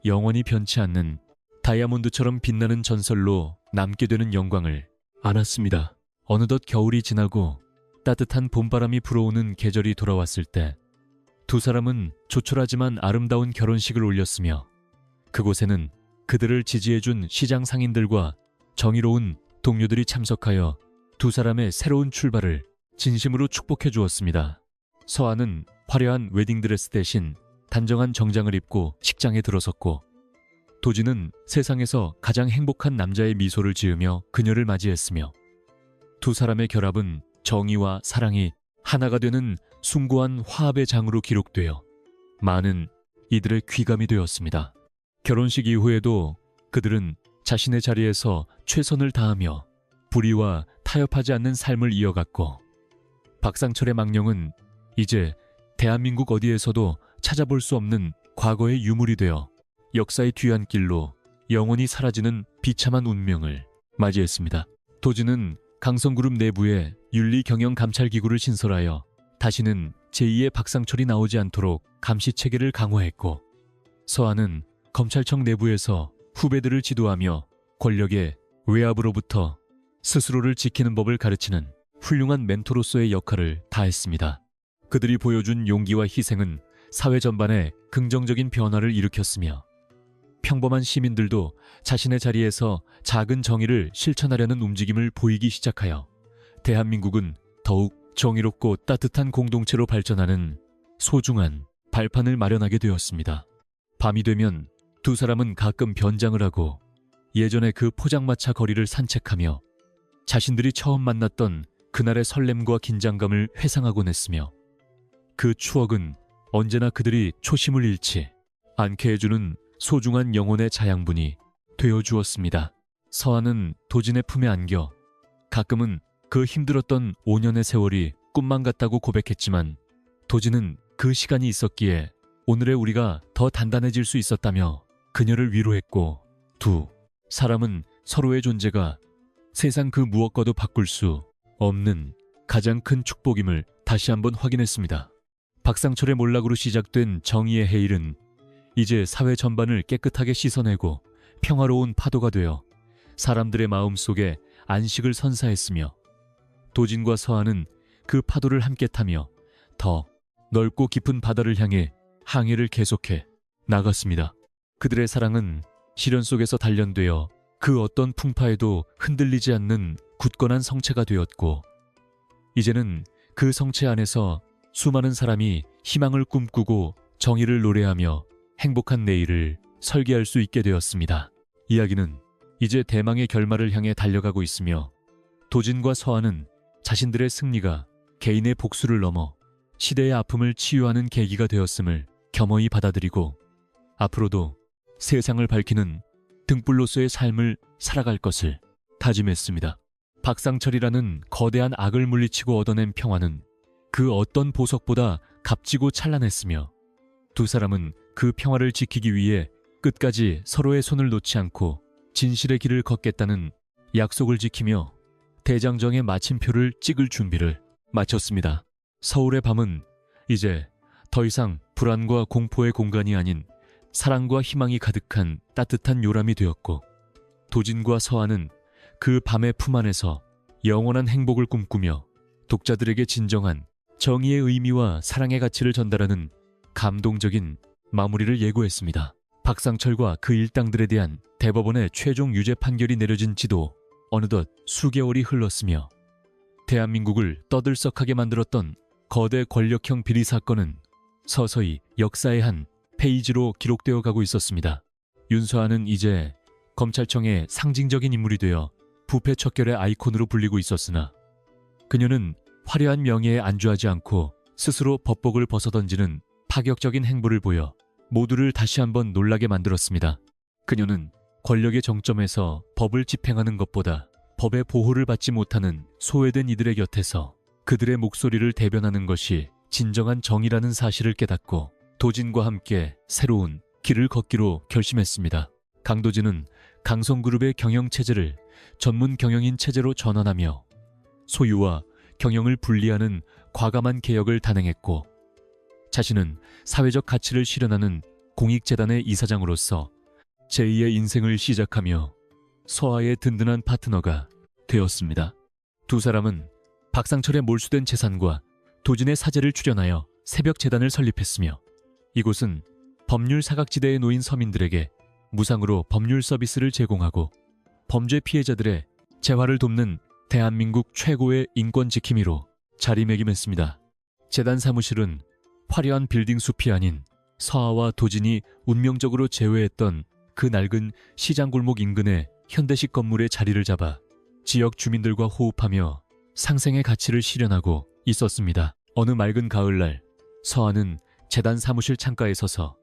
영원히 변치 않는 다이아몬드처럼 빛나는 전설로 남게 되는 영광을 안았습니다. 어느덧 겨울이 지나고 따뜻한 봄바람이 불어오는 계절이 돌아왔을 때 두 사람은 조촐하지만 아름다운 결혼식을 올렸으며, 그곳에는 그들을 지지해준 시장 상인들과 정의로운 동료들이 참석하여 두 사람의 새로운 출발을 진심으로 축복해 주었습니다. 서아는 화려한 웨딩드레스 대신 단정한 정장을 입고 식장에 들어섰고, 도진은 세상에서 가장 행복한 남자의 미소를 지으며 그녀를 맞이했으며, 두 사람의 결합은 정의와 사랑이 하나가 되는 숭고한 화합의 장으로 기록되어 많은 이들의 귀감이 되었습니다. 결혼식 이후에도 그들은 자신의 자리에서 최선을 다하며 불의와 타협하지 않는 삶을 이어갔고, 박상철의 망령은 이제 대한민국 어디에서도 찾아볼 수 없는 과거의 유물이 되어 역사의 뒤안길로 영원히 사라지는 비참한 운명을 맞이했습니다. 도지는 강성그룹 내부에 윤리경영감찰기구를 신설하여 다시는 제2의 박상철이 나오지 않도록 감시체계를 강화했고, 서한은 검찰청 내부에서 후배들을 지도하며 권력의 외압으로부터 스스로를 지키는 법을 가르치는 훌륭한 멘토로서의 역할을 다했습니다. 그들이 보여준 용기와 희생은 사회 전반에 긍정적인 변화를 일으켰으며, 평범한 시민들도 자신의 자리에서 작은 정의를 실천하려는 움직임을 보이기 시작하여 대한민국은 더욱 정의롭고 따뜻한 공동체로 발전하는 소중한 발판을 마련하게 되었습니다. 밤이 되면 두 사람은 가끔 변장을 하고 예전의 그 포장마차 거리를 산책하며 자신들이 처음 만났던 그날의 설렘과 긴장감을 회상하곤 했으며, 그 추억은 언제나 그들이 초심을 잃지 않게 해주는 소중한 영혼의 자양분이 되어주었습니다. 서한은 도진의 품에 안겨 가끔은 그 힘들었던 5년의 세월이 꿈만 같다고 고백했지만, 도진은 그 시간이 있었기에 오늘의 우리가 더 단단해질 수 있었다며 그녀를 위로했고, 두 사람은 서로의 존재가 세상 그 무엇과도 바꿀 수 없는 가장 큰 축복임을 다시 한번 확인했습니다. 박상철의 몰락으로 시작된 정의의 해일은 이제 사회 전반을 깨끗하게 씻어내고 평화로운 파도가 되어 사람들의 마음 속에 안식을 선사했으며, 도진과 서한은 그 파도를 함께 타며 더 넓고 깊은 바다를 향해 항해를 계속해 나갔습니다. 그들의 사랑은 시련 속에서 단련되어 그 어떤 풍파에도 흔들리지 않는 굳건한 성체가 되었고, 이제는 그 성체 안에서 수많은 사람이 희망을 꿈꾸고 정의를 노래하며 행복한 내일을 설계할 수 있게 되었습니다. 이야기는 이제 대망의 결말을 향해 달려가고 있으며, 도진과 서한은 자신들의 승리가 개인의 복수를 넘어 시대의 아픔을 치유하는 계기가 되었음을 겸허히 받아들이고, 앞으로도 세상을 밝히는 등불로서의 삶을 살아갈 것을 다짐했습니다. 박상철이라는 거대한 악을 물리치고 얻어낸 평화는 그 어떤 보석보다 값지고 찬란했으며, 두 사람은 그 평화를 지키기 위해 끝까지 서로의 손을 놓지 않고 진실의 길을 걷겠다는 약속을 지키며 대장정의 마침표를 찍을 준비를 마쳤습니다. 서울의 밤은 이제 더 이상 불안과 공포의 공간이 아닌 사랑과 희망이 가득한 따뜻한 요람이 되었고, 도진과 서한은 그 밤의 품 안에서 영원한 행복을 꿈꾸며 독자들에게 진정한 정의의 의미와 사랑의 가치를 전달하는 감동적인 마무리를 예고했습니다. 박상철과 그 일당들에 대한 대법원의 최종 유죄 판결이 내려진 지도 어느덧 수개월이 흘렀으며, 대한민국을 떠들썩하게 만들었던 거대 권력형 비리 사건은 서서히 역사의 한 페이지로 기록되어 가고 있었습니다. 윤서한은 이제 검찰청의 상징적인 인물이 되어 부패 척결의 아이콘으로 불리고 있었으나, 그녀는 화려한 명예에 안주하지 않고 스스로 법복을 벗어던지는 파격적인 행보를 보여 모두를 다시 한번 놀라게 만들었습니다. 그녀는 권력의 정점에서 법을 집행하는 것보다 법의 보호를 받지 못하는 소외된 이들의 곁에서 그들의 목소리를 대변하는 것이 진정한 정의라는 사실을 깨닫고 도진과 함께 새로운 길을 걷기로 결심했습니다. 강도진은 강성그룹의 경영체제를 전문 경영인 체제로 전환하며 소유와 경영을 분리하는 과감한 개혁을 단행했고, 자신은 사회적 가치를 실현하는 공익재단의 이사장으로서 제2의 인생을 시작하며 서아의 든든한 파트너가 되었습니다. 두 사람은 박상철의 몰수된 재산과 도진의 사재를 출연하여 새벽재단을 설립했으며, 이곳은 법률 사각지대에 놓인 서민들에게 무상으로 법률 서비스를 제공하고 범죄 피해자들의 재활을 돕는 대한민국 최고의 인권 지킴이로 자리매김했습니다. 재단 사무실은 화려한 빌딩 숲이 아닌 서아와 도진이 운명적으로 제외했던 그 낡은 시장 골목 인근의 현대식 건물에 자리를 잡아 지역 주민들과 호흡하며 상생의 가치를 실현하고 있었습니다. 어느 맑은 가을날 서한은 재단 사무실 창가에 서서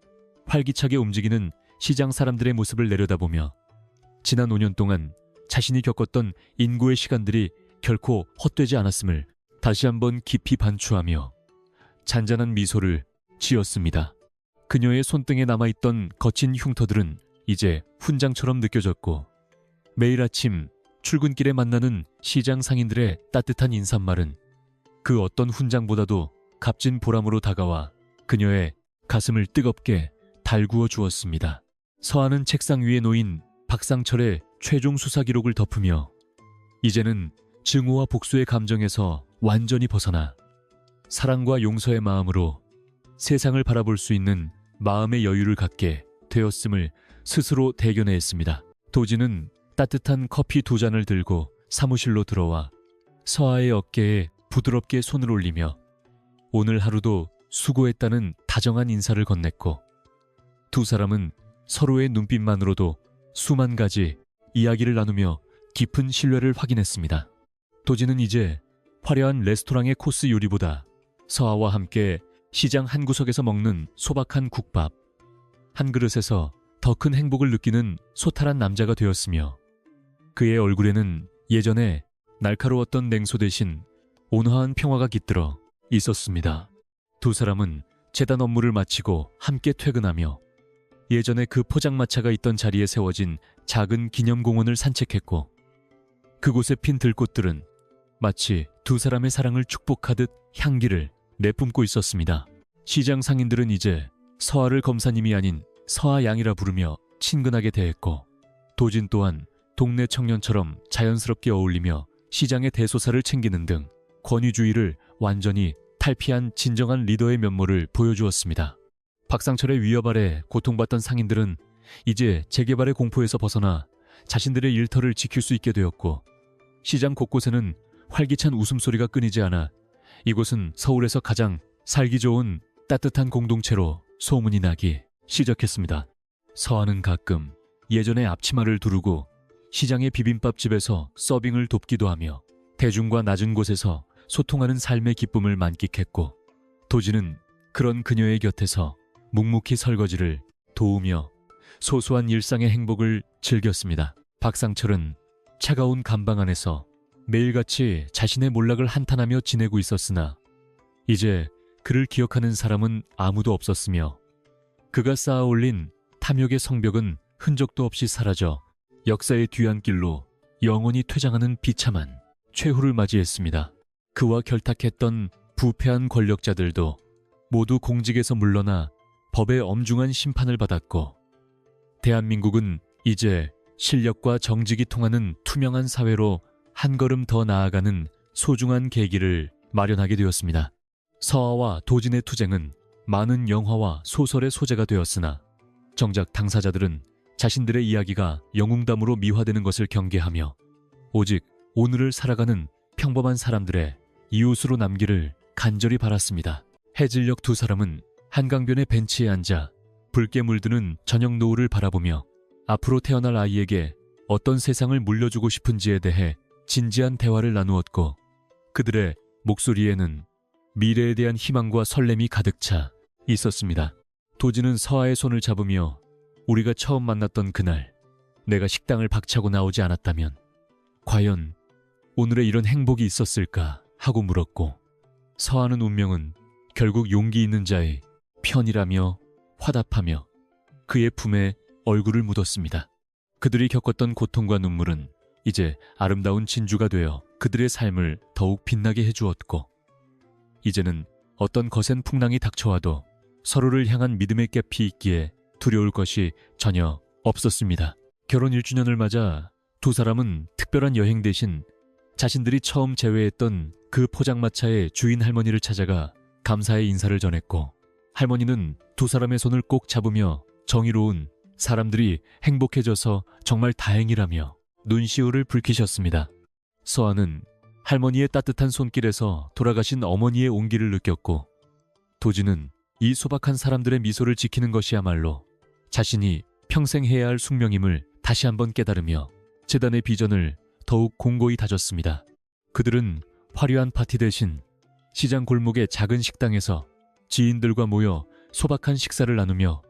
활기차게 움직이는 시장 사람들의 모습을 내려다보며 지난 5년 동안 자신이 겪었던 인고의 시간들이 결코 헛되지 않았음을 다시 한번 깊이 반추하며 잔잔한 미소를 지었습니다. 그녀의 손등에 남아있던 거친 흉터들은 이제 훈장처럼 느껴졌고 매일 아침 출근길에 만나는 시장 상인들의 따뜻한 인사말은 그 어떤 훈장보다도 값진 보람으로 다가와 그녀의 가슴을 뜨겁게 달구어 주었습니다. 서한은 책상 위에 놓인 박상철의 최종 수사 기록을 덮으며 이제는 증오와 복수의 감정에서 완전히 벗어나 사랑과 용서의 마음으로 세상을 바라볼 수 있는 마음의 여유를 갖게 되었음을 스스로 대견해했습니다. 도지는 따뜻한 커피 2잔을 들고 사무실로 들어와 서아의 어깨에 부드럽게 손을 올리며 오늘 하루도 수고했다는 다정한 인사를 건넸고 두 사람은 서로의 눈빛만으로도 수만 가지 이야기를 나누며 깊은 신뢰를 확인했습니다. 도지는 이제 화려한 레스토랑의 코스 요리보다 서아와 함께 시장 한 구석에서 먹는 소박한 국밥, 한 그릇에서 더 큰 행복을 느끼는 소탈한 남자가 되었으며 그의 얼굴에는 예전에 날카로웠던 냉소 대신 온화한 평화가 깃들어 있었습니다. 두 사람은 재단 업무를 마치고 함께 퇴근하며 예전에 그 포장마차가 있던 자리에 세워진 작은 기념공원을 산책했고 그곳에 핀 들꽃들은 마치 두 사람의 사랑을 축복하듯 향기를 내뿜고 있었습니다. 시장 상인들은 이제 서아를 검사님이 아닌 서아양이라 부르며 친근하게 대했고 도진 또한 동네 청년처럼 자연스럽게 어울리며 시장의 대소사를 챙기는 등 권위주의를 완전히 탈피한 진정한 리더의 면모를 보여주었습니다. 박상철의 위협 아래 고통받던 상인들은 이제 재개발의 공포에서 벗어나 자신들의 일터를 지킬 수 있게 되었고 시장 곳곳에는 활기찬 웃음소리가 끊이지 않아 이곳은 서울에서 가장 살기 좋은 따뜻한 공동체로 소문이 나기 시작했습니다. 서아는 가끔 예전의 앞치마를 두르고 시장의 비빔밥집에서 서빙을 돕기도 하며 대중과 낮은 곳에서 소통하는 삶의 기쁨을 만끽했고 도지는 그런 그녀의 곁에서 묵묵히 설거지를 도우며 소소한 일상의 행복을 즐겼습니다. 박상철은 차가운 감방 안에서 매일같이 자신의 몰락을 한탄하며 지내고 있었으나 이제 그를 기억하는 사람은 아무도 없었으며 그가 쌓아올린 탐욕의 성벽은 흔적도 없이 사라져 역사의 뒤안길로 영원히 퇴장하는 비참한 최후를 맞이했습니다. 그와 결탁했던 부패한 권력자들도 모두 공직에서 물러나 법의 엄중한 심판을 받았고 대한민국은 이제 실력과 정직이 통하는 투명한 사회로 한 걸음 더 나아가는 소중한 계기를 마련하게 되었습니다. 서아와 도진의 투쟁은 많은 영화와 소설의 소재가 되었으나 정작 당사자들은 자신들의 이야기가 영웅담으로 미화되는 것을 경계하며 오직 오늘을 살아가는 평범한 사람들의 이웃으로 남기를 간절히 바랐습니다. 해질녘 두 사람은 한강변의 벤치에 앉아 붉게 물드는 저녁 노을을 바라보며 앞으로 태어날 아이에게 어떤 세상을 물려주고 싶은지에 대해 진지한 대화를 나누었고 그들의 목소리에는 미래에 대한 희망과 설렘이 가득 차 있었습니다. 도지는 서아의 손을 잡으며 우리가 처음 만났던 그날 내가 식당을 박차고 나오지 않았다면 과연 오늘의 이런 행복이 있었을까 하고 물었고 서아는 운명은 결국 용기 있는 자의 편이라며 화답하며 그의 품에 얼굴을 묻었습니다. 그들이 겪었던 고통과 눈물은 이제 아름다운 진주가 되어 그들의 삶을 더욱 빛나게 해주었고 이제는 어떤 거센 풍랑이 닥쳐와도 서로를 향한 믿음의 깹이 있기에 두려울 것이 전혀 없었습니다. 결혼 1주년을 맞아 두 사람은 특별한 여행 대신 자신들이 처음 재회했던 그 포장마차의 주인 할머니를 찾아가 감사의 인사를 전했고 할머니는 두 사람의 손을 꼭 잡으며 정의로운 사람들이 행복해져서 정말 다행이라며 눈시울을 붉히셨습니다. 서아는 할머니의 따뜻한 손길에서 돌아가신 어머니의 온기를 느꼈고 도지는 이 소박한 사람들의 미소를 지키는 것이야말로 자신이 평생 해야 할 숙명임을 다시 한번 깨달으며 재단의 비전을 더욱 공고히 다졌습니다. 그들은 화려한 파티 대신 시장 골목의 작은 식당에서 지인들과 모여 소박한 식사를 나누며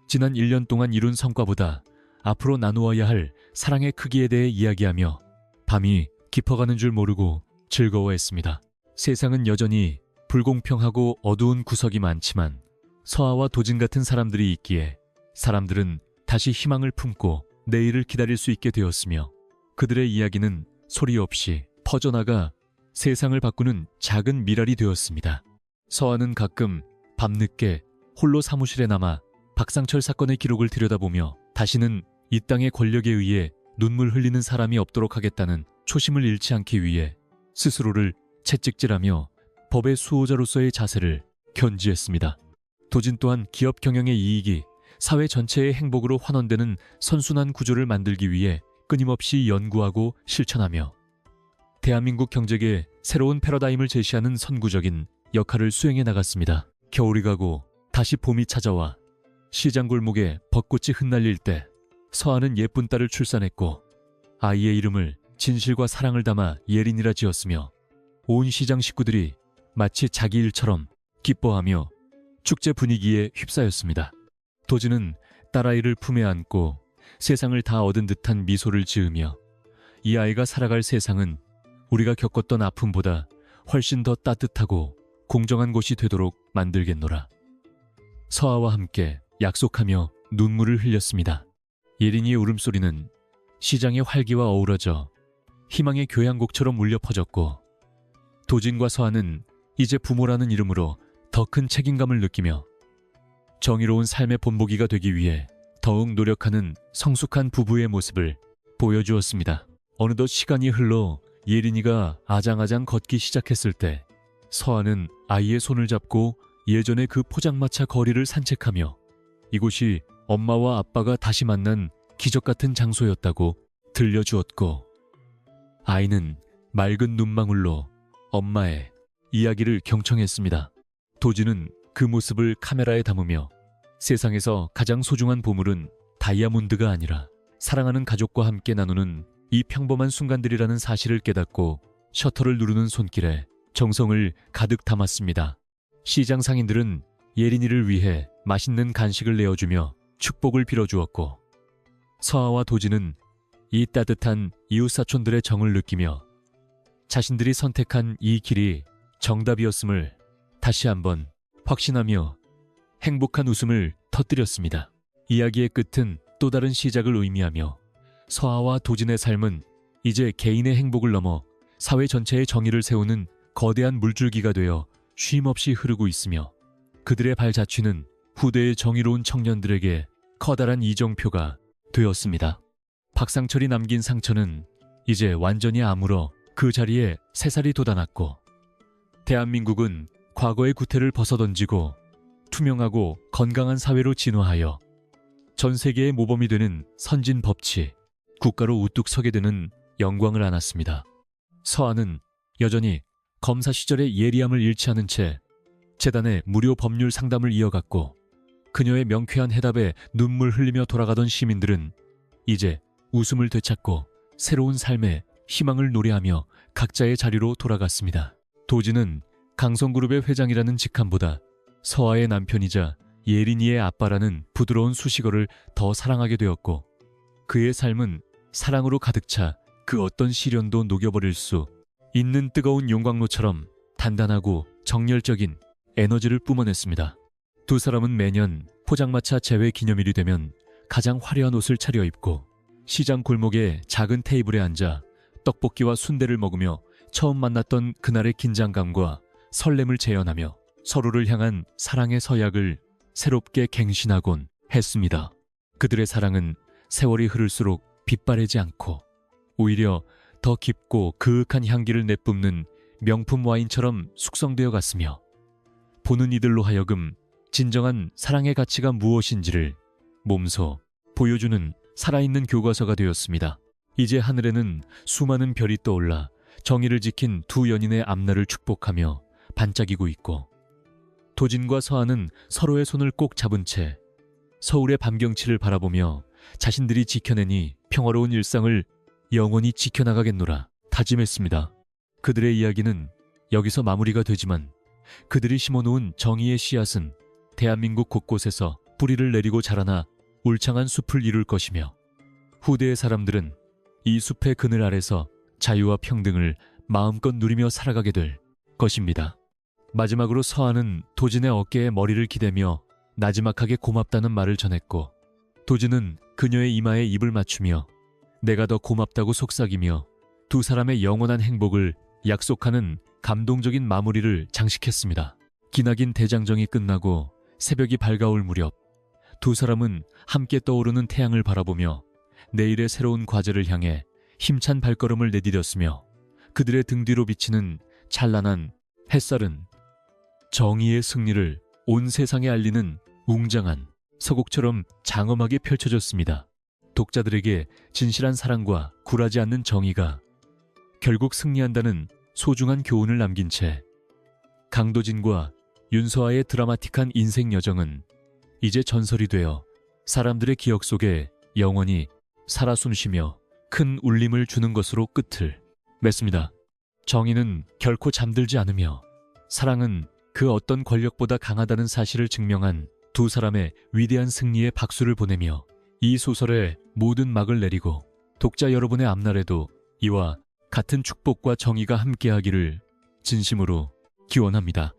지난 1년 동안 이룬 성과보다 앞으로 나누어야 할 사랑의 크기에 대해 이야기하며 밤이 깊어가는 줄 모르고 즐거워했습니다. 세상은 여전히 불공평하고 어두운 구석이 많지만 서아와 도진 같은 사람들이 있기에 사람들은 다시 희망을 품고 내일을 기다릴 수 있게 되었으며 그들의 이야기는 소리 없이 퍼져나가 세상을 바꾸는 작은 미랄이 되었습니다. 서아는 가끔 밤늦게 홀로 사무실에 남아 박상철 사건의 기록을 들여다보며 다시는 이 땅의 권력에 의해 눈물 흘리는 사람이 없도록 하겠다는 초심을 잃지 않기 위해 스스로를 채찍질하며 법의 수호자로서의 자세를 견지했습니다. 도진 또한 기업 경영의 이익이 사회 전체의 행복으로 환원되는 선순환 구조를 만들기 위해 끊임없이 연구하고 실천하며 대한민국 경제계에 새로운 패러다임을 제시하는 선구적인 역할을 수행해 나갔습니다. 겨울이 가고 다시 봄이 찾아와 시장 골목에 벚꽃이 흩날릴 때 서아는 예쁜 딸을 출산했고 아이의 이름을 진실과 사랑을 담아 예린이라 지었으며 온 시장 식구들이 마치 자기 일처럼 기뻐하며 축제 분위기에 휩싸였습니다. 도진은 딸아이를 품에 안고 세상을 다 얻은 듯한 미소를 지으며 이 아이가 살아갈 세상은 우리가 겪었던 아픔보다 훨씬 더 따뜻하고 공정한 곳이 되도록 만들겠노라. 서아와 함께 약속하며 눈물을 흘렸습니다. 예린이의 울음소리는 시장의 활기와 어우러져 희망의 교향곡처럼 울려 퍼졌고 도진과 서아는 이제 부모라는 이름으로 더 큰 책임감을 느끼며 정의로운 삶의 본보기가 되기 위해 더욱 노력하는 성숙한 부부의 모습을 보여주었습니다. 어느덧 시간이 흘러 예린이가 아장아장 걷기 시작했을 때 서아는 아이의 손을 잡고 예전의 그 포장마차 거리를 산책하며 이곳이 엄마와 아빠가 다시 만난 기적 같은 장소였다고 들려주었고 아이는 맑은 눈망울로 엄마의 이야기를 경청했습니다. 도진은 그 모습을 카메라에 담으며 세상에서 가장 소중한 보물은 다이아몬드가 아니라 사랑하는 가족과 함께 나누는 이 평범한 순간들이라는 사실을 깨닫고 셔터를 누르는 손길에 정성을 가득 담았습니다. 시장 상인들은 예린이를 위해 맛있는 간식을 내어주며 축복을 빌어주었고 서아와 도진은 이 따뜻한 이웃사촌들의 정을 느끼며 자신들이 선택한 이 길이 정답이었음을 다시 한번 확신하며 행복한 웃음을 터뜨렸습니다. 이야기의 끝은 또 다른 시작을 의미하며 서아와 도진의 삶은 이제 개인의 행복을 넘어 사회 전체의 정의를 세우는 거대한 물줄기가 되어 쉼없이 흐르고 있으며 그들의 발자취는 후대의 정의로운 청년들에게 커다란 이정표가 되었습니다. 박상철이 남긴 상처는 이제 완전히 아물어 그 자리에 새살이 돋아났고 대한민국은 과거의 구태를 벗어던지고 투명하고 건강한 사회로 진화하여 전 세계의 모범이 되는 선진 법치, 국가로 우뚝 서게 되는 영광을 안았습니다. 서아는 여전히 검사 시절의 예리함을 잃지 않은 채 재단의 무료 법률 상담을 이어갔고 그녀의 명쾌한 해답에 눈물 흘리며 돌아가던 시민들은 이제 웃음을 되찾고 새로운 삶의 희망을 노래하며 각자의 자리로 돌아갔습니다. 도진은 강성그룹의 회장이라는 직함보다 서아의 남편이자 예린이의 아빠라는 부드러운 수식어를 더 사랑하게 되었고 그의 삶은 사랑으로 가득 차 그 어떤 시련도 녹여버릴 수 있는 뜨거운 용광로처럼 단단하고 정열적인 에너지를 뿜어냈습니다. 두 사람은 매년 포장마차 재회 기념일이 되면 가장 화려한 옷을 차려입고 시장 골목의 작은 테이블에 앉아 떡볶이와 순대를 먹으며 처음 만났던 그날의 긴장감과 설렘을 재현하며 서로를 향한 사랑의 서약을 새롭게 갱신하곤 했습니다. 그들의 사랑은 세월이 흐를수록 빛바래지 않고 오히려 더 깊고 그윽한 향기를 내뿜는 명품 와인처럼 숙성되어 갔으며 보는 이들로 하여금 진정한 사랑의 가치가 무엇인지를 몸소 보여주는 살아있는 교과서가 되었습니다. 이제 하늘에는 수많은 별이 떠올라 정의를 지킨 두 연인의 앞날을 축복하며 반짝이고 있고 도진과 서아는 서로의 손을 꼭 잡은 채 서울의 밤경치를 바라보며 자신들이 지켜내니 평화로운 일상을 영원히 지켜나가겠노라 다짐했습니다. 그들의 이야기는 여기서 마무리가 되지만 그들이 심어놓은 정의의 씨앗은 대한민국 곳곳에서 뿌리를 내리고 자라나 울창한 숲을 이룰 것이며 후대의 사람들은 이 숲의 그늘 아래서 자유와 평등을 마음껏 누리며 살아가게 될 것입니다. 마지막으로 서한은 도진의 어깨에 머리를 기대며 나지막하게 고맙다는 말을 전했고 도진은 그녀의 이마에 입을 맞추며 내가 더 고맙다고 속삭이며 두 사람의 영원한 행복을 약속하는 감동적인 마무리를 장식했습니다. 기나긴 대장정이 끝나고 새벽이 밝아올 무렵 두 사람은 함께 떠오르는 태양을 바라보며 내일의 새로운 과제를 향해 힘찬 발걸음을 내디뎠으며 그들의 등 뒤로 비치는 찬란한 햇살은 정의의 승리를 온 세상에 알리는 웅장한 서곡처럼 장엄하게 펼쳐졌습니다. 독자들에게 진실한 사랑과 굴하지 않는 정의가 결국 승리한다는 소중한 교훈을 남긴 채 강도진과 윤서아의 드라마틱한 인생 여정은 이제 전설이 되어 사람들의 기억 속에 영원히 살아 숨쉬며 큰 울림을 주는 것으로 끝을 맺습니다. 정의는 결코 잠들지 않으며 사랑은 그 어떤 권력보다 강하다는 사실을 증명한 두 사람의 위대한 승리에 박수를 보내며 이 소설의 모든 막을 내리고 독자 여러분의 앞날에도 이와 같은 축복과 정의가 함께하기를 진심으로 기원합니다.